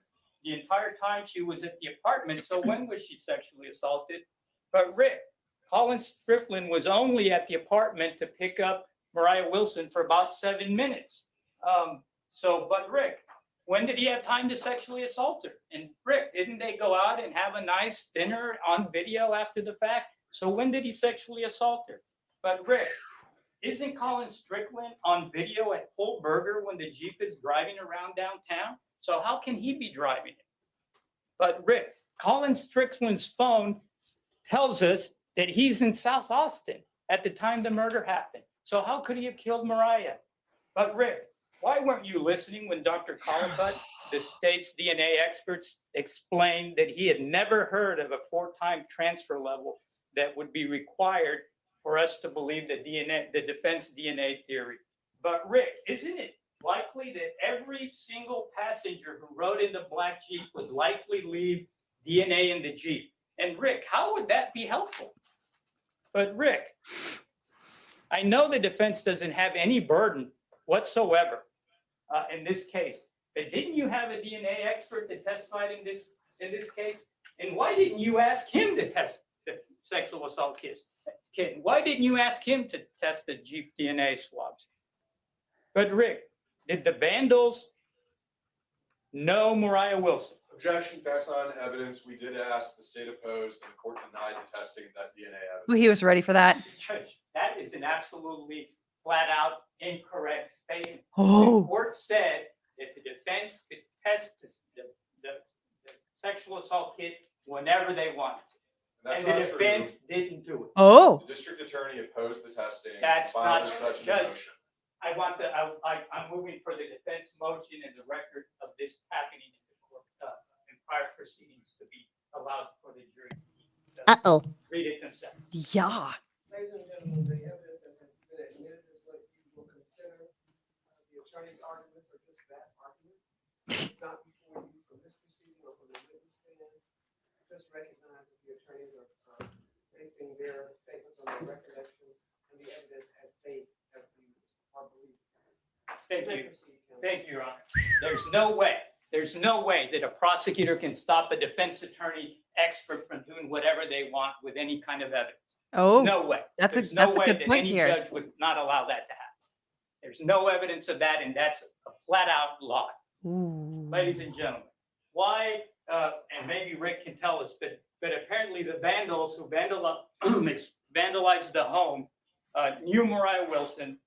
the entire time she was at the apartment. So when was she sexually assaulted? But Rick, Colin Strickland was only at the apartment to pick up Moriah Wilson for about 7 minutes. But Rick, when did he have time to sexually assault her? And Rick, didn't they go out and have a nice dinner on video after the fact? So when did he sexually assault her? But Rick, isn't Colin Strickland on video at Pullburger when the Jeep is driving around downtown? So how can he be driving it? But Rick, Colin Strickland's phone tells us that he's in South Austin at the time the murder happened. So how could he have killed Moriah? But Rick, why weren't you listening when Dr. Collicutt, the state's DNA experts, explained that he had never heard of a 4-time transfer level that would be required for us to believe the defense DNA theory? But Rick, isn't it likely that every single passenger who rode in the black Jeep would likely leave DNA in the Jeep? And Rick, how would that be helpful? But Rick, I know the defense doesn't have any burden whatsoever in this case, but didn't you have a DNA expert that testified in this case? And why didn't you ask him to test the sexual assault kit? Why didn't you ask him to test the Jeep DNA swabs? But Rick, did the vandals know Moriah Wilson? Objection, facts on evidence. We did ask, the state opposed, and the court denied the testing of that DNA evidence. Ooh, he was ready for that. Judge, that is an absolutely flat out incorrect statement. Oh. The court said that the defense could test the sexual assault kit whenever they wanted. And that's And the not true. defense didn't do it. Oh. The district attorney opposed the testing. That's filed not such a Judge. motion. I'm moving for the defense motion and the record of this happening in the court, in prior proceedings to be allowed for the jury to read it themselves. Yeah. Ladies and gentlemen, the evidence that has been admitted is what you will consider. The attorney's arguments are just that, argument. It's not before you from this proceeding or from the witness stand. Just recognize that the attorneys are basing their statements on their recollections and the evidence as they have used or believed. Thank May you. proceed, counsel. Thank you, Your Honor. There's no way that a prosecutor can stop a defense attorney expert from doing whatever they want with any kind of evidence. Oh. No way. That's a There's no way good that point any here. judge would not allow that to happen. There's no evidence of that, and that's a flat out lie. Ooh. Ladies and gentlemen, why, and maybe Rick can tell us, but apparently the vandals who vandalized the home knew Moriah Wilson,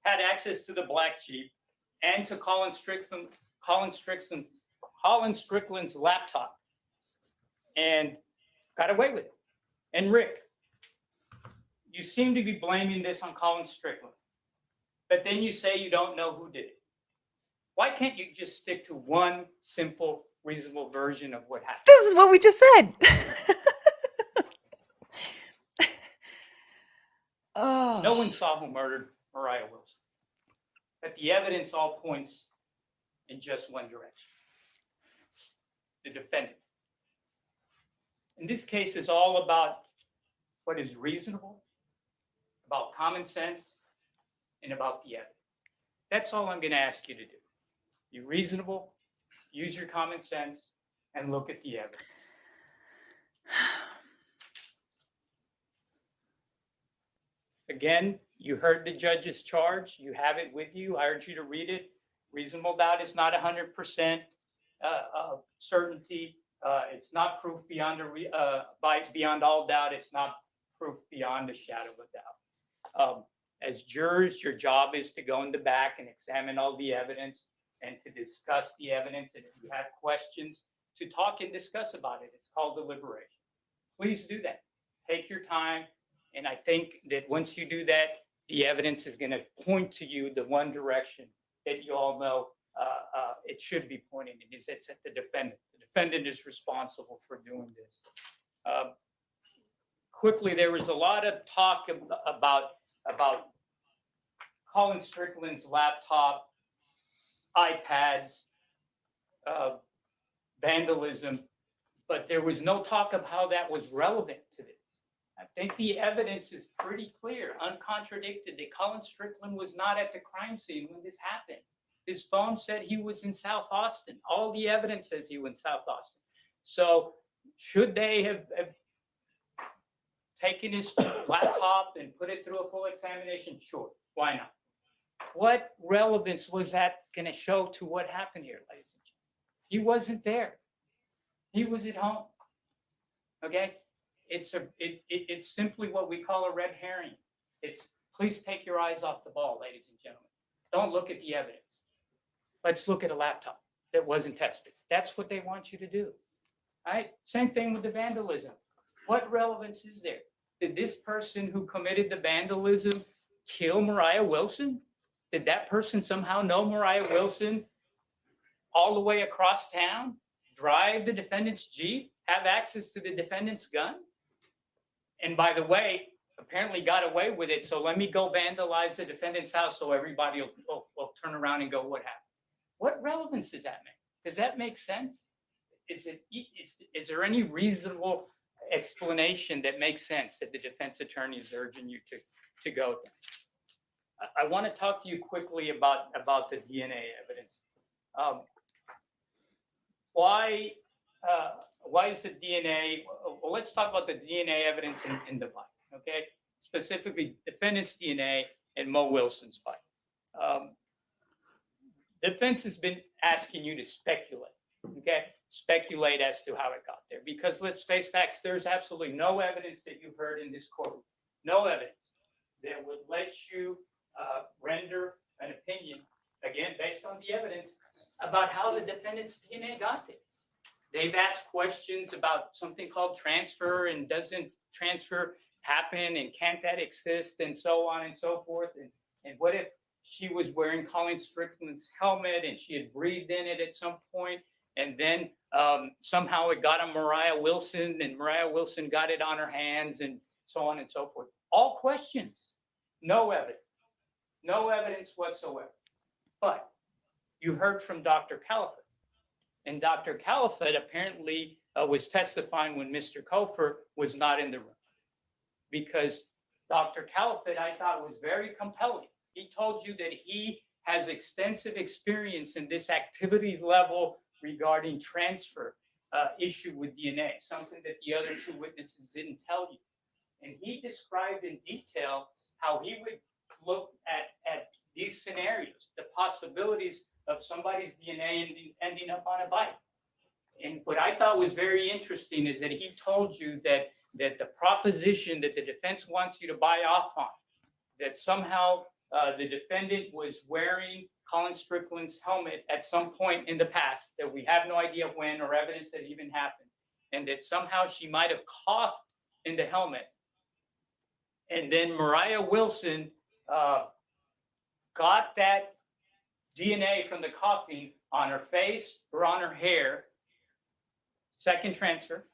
had access to the black Jeep and to Colin Strickland's laptop and got away with it. And Rick, you seem to be blaming this on Colin Strickland, but then you say you don't know who did it. Why can't you just stick to one simple, reasonable version of what happened? This is what we just said. Oh. No one saw who murdered Moriah Wilson, but the evidence all points in just one direction: the defendant. And this case is all about what is reasonable, about common sense, and about the evidence. That's all I'm going to ask you to do. Be reasonable, use your common sense, and look at the evidence. Again, you heard the judge's charge. You have it with you. I urge you to read it. Reasonable doubt is not 100% certainty. It's not proof beyond beyond all doubt. It's not proof beyond a shadow of a doubt. As jurors, your job is to go in the back and examine all the evidence and to discuss the evidence. And if you have questions, to talk and discuss about it. It's called deliberation. Please do that. Take your time. And I think that once you do that, the evidence is going to point to you the one direction that you all know it should be pointing in. It's at the defendant. The defendant is responsible for doing this. Quickly, there was a lot of talk about Colin Strickland's laptop, iPads, vandalism, but there was no talk of how that was relevant to this. I think the evidence is pretty clear, uncontradicted, that Colin Strickland was not at the crime scene when this happened. His phone said he was in South Austin. All the evidence says he was in South Austin. So should they have taken his laptop and put it through a full examination? Sure, why not? What relevance was that going to show to what happened here, ladies and gentlemen? He wasn't there. He was at home. Okay? It's simply what we call a red herring. It's please take your eyes off the ball, ladies and gentlemen. Don't look at the evidence. Let's look at a laptop that wasn't tested. That's what they want you to do. All right? Same thing with the vandalism. What relevance is there? Did this person who committed the vandalism kill Moriah Wilson? Did that person somehow know Moriah Wilson all the way across town, drive the defendant's Jeep, have access to the defendant's gun? And by the way, apparently got away with it. So let me go vandalize the defendant's house so everybody will turn around and go, what happened? What relevance does that make? Does that make sense? Is there any reasonable explanation that makes sense that the defense attorney is urging you to go there? I want to talk to you quickly about the DNA evidence. Why is the DNA? Well, let's talk about the DNA evidence in the bike, okay? Specifically, defendant's DNA and Mo Wilson's bike. Defense has been asking you to speculate, okay? Speculate as to how it got there. Because let's face facts, there's absolutely no evidence that you've heard in this courtroom, no evidence that would let you render an opinion, again, based on the evidence, about how the defendant's DNA got there. They've asked questions about something called transfer, and doesn't transfer happen, and can't that exist, and so on and so forth. And what if she was wearing Colin Strickland's helmet and she had breathed in it at some point, and then somehow it got on Moriah Wilson, and Moriah Wilson got it on her hands, and so on and so forth. All questions, no evidence. No evidence whatsoever. But you heard from Dr. Califat. And Dr. Califat apparently was testifying when Mr. Kofer was not in the room. Because Dr. Califat, I thought, was very compelling. He told you that he has extensive experience in this activity level regarding transfer issue with DNA, something that the other two witnesses didn't tell you. And he described in detail how he would look at these scenarios, the possibilities of somebody's DNA ending up on a bike. And what I thought was very interesting is that he told you that the proposition that the defense wants you to buy off on, that somehow the defendant was wearing Colin Strickland's helmet at some point in the past, that we have no idea when or evidence that even happened, and that somehow she might have coughed in the helmet. And then Moriah Wilson got that DNA from the coughing on her face or on her hair. Second transfer,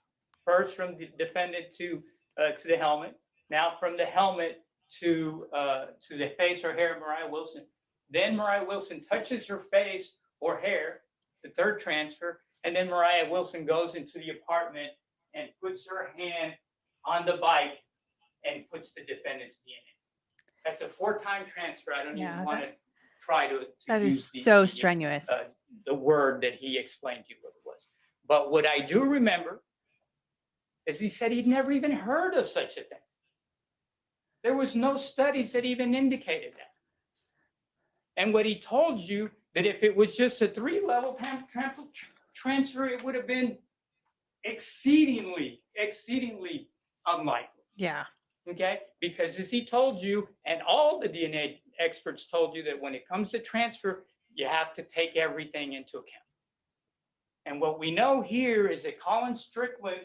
first from the defendant to the helmet, now from the helmet to the face or hair of Moriah Wilson. Then Moriah Wilson touches her face or hair, the third transfer, and then Moriah Wilson goes into the apartment and puts her hand on the bike and puts the defendant's DNA. That's a 4-time transfer. I don't even want to try to that use is so strenuous. The word that he explained to you what it was. But what I do remember is he said he'd never even heard of such a thing. There was no studies that even indicated that. And what he told you, that if it was just a 3-level transfer, it would have been exceedingly unlikely. Yeah. Okay, because as he told you, and all the DNA experts told you, that when it comes to transfer, you have to take everything into account. And what we know here is that Colin Strickland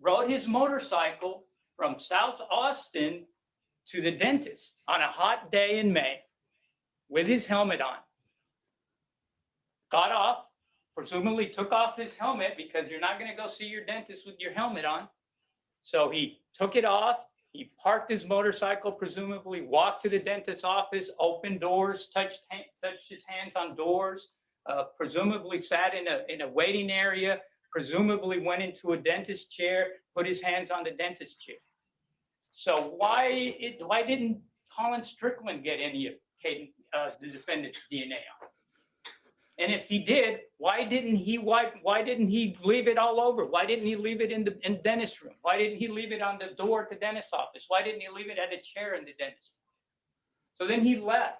rode his motorcycle from South Austin to the dentist on a hot day in May with his helmet on. Got off, presumably took off his helmet, because you're not going to go see your dentist with your helmet on. So he took it off, he parked his motorcycle, presumably walked to the dentist's office, opened doors, touched his hands on doors, presumably sat in a waiting area, presumably went into a dentist chair, put his hands on the dentist chair. So why didn't Colin Strickland get any of the defendant's DNA on? And if he did, why didn't he leave it all over? Why didn't he leave it in the dentist room? Why didn't he leave it on the door at the dentist's office? Why didn't he leave it at a chair in the dentist room? So then he left.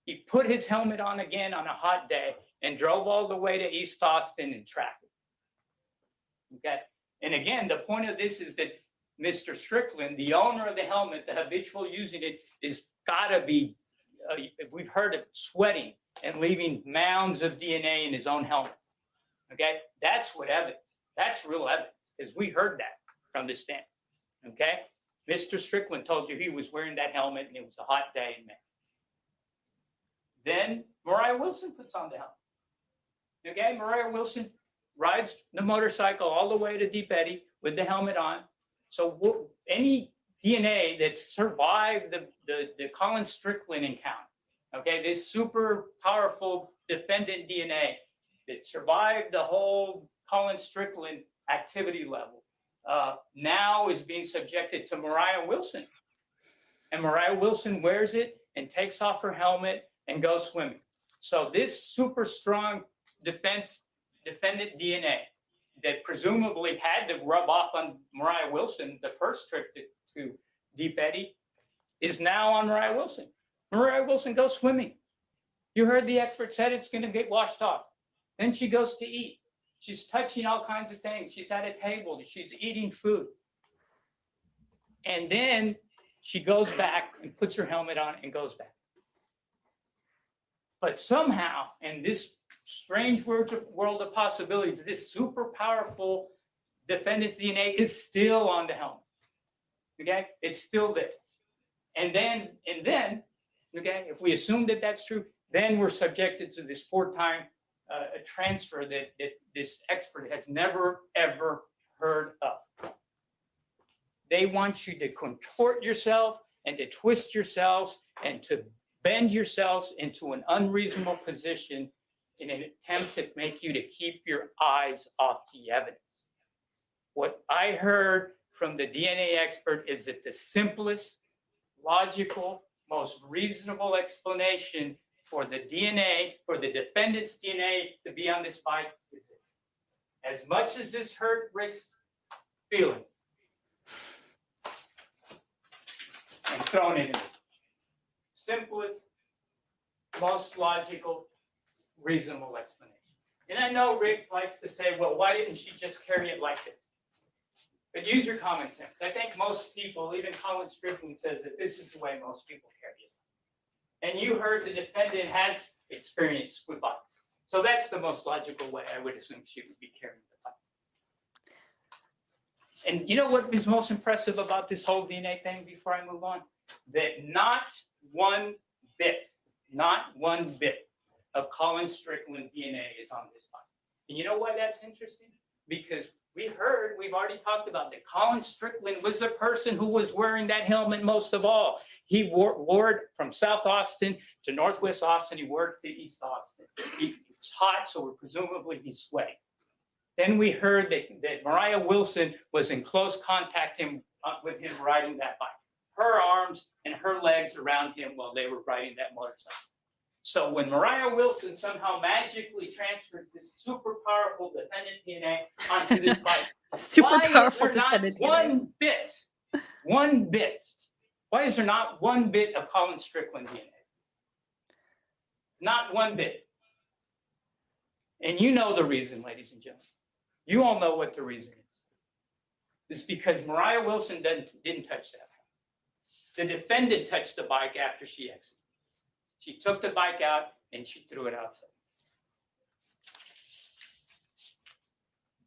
He put his helmet on again on a hot day and drove all the way to East Austin in traffic. Okay. And again, the point of this is that Mr. Strickland, the owner of the helmet, the habitual using it, is gotta be, we've heard it, sweating and leaving mounds of DNA in his own helmet. Okay, that's what evidence. That's real evidence, because we heard that from the stand. Okay, Mr. Strickland told you he was wearing that helmet and it was a hot day in May. Then Moriah Wilson puts on the helmet. Okay, Moriah Wilson rides the motorcycle all the way to Deep Eddy with the helmet on. So any DNA that survived the Colin Strickland encounter, okay, this super powerful defendant DNA that survived the whole Colin Strickland activity level, now is being subjected to Moriah Wilson. And Moriah Wilson wears it and takes off her helmet and goes swimming. So this super strong defendant DNA that presumably had to rub off on Moriah Wilson the first trip to Deep Eddy is now on Moriah Wilson. Moriah Wilson goes swimming. You heard the expert said it's going to get washed off. Then she goes to eat. She's touching all kinds of things. She's at a table. She's eating food. And then she goes back and puts her helmet on and goes back. But somehow, in this strange world of possibilities, this super powerful defendant's DNA is still on the helmet. Okay? It's still there. And then, okay, if we assume that that's true, then we're subjected to this 4-time transfer that this expert has never, ever heard of. They want you to contort yourself and to twist yourselves and to bend yourselves into an unreasonable position in an attempt to make you to keep your eyes off the evidence. What I heard from the DNA expert is that the simplest, logical, most reasonable explanation for the DNA, for the defendant's DNA to be on this bike is this. As much as this hurt Rick's feelings, I'm throwing it in. Simplest, most logical, reasonable explanation. And I know Rick likes to say, well, why didn't she just carry it like this? But use your common sense. I think most people, even Colin Strickland says that this is the way most people carry it. And you heard the defendant has experience with bikes. So that's the most logical way I would assume she would be carrying the bike. And you know what is most impressive about this whole DNA thing before I move on? That not one bit of Colin Strickland DNA is on this bike. And you know why that's interesting? Because we've already talked about that Colin Strickland was the person who was wearing that helmet most of all. He wore it from South Austin to Northwest Austin. He wore it to East Austin. It was hot, so presumably he's sweating. Then we heard that Moriah Wilson was in close contact with him riding that bike. Her arms and her legs around him while they were riding that motorcycle. So when Moriah Wilson somehow magically transfers this super powerful defendant DNA onto this bike, Super why powerful is there not defendant DNA. one bit Why is there not one bit of Colin Strickland DNA? Not one bit. And you know the reason, ladies and gentlemen. You all know what the reason is. It's because Moriah Wilson didn't touch that. The defendant touched the bike after she exited. She took the bike out and she threw it outside.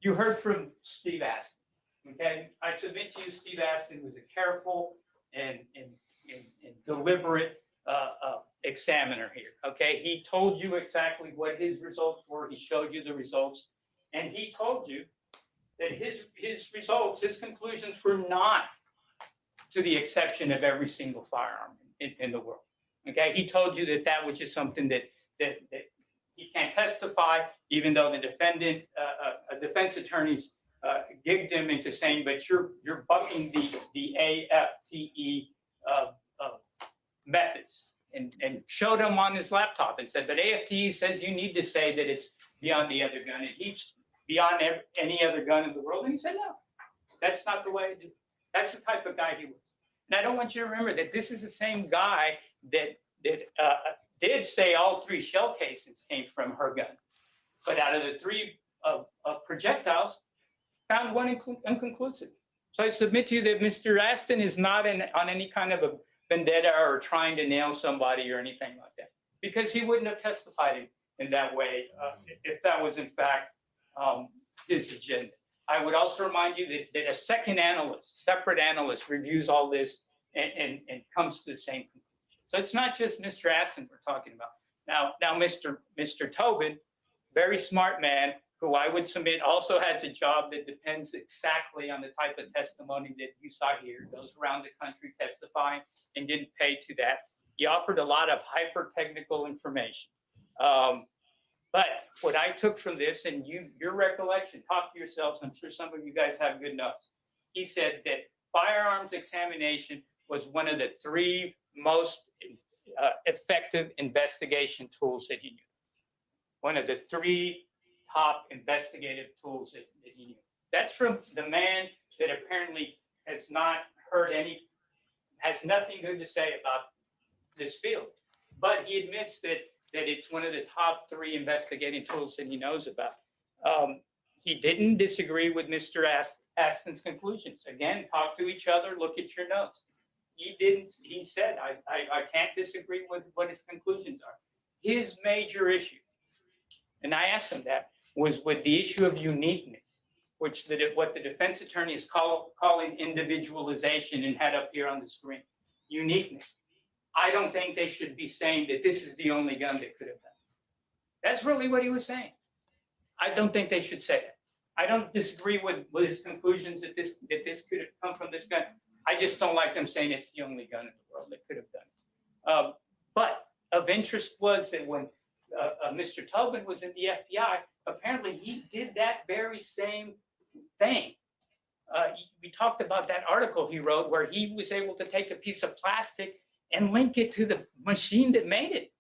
You heard from Steve Aston, okay? I submit to you, Steve Aston was a careful and deliberate examiner here, okay? He told you exactly what his results were. He showed you the results, and he told you that his results, his conclusions were not to the exception of every single firearm in the world, okay? He told you that that was just something that he can't testify, even though the defendant, defense attorneys gigged him into saying, but you're bucking the AFTE methods, and showed him on his laptop and said, but AFTE says you need to say that it's beyond the other gun. It's beyond any other gun in the world. And he said, no, that's not the way to do it. That's the type of guy he was. And I don't want you to remember that this is the same guy that did say all 3 shell casings came from her gun. But out of the 3 projectiles, found one inconclusive. So I submit to you that Mr. Aston is not on any kind of a vendetta or trying to nail somebody or anything like that, because he wouldn't have testified in that way if that was in fact his agenda. I would also remind you that a second analyst, separate analyst, reviews all this and comes to the same conclusion. So it's not just Mr. Aston we're talking about. Now Mr. Tobin, very smart man, who I would submit also has a job that depends exactly on the type of testimony that you saw here, goes around the country testifying and getting paid to that. He offered a lot of hyper-technical information. But what I took from this, and your recollection, talk to yourselves, I'm sure some of you guys have good notes. He said that firearms examination was one of the 3 most effective investigation tools that he knew. One of the 3 top investigative tools that he knew. That's from the man that apparently has not heard has nothing good to say about this field. But he admits that it's one of the top 3 investigating tools that he knows about. He didn't disagree with Mr. Aston's conclusions. Again, talk to each other, look at your notes. He said, I can't disagree with what his conclusions are. His major issue, and I asked him that, was with the issue of uniqueness, which what the defense attorney is calling individualization and had up here on the screen. Uniqueness. I don't think they should be saying that this is the only gun that could have done it. That's really what he was saying. I don't think they should say that. I don't disagree with his conclusions that this could have come from this gun. I just don't like them saying it's the only gun in the world that could have done it. But of interest was that when Mr. Tobin was in the FBI, apparently he did that very same thing. We talked about that article he wrote where he was able to take a piece of plastic and link it to the machine that made it.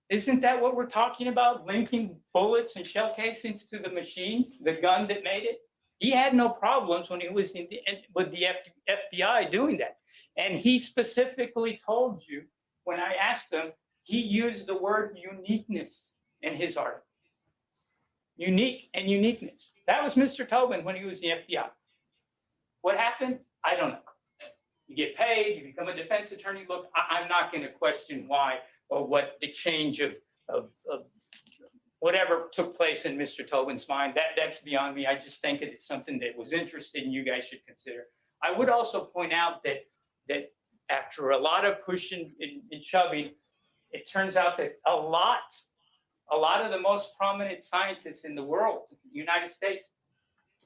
Isn't that what we're talking about? Linking bullets and shell casings to the machine, the gun that made it? He had no problems when he was with the FBI doing that. And he specifically told you, when I asked him, he used the word uniqueness in his article. Unique and uniqueness. That was Mr. Tobin when he was in the FBI. What happened? I don't know. You get paid, you become a defense attorney. Look, I'm not going to question why or what the change of whatever took place in Mr. Tobin's mind. That's beyond me. I just think that it's something that was interesting and you guys should consider. I would also point out that after a lot of pushing and shoving, it turns out that a lot of the most prominent scientists in the world, in the United States,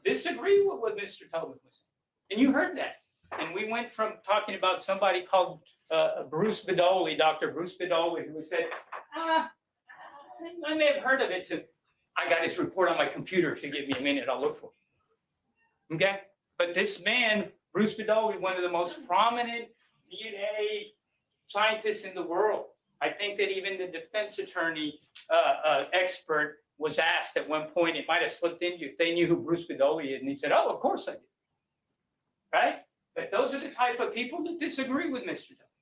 disagree with what Mr. Tobin was saying. And you heard that. And we went from talking about somebody called Bruce Bedoli, Dr. Bruce Bedoli, who said, I may have heard of it, to, I got his report on my computer. If you give me a minute, I'll look for it. Okay? But this man, Bruce Bedoli, one of the most prominent DNA scientists in the world, I think that even the defense attorney expert was asked at one point, it might have slipped in you, if they knew who Bruce Bedoli is, and he said, oh, of course I did. Right? But those are the type of people that disagree with Mr. Tobin.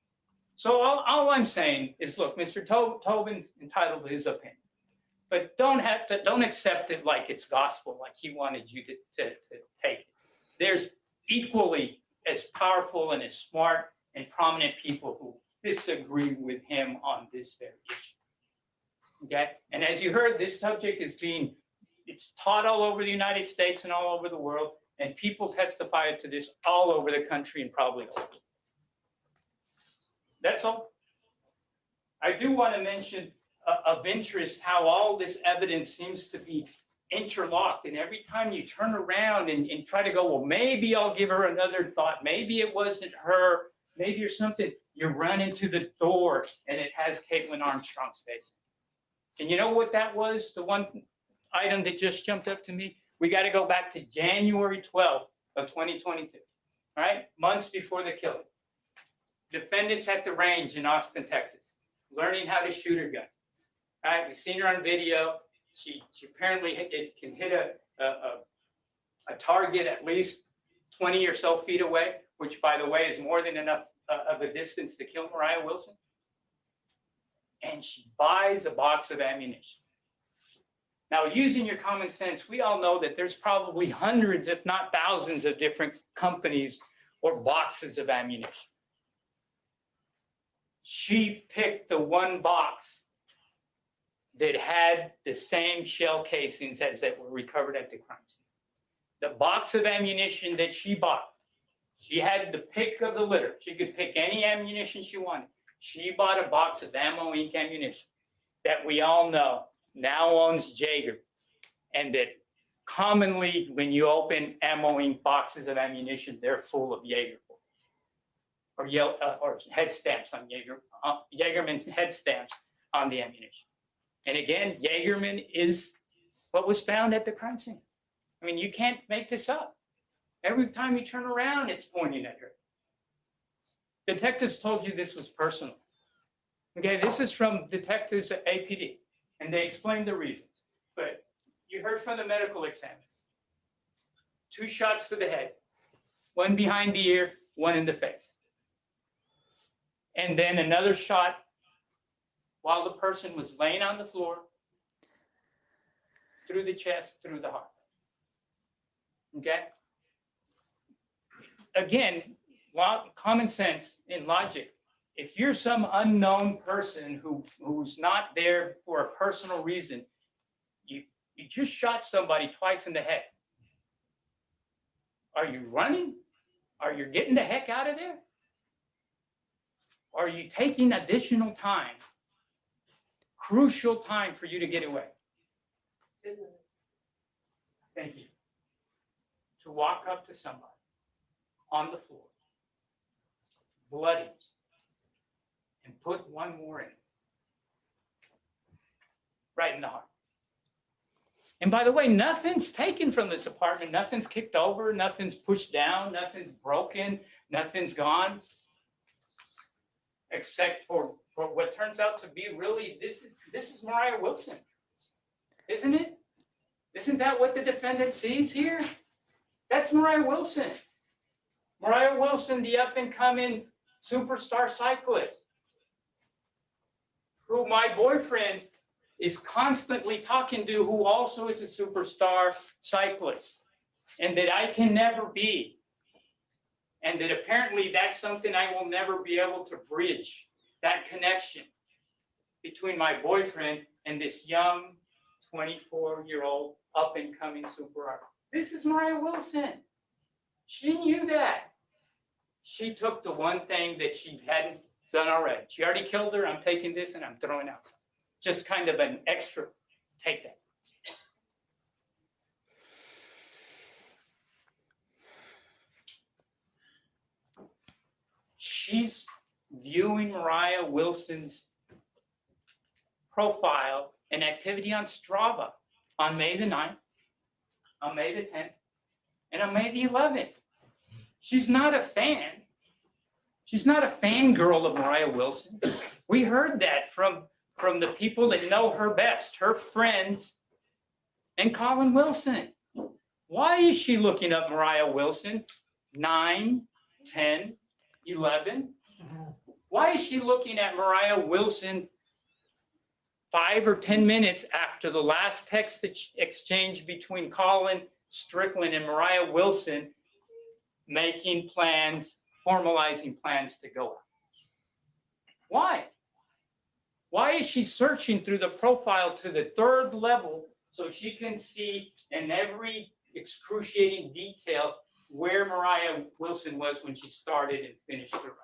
So all I'm saying is, look, Mr. Tobin's entitled to his opinion, but don't accept it like it's gospel, like he wanted you to take it. There's equally as powerful and as smart and prominent people who disagree with him on this very issue. Okay, and as you heard, this subject is it's taught all over the United States and all over the world, and people testify to this all over the country and probably all over. That's all. I do want to mention of interest how all this evidence seems to be interlocked, and every time you turn around and try to go, well, maybe I'll give her another thought, maybe it wasn't her, maybe or something, you run into the door and it has Kaitlin Armstrong's face. And you know what that was? The one item that just jumped up to me? We got to go back to January 12th of 2022, right? Months before the killing. Defendants at the range in Austin, Texas, learning how to shoot her gun. Right? We've seen her on video. She apparently can hit a target at least 20 or so feet away, which, by the way, is more than enough of a distance to kill Moriah Wilson. And she buys a box of ammunition. Now, using your common sense, we all know that there's probably hundreds, if not thousands, of different companies or boxes of ammunition. She picked the one box that had the same shell casings as that were recovered at the crime scene. The box of ammunition that she bought, she had the pick of the litter. She could pick any ammunition she wanted. She bought a box of Ammo Inc. ammunition that we all know now owns Jaeger, and that commonly when you open Ammo Inc. boxes of ammunition, they're full of Jaeger or head stamps on Jaegerman's head stamps on the ammunition. And again, Jaegerman is what was found at the crime scene. I mean, you can't make this up. Every time you turn around, it's pointing at her. Detectives told you this was personal. Okay, this is from detectives at APD, and they explained the reasons. But you heard from the medical examiner. 2 shots to the head, 1 behind the ear, 1 in the face. And then another shot while the person was laying on the floor, through the chest, through the heart. Okay? Again, common sense and logic. If you're some unknown person who's not there for a personal reason, you just shot somebody twice in the head. Are you running? Are you getting the heck out of there? Are you taking additional time, crucial time for you to get away? Thank you. To walk up to somebody on the floor, bloody, and put 1 more in, right in the heart. And by the way, nothing's taken from this apartment. Nothing's kicked over. Nothing's pushed down. Nothing's broken. Nothing's gone. Except for what turns out to be really, this is Moriah Wilson, isn't it? Isn't that what the defendant sees here? That's Moriah Wilson. Moriah Wilson, the up-and-coming superstar cyclist, who my boyfriend is constantly talking to, who also is a superstar cyclist, and that I can never be. And that apparently that's something I will never be able to bridge, that connection between my boyfriend and this young 24-year-old up-and-coming super artist. This is Moriah Wilson. She knew that. She took the one thing that she hadn't done already. She already killed her. I'm taking this and I'm throwing out. Just kind of an extra, take that. She's viewing Moriah Wilson's profile and activity on Strava on May the 9th, on May the 10th, and on May the 11th. She's not a fan. She's not a fangirl of Moriah Wilson. We heard that from the people that know her best, her friends, and Colin Wilson. Why is she looking up Moriah Wilson? 9, 10, 11. Why is she looking at Moriah Wilson 5 or 10 minutes after the last text exchange between Colin Strickland and Moriah Wilson, making plans, formalizing plans to go out? Why? Why is she searching through the profile to the 3rd level so she can see in every excruciating detail where Moriah Wilson was when she started and finished the run?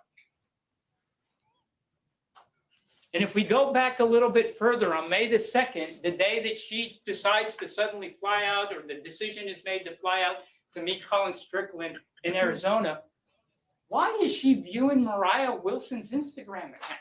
And if we go back a little bit further, on May the 2nd, the day that she decides to suddenly fly out, or the decision is made to fly out to meet Colin Strickland in Arizona, why is she viewing Moriah Wilson's Instagram account?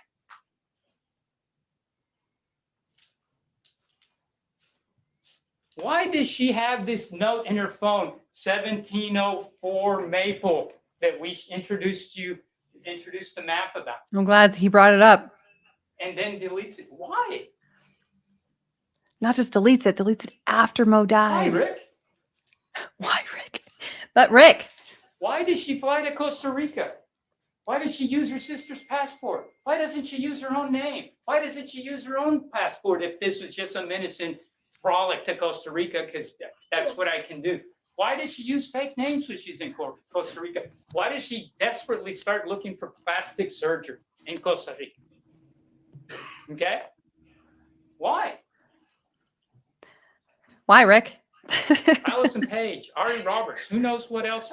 Why does she have this note in her phone, 1704 Maple, that we introduced the map about, I'm glad he brought it up. and then deletes it? Why? Not just deletes it after Mo Why, died. Rick? Why, Rick? But Rick, Why does she fly to Costa Rica? Why does she use her sister's passport? Why doesn't she use her own name? Why doesn't she use her own passport if this was just some innocent frolic to Costa Rica, because that's what I can do? Why does she use fake names when she's in Costa Rica? Why does she desperately start looking for plastic surgery in Costa Rica? Okay? Why? why, Rick? Allison Page, Ari Roberts, who knows what else?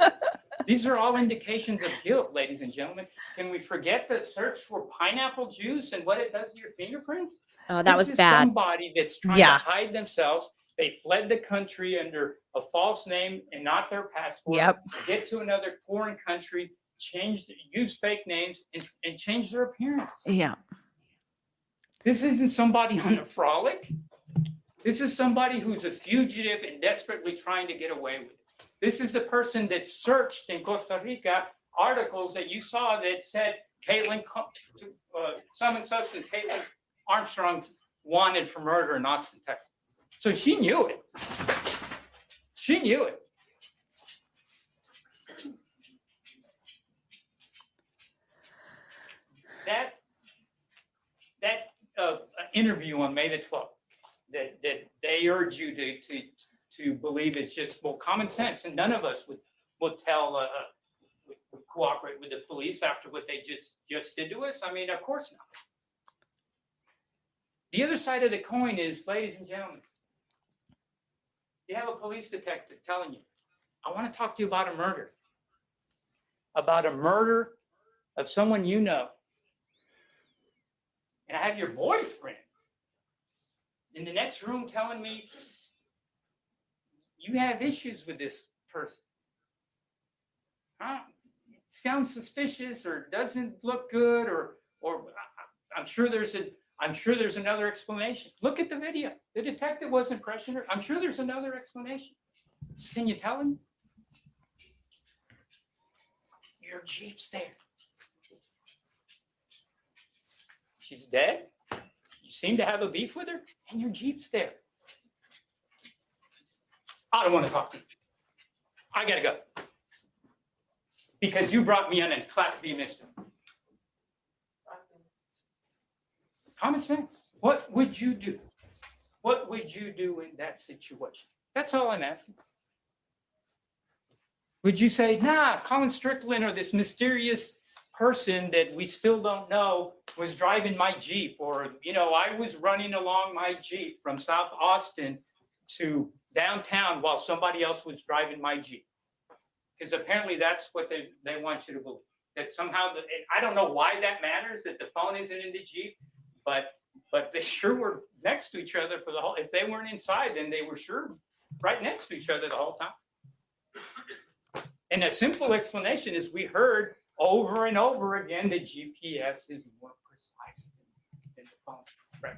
These are all indications of guilt, ladies and gentlemen. Can we forget the search for pineapple juice and what it does to your fingerprints? Oh, that This was is bad. somebody that's trying Yeah. to hide themselves. They fled the country under a false name and not their passport. Yep. Get to another foreign country, use fake names, and change their appearance. Yeah. This isn't somebody on a frolic. This is somebody who's a fugitive and desperately trying to get away with it. This is the person that searched in Costa Rica articles that you saw that said Kaitlin, some and substance, Kaitlin Armstrong's wanted for murder in Austin, Texas. So she knew it. She knew it. That interview on May the 12th, that they urge you to believe it's just, well, common sense, and none of us would cooperate with the police after what they just did to us. I mean, of course not. The other side of the coin is, ladies and gentlemen, you have a police detective telling you, I want to talk to you about a murder of someone you know. And I have your boyfriend in the next room telling me you have issues with this person. Huh? It sounds suspicious, or doesn't look good, or I'm sure there's another explanation. Look at the video. The detective wasn't pressuring her. I'm sure there's another explanation. Can you tell him? Your Jeep's there. She's dead. You seem to have a beef with her, and your Jeep's there. I don't want to talk to you. I gotta go. Because you brought me on a Class B misdemeanor. Common sense. What would you do? What would you do in that situation? That's all I'm asking. Would you say, nah, Colin Strickland or this mysterious person that we still don't know was driving my Jeep, or, I was running along my Jeep from South Austin to downtown while somebody else was driving my Jeep? Because apparently that's what they want you to believe. That somehow, I don't know why that matters, that the phone isn't in the Jeep, but they sure were next to each other for the whole, if they weren't inside, then they were sure right next to each other the whole time. And a simple explanation is, we heard over and over again that GPS is more precise than the phone. Right?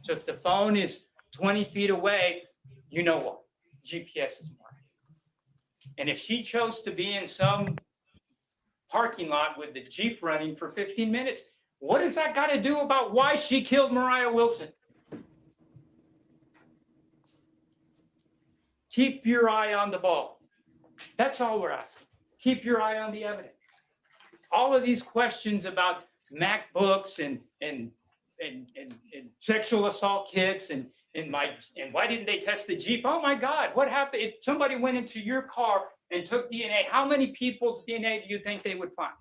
So if the phone is 20 feet away, you know what? GPS is more accurate. And if she chose to be in some parking lot with the Jeep running for 15 minutes, what does that got to do about why she killed Moriah Wilson? Keep your eye on the ball. That's all we're asking. Keep your eye on the evidence. All of these questions about MacBooks and sexual assault kits and why didn't they test the Jeep? Oh my God, what happened if somebody went into your car and took DNA? How many people's DNA do you think they would find?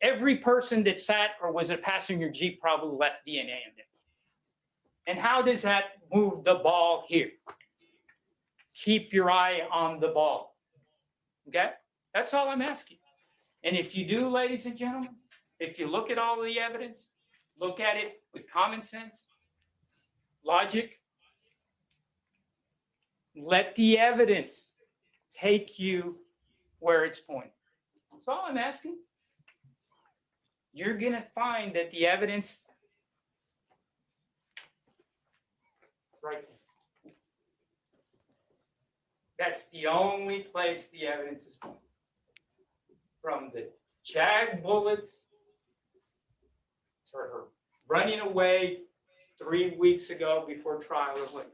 Every person that sat or was a passenger Jeep probably left DNA in there. And how does that move the ball here? Keep your eye on the ball. Okay? That's all I'm asking. And if you do, ladies and gentlemen, if you look at all the evidence, look at it with common sense, logic, let the evidence take you where it's pointing. That's all I'm asking. You're going to find that the evidence is right there. That's the only place the evidence is pointing. From the Jag bullets to her running away 3 weeks ago before trial or later.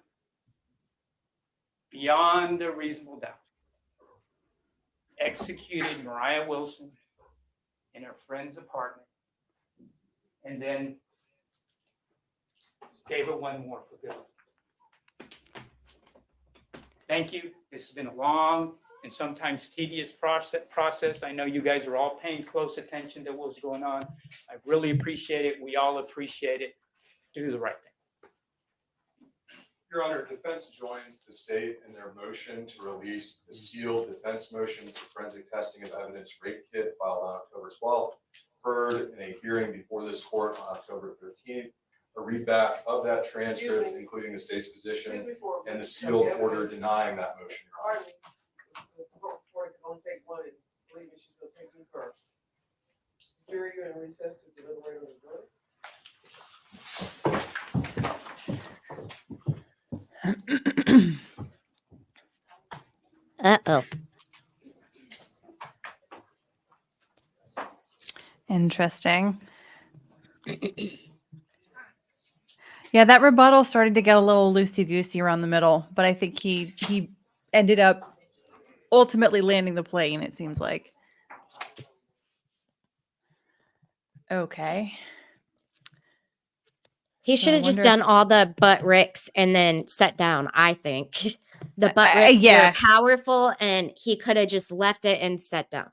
Beyond a reasonable doubt. Executed Moriah Wilson in her friend's apartment. And then gave her one more for good. Thank you. This has been a long and sometimes tedious process. I know you guys are all paying close attention to what's going on. I really appreciate it. We all appreciate it. Do the right thing. Your Honor, defense joins the state in their motion to release the sealed defense motion for forensic testing of evidence rape kit filed on October 12th, heard in a hearing before this court on October 13th. A readback of that transcript, including the state's position and the sealed order denying that motion, Your Honor. Before it don't take one, believe me, she's gonna take me first. Jury, you're in recess to deliberate on the verdict. Uh-oh. Interesting. Yeah, that rebuttal started to get a little loosey-goosey around the middle, but I think he ended up ultimately landing the plane, it seems like. Okay. He So should I have just wonder if- done all the butt ricks and then sat down, I think. The butt ricks yeah. were powerful and he could have just left it and sat down.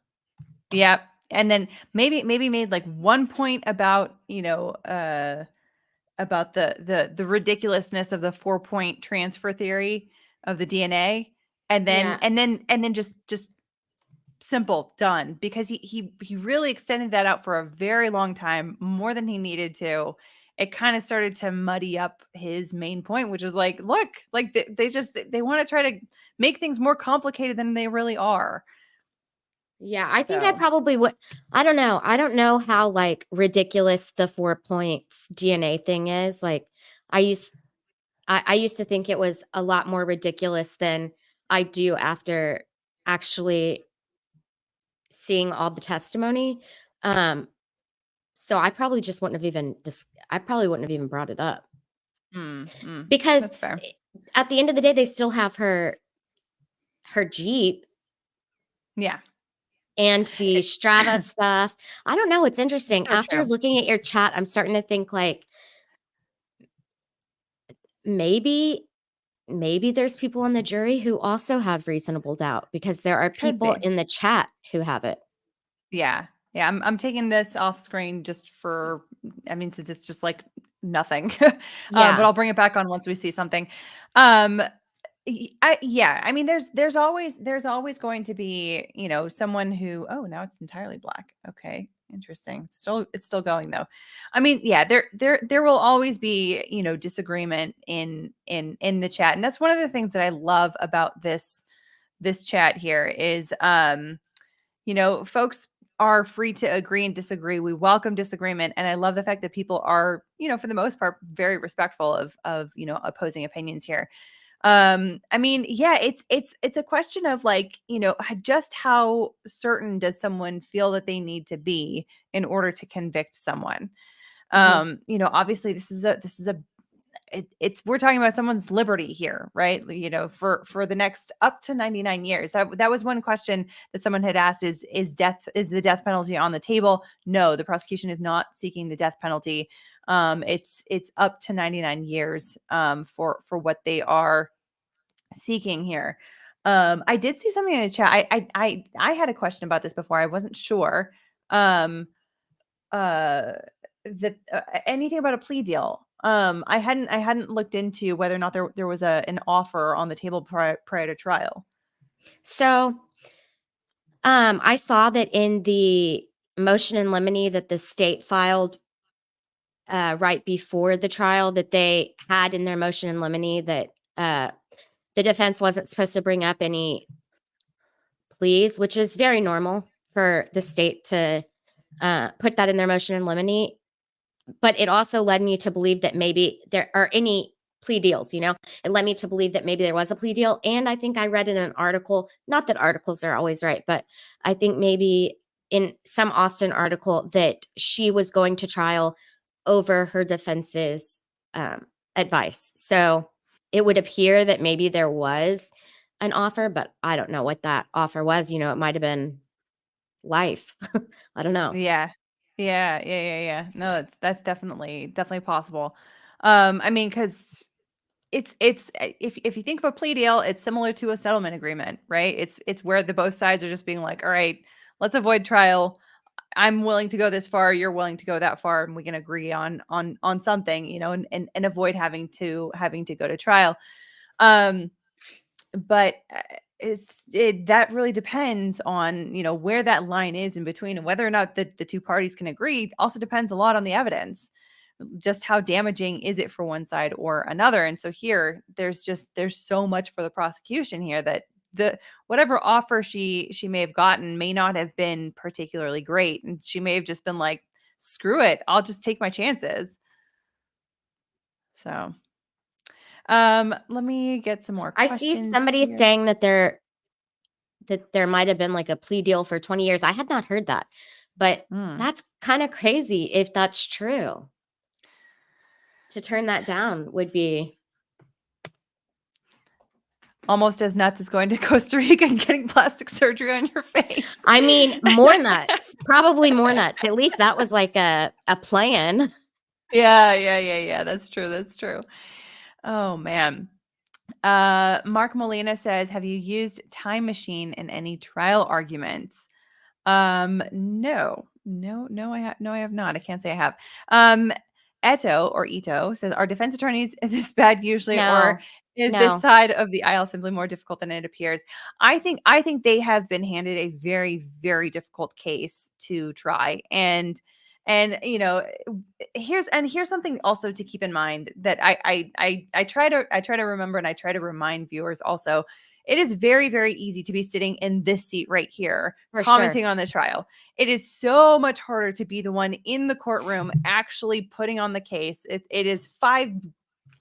Yep. And then maybe made like one point about, about the ridiculousness of the 4-point transfer theory of the DNA. And then Yeah. and then just simple, done, because he really extended that out for a very long time, more than he needed to. It kind of started to muddy up his main point, which is like, look, like they want to try to make things more complicated than they really are. Yeah, I think I So- probably would. I don't know. I don't know how like ridiculous the 4 points DNA thing is. Like I used to think it was a lot more ridiculous than I do after actually seeing all the testimony. So I probably just wouldn't have even brought it up because That's fair. at the end of the day, they still have her Jeep Yeah. and the Strava stuff. I don't know. It's interesting. So After true. looking at your chat, I'm starting to think like maybe there's people in the jury who also have reasonable doubt because there are Could people be. in the chat who have it. Yeah. Yeah. I'm taking this off screen just for, since it's just like nothing, Yeah. but I'll bring it back on once we see something. There's always going to be, someone who, oh, now it's entirely black. Okay. Interesting. It's still going though. There will always be, disagreement in the chat. And that's one of the things that I love about this chat here is, folks are free to agree and disagree. We welcome disagreement. And I love the fact that people are, for the most part, very respectful of opposing opinions here. It's a question of like, just how certain does someone feel that they need to be in order to convict someone? Obviously this is we're talking about someone's liberty here, right? You know, for the next up to 99 years. That was one question that someone had asked: is the death penalty on the table? No, the prosecution is not seeking the death penalty. It's up to 99 years for what they are seeking here. I did see something in the chat. I had a question about this before. I wasn't sure. That anything about a plea deal. I hadn't looked into whether or not there was an offer on the table prior to trial. So, I saw that in the motion in limine that the state filed right before the trial, that they had in their motion in limine that the defense wasn't supposed to bring up any pleas, which is very normal for the state to put that in their motion in limine. But it also led me to believe that maybe there are any plea deals, It led me to believe that maybe there was a plea deal. And I think I read in an article, not that articles are always right, but I think maybe in some Austin article that she was going to trial over her defense's advice. So it would appear that maybe there was an offer, but I don't know what that offer was. It might have been life. I don't know. Yeah. No, that's definitely possible. I mean, because it's if you think of a plea deal, it's similar to a settlement agreement, right? It's where the both sides are just being like, all right, let's avoid trial. I'm willing to go this far, you're willing to go that far, and we can agree on something, and avoid having to go to trial. But that really depends on, where that line is in between, and whether or not the two parties can agree also depends a lot on the evidence. Just how damaging is it for one side or another? And so here there's so much for the prosecution here that whatever offer she may have gotten may not have been particularly great, and she may have just been like, screw it, I'll just take my chances. So let me get some more questions. I see somebody here. saying that there might have been like a plea deal for 20 years. I had not heard that, but that's kind of crazy if that's true. To turn that down would be almost as nuts as going to Costa Rica and getting plastic surgery on your face. I mean, more nuts, probably more nuts. At least that was like a plan. Yeah. That's true. Oh man. Mark Molina says, have you used Time Machine in any trial arguments? No, I have not. I can't say I have. Ito says, are defense attorneys this bad usually, or is this side of the aisle simply more difficult than it appears? I think they have been handed a very, very difficult case to try. And here's something also to keep in mind that I try to remember, and I try to remind viewers also. It is very, very easy to be sitting in this seat right here, commenting on the trial. It is so much harder to be the one in the courtroom actually putting on the case. It is 5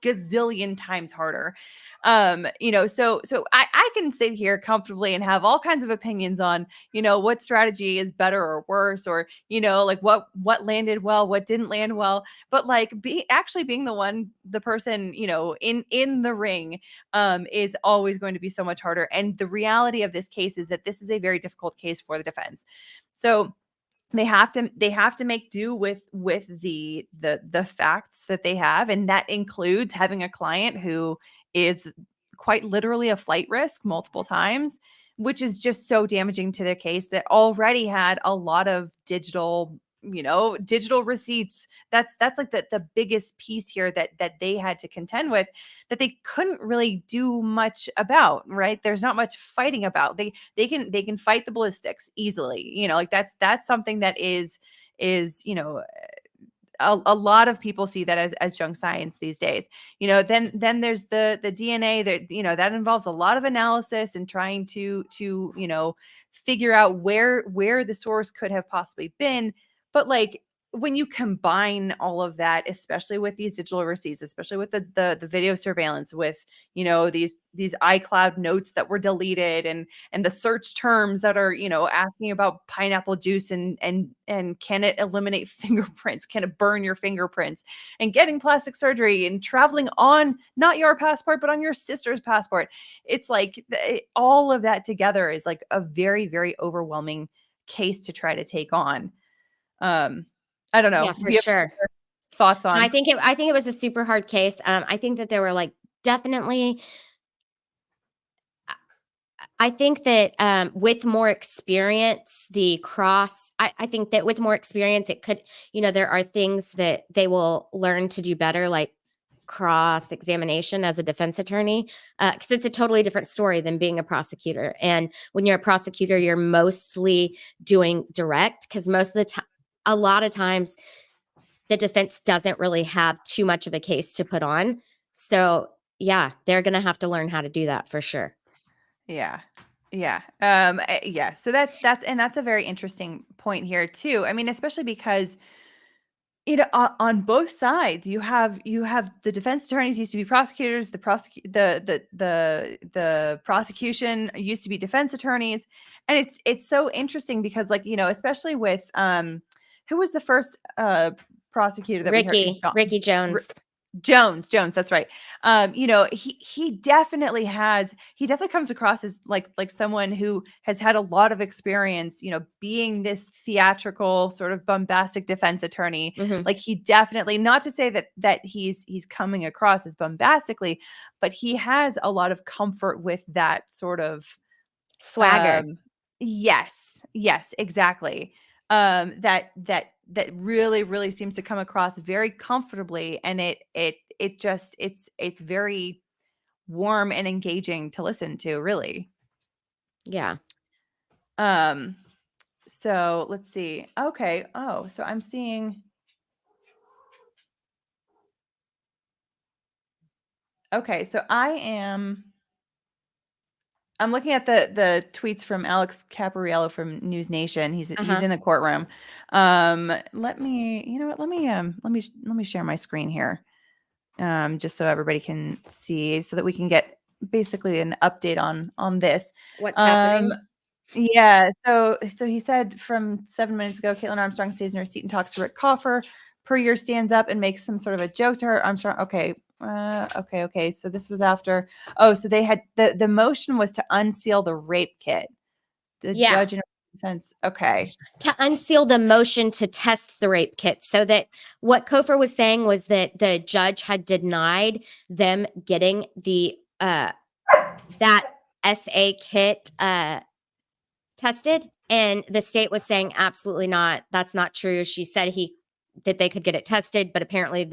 gazillion times harder. So I can sit here comfortably and have all kinds of opinions on, what strategy is better or worse, or, like what landed well, what didn't land well. But like being the person, in the ring, is always going to be so much harder. And the reality of this case is that this is a very difficult case for the defense. So they have to make do with the facts that they have, and that includes having a client who is quite literally a flight risk multiple times, which is just so damaging to their case, that already had a lot of digital receipts. That's like the biggest piece here that they had to contend with, that they couldn't really do much about, right? There's not much fighting about. They can fight the ballistics easily, like that's something that is a lot of people see that as junk science these days. Then there's the DNA that, that involves a lot of analysis and trying to figure out where the source could have possibly been. But like, when you combine all of that, especially with these digital receipts, especially with the video surveillance, with, you know, these iCloud notes that were deleted, and the search terms that are, you know, asking about pineapple juice, and can it eliminate fingerprints? Can it burn your fingerprints? And getting plastic surgery, and traveling on not your passport, but on your sister's passport. It's like all of that together is like a very, very overwhelming case to try to take on. I don't know. Yeah, Do for you have sure. thoughts on? I think it was a super hard case. I think that there were like definitely. I think that with more experience, I think that with more experience, it could, you know, there are things that they will learn to do better, like cross examination as a defense attorney, because it's a totally different story than being a prosecutor. And when you're a prosecutor, you're mostly doing direct, because most of the time, a lot of times, the defense doesn't really have too much of a case to put on. So yeah, they're going to have to learn how to do that for sure. Yeah. Yeah. Yeah. So that's a very interesting point here too. I mean, especially because, you know, on both sides, you have the defense attorneys used to be prosecutors, the prosecution used to be defense attorneys. And it's so interesting because, like, you know, especially with who was the first prosecutor that we heard? Ricky Jones. Jones, that's right. You know, he definitely comes across as like someone who has had a lot of experience, you know, being this theatrical sort of bombastic defense attorney. Mhm. Like, he definitely, not to say that he's coming across as bombastically, but he has a lot of comfort with that sort of Swagger. yes, exactly. That really, really seems to come across very comfortably, and it just it's very warm and engaging to listen to, really. Yeah. So let's see. Okay. Oh, so I'm seeing. Okay, so I'm looking at the tweets from Alex Capariello from News Nation. He's in the courtroom. Let me, you know what? Let me share my screen here. Just so everybody can see, so that we can get basically an update on this. What's happening? Yeah. So he said from 7 minutes ago, Kaitlin Armstrong stays in her seat and talks to Rick Coffer. Per year stands up and makes some sort of a joke to her. Armstrong. Okay. Okay. So this was after. Oh, so they had the motion was to unseal the rape kit. The judge in defense. Okay. To unseal the motion to test the rape kit, so that what Coffer was saying was that the judge had denied them getting the that SA kit tested, and the state was saying absolutely not. That's not true. She said that they could get it tested, but apparently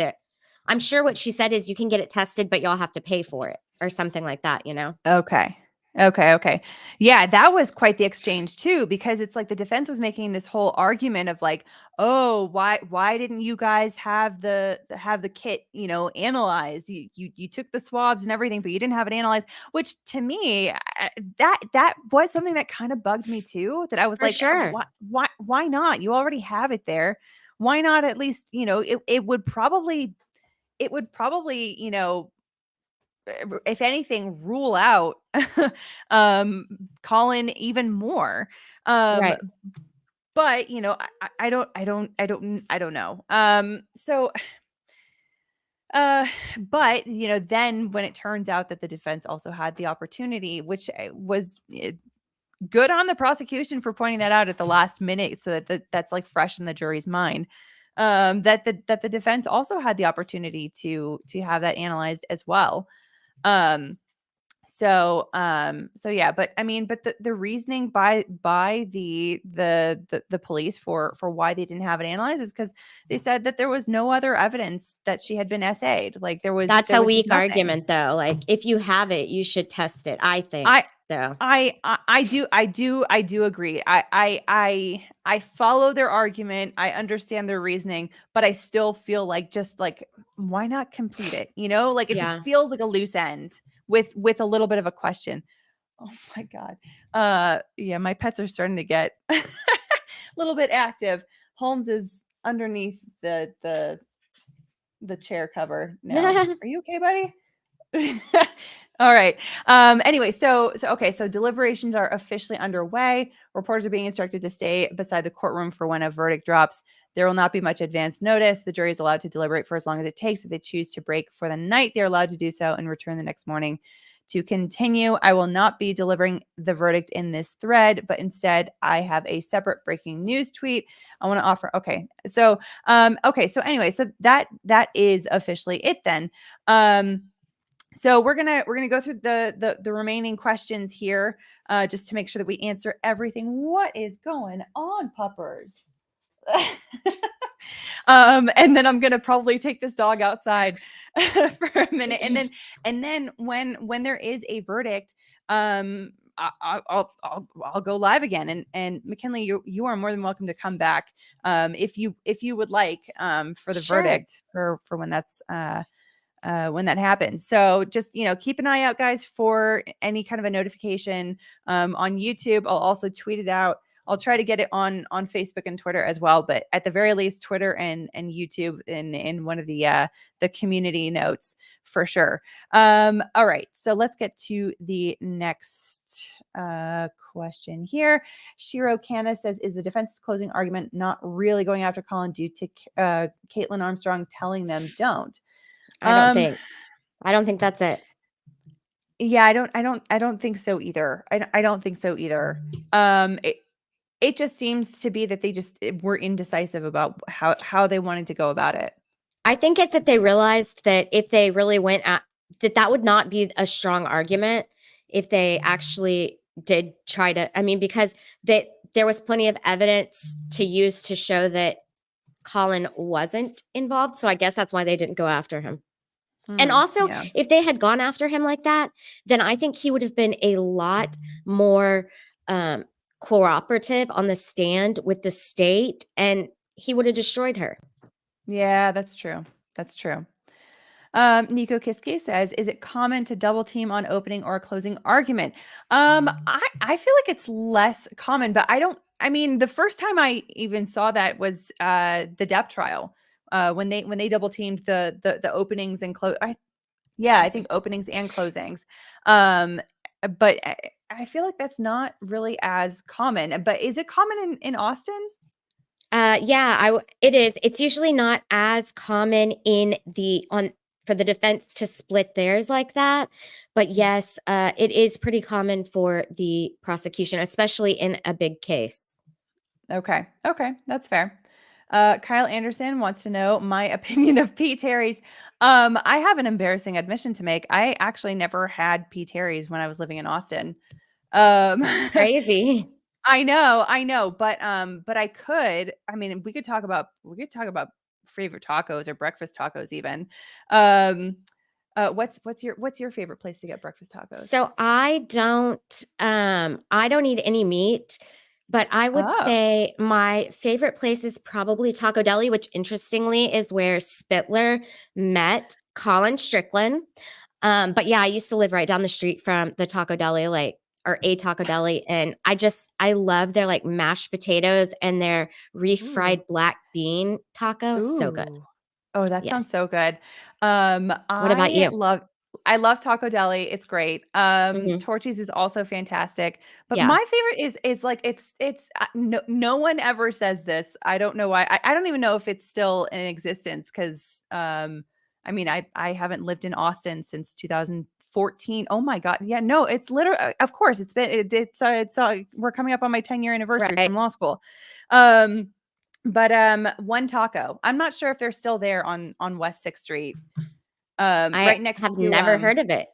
I'm sure what she said is you can get it tested, but y'all have to pay for it or something like that, you know? Okay. Yeah, that was quite the exchange too, because it's like the defense was making this whole argument of like, oh, why didn't you guys have the kit, you know, analyzed? You took the swabs and everything, but you didn't have it analyzed. Which to me, that was something that kind of bugged me too. That I was For like, sure. why not? You already have it there. Why not at least, you know, it would probably, you know, if anything, rule out Colin even more. Right. But you know, I don't know. So but you know, then when it turns out that the defense also had the opportunity, which was good on the prosecution for pointing that out at the last minute, so that's like fresh in the jury's mind. That the defense also had the opportunity to have that analyzed as well. So yeah, but I mean, but the reasoning by the police for why they didn't have it analyzed is because they said that there was no other evidence that she had been SA'd. Like That's there a was just weak nothing. argument though. Like, if you have it, you should test it, I think. So I do agree. I follow their argument. I understand their reasoning, but I still feel like, just like, why not complete it? You know, like it just feels like a loose end with a little bit of a question. Oh my God. Yeah, my pets are starting to get a little bit active. Holmes is underneath the chair cover now. Are you okay, buddy? All right. Anyway, so okay. So deliberations are officially underway. Reporters are being instructed to stay beside the courtroom for when a verdict drops. There will not be much advance notice. The jury is allowed to deliberate for as long as it takes. If they choose to break for the night, they're allowed to do so and return the next morning to continue. I will not be delivering the verdict in this thread, but instead I have a separate breaking news tweet I want to offer. Okay. So anyway, so that is officially it then. So we're gonna go through the remaining questions here, just to make sure that we answer everything. What is going on, puppers? And then I'm gonna probably take this dog outside for a minute, and then when there is a verdict, I'll go live again. And McKinley, you are more than welcome to come back, if you would like, for the Sure. verdict for when that's when that happens. So just, keep an eye out, guys, for any kind of a notification on YouTube. I'll also tweet it out. I'll try to get it on Facebook and Twitter as well, but at the very least, Twitter and YouTube in one of the community notes for sure. All right, so let's get to the next question here. Shiro Canna says, "Is the defense's closing argument not really going after Colin due to Kaitlin Armstrong telling them don't?" I don't think that's it. Yeah, I don't think so either. I don't think so either. It just seems to be that they just were indecisive about how they wanted to go about it. I think it's that they realized that if they really went at that would not be a strong argument if they actually did try to, because there was plenty of evidence to use to show that Colin wasn't involved. So I guess that's why they didn't go after him. And also, yeah. if they had gone after him like that, then I think he would have been a lot more cooperative on the stand with the state, and he would have destroyed her. Yeah, that's true. That's true. Nico Kiske says, "Is it common to double team on opening or closing argument?" I feel like it's less common, but the first time I even saw that was the Depp trial, when they double teamed the openings and close. I think openings and closings. But I feel like that's not really as common. But is it common in Austin? It is. It's usually not as common for the defense to split theirs like that. But yes, it is pretty common for the prosecution, especially in a big case. Okay, that's fair. Kyle Anderson wants to know my opinion of P. Terry's. I have an embarrassing admission to make. I actually never had P. Terry's when I was living in Austin. Crazy. I know, but I could. We could talk about favorite tacos or breakfast tacos even. What's your favorite place to get breakfast tacos? So I don't eat any meat, but I would say my favorite place is probably Taco Deli, which interestingly is where Spittler met Colin Strickland. But yeah, I used to live right down the street from the Taco Deli, or a Taco Deli. And I love their mashed potatoes and their refried black bean tacos. Ooh. So good. Oh, that sounds so good. What about you? I love Taco Deli. It's great. Torchy's is also fantastic. But my favorite is it's no one ever says this. I don't know why. I don't even know if it's still in existence because I haven't lived in Austin since 2014. Oh my God. Yeah, no, it's literally, of course it's we're coming up on my 10-year anniversary from law school. But One Taco. I'm not sure if they're still there on West 6th Street. Right next to never heard of it.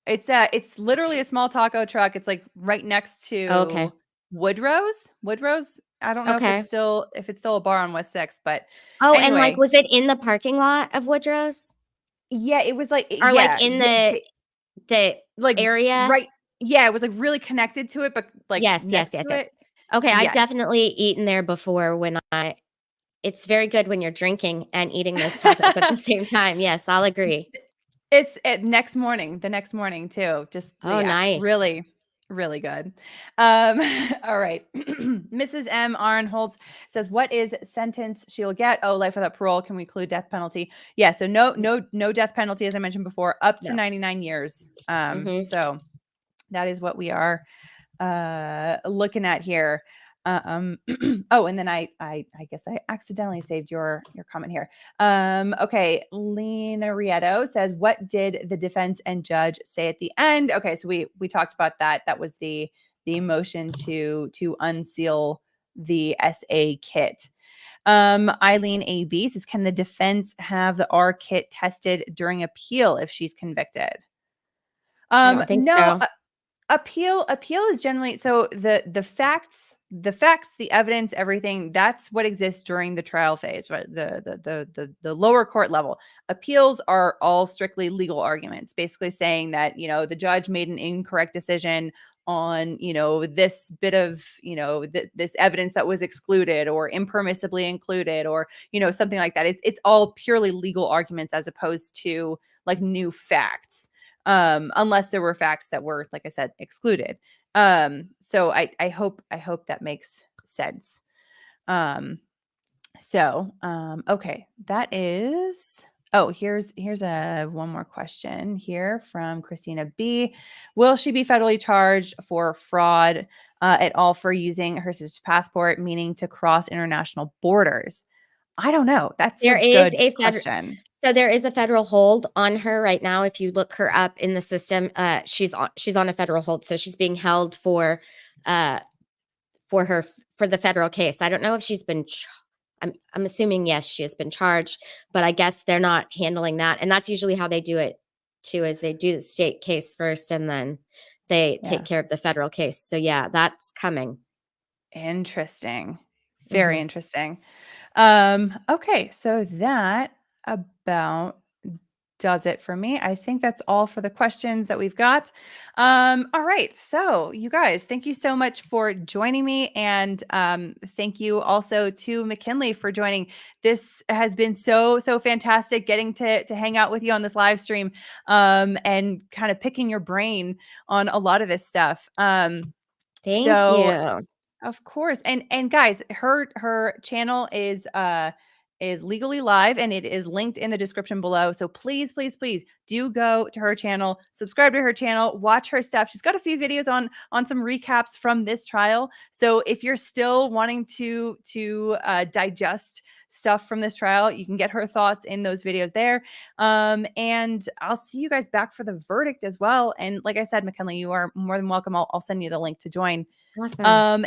It's literally a small taco truck. It's right next to Woodrow's. I don't know if it's still a bar on West 6th, but anyway. And was it in the parking lot of Woodrow's? Yeah, it was in the area? Right. Yeah, it was really connected to it, but yes. It. Okay, Yes. I've definitely eaten there before it's very good when you're drinking and eating those tacos at the same time. Yes, I'll agree. It's the next morning too. Just nice. Really, Really good. All right. Mrs. M. Arnholtz says, what is sentence she'll get? Oh, life without parole. Can we include death penalty? Yeah. So no death penalty, as I mentioned before, up to No. 99 years. Mhm. So that is what we are looking at here. Oh, and then I guess I accidentally saved your comment here. Okay, Lena Rieto says, what did the defense and judge say at the end? Okay, so we talked about that. That was the motion to unseal the SA kit. Eileen AB says, can the defense have the R kit tested during appeal if she's convicted? I don't think No, so. appeal is generally, so the facts, the evidence, everything, that's what exists during the trial phase, right? The lower court level. Appeals are all strictly legal arguments, basically saying that, the judge made an incorrect decision on, this bit of, this evidence that was excluded or impermissibly included, or, something like that. It's all purely legal arguments as opposed to like new facts. Unless there were facts that were, like I said, excluded. So I hope that makes sense. Okay, that is. Oh, here's a one more question here from Christina B. Will she be federally charged for fraud at all for using her sister's passport, meaning to cross international borders? I don't know. That's There a is good a question. So there is a federal hold on her right now. If you look her up in the system, she's on a federal hold, so she's being held for the federal case. I don't know if she's been. I'm assuming yes, she has been charged, but I guess they're not handling that, and that's usually how they do it too. Is they do the state case first, and then they take care of the federal case. So yeah, that's coming. Interesting. Very Mhm. interesting. Okay, so that about does it for me. I think that's all for the questions that we've got. All right, so you guys, thank you so much for joining me, and thank you also to McKinley for joining. This has been so fantastic getting to hang out with you on this live stream, and kind of picking your brain on a lot of this stuff. Thank you. Of course. And guys, her channel is legally live, and it is linked in the description below. So please do go to her channel, subscribe to her channel, watch her stuff. She's got a few videos on some recaps from this trial. So if you're still wanting to digest stuff from this trial, you can get her thoughts in those videos there. And I'll see you guys back for the verdict as well. And like I said, McKinley, you are more than welcome. I'll send you the link to join. Awesome.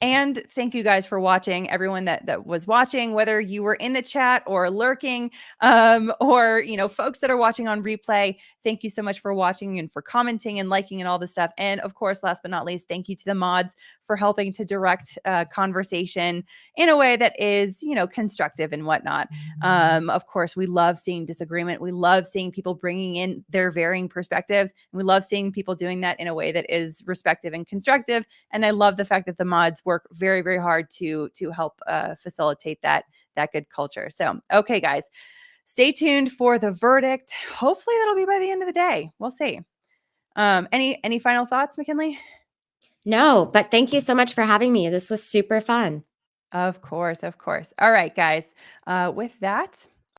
And thank you guys for watching, everyone that was watching, whether you were in the chat or lurking, or, folks that are watching on replay. Thank you so much for watching and for commenting and liking and all this stuff. And of course, last but not least, thank you to the mods for helping to direct conversation in a way that is, constructive and whatnot. Of course, we love seeing disagreement. We love seeing people bringing in their varying perspectives. And we love seeing people doing that in a way that is respectful and constructive. And I love the fact that the mods work very, very hard to help facilitate that good culture. So, okay, guys, stay tuned for the verdict. Hopefully that'll be by the end of the day. We'll see. Any final thoughts, McKinley? No, but thank you so much for having me. This was super fun. Of course. All right, guys. With that,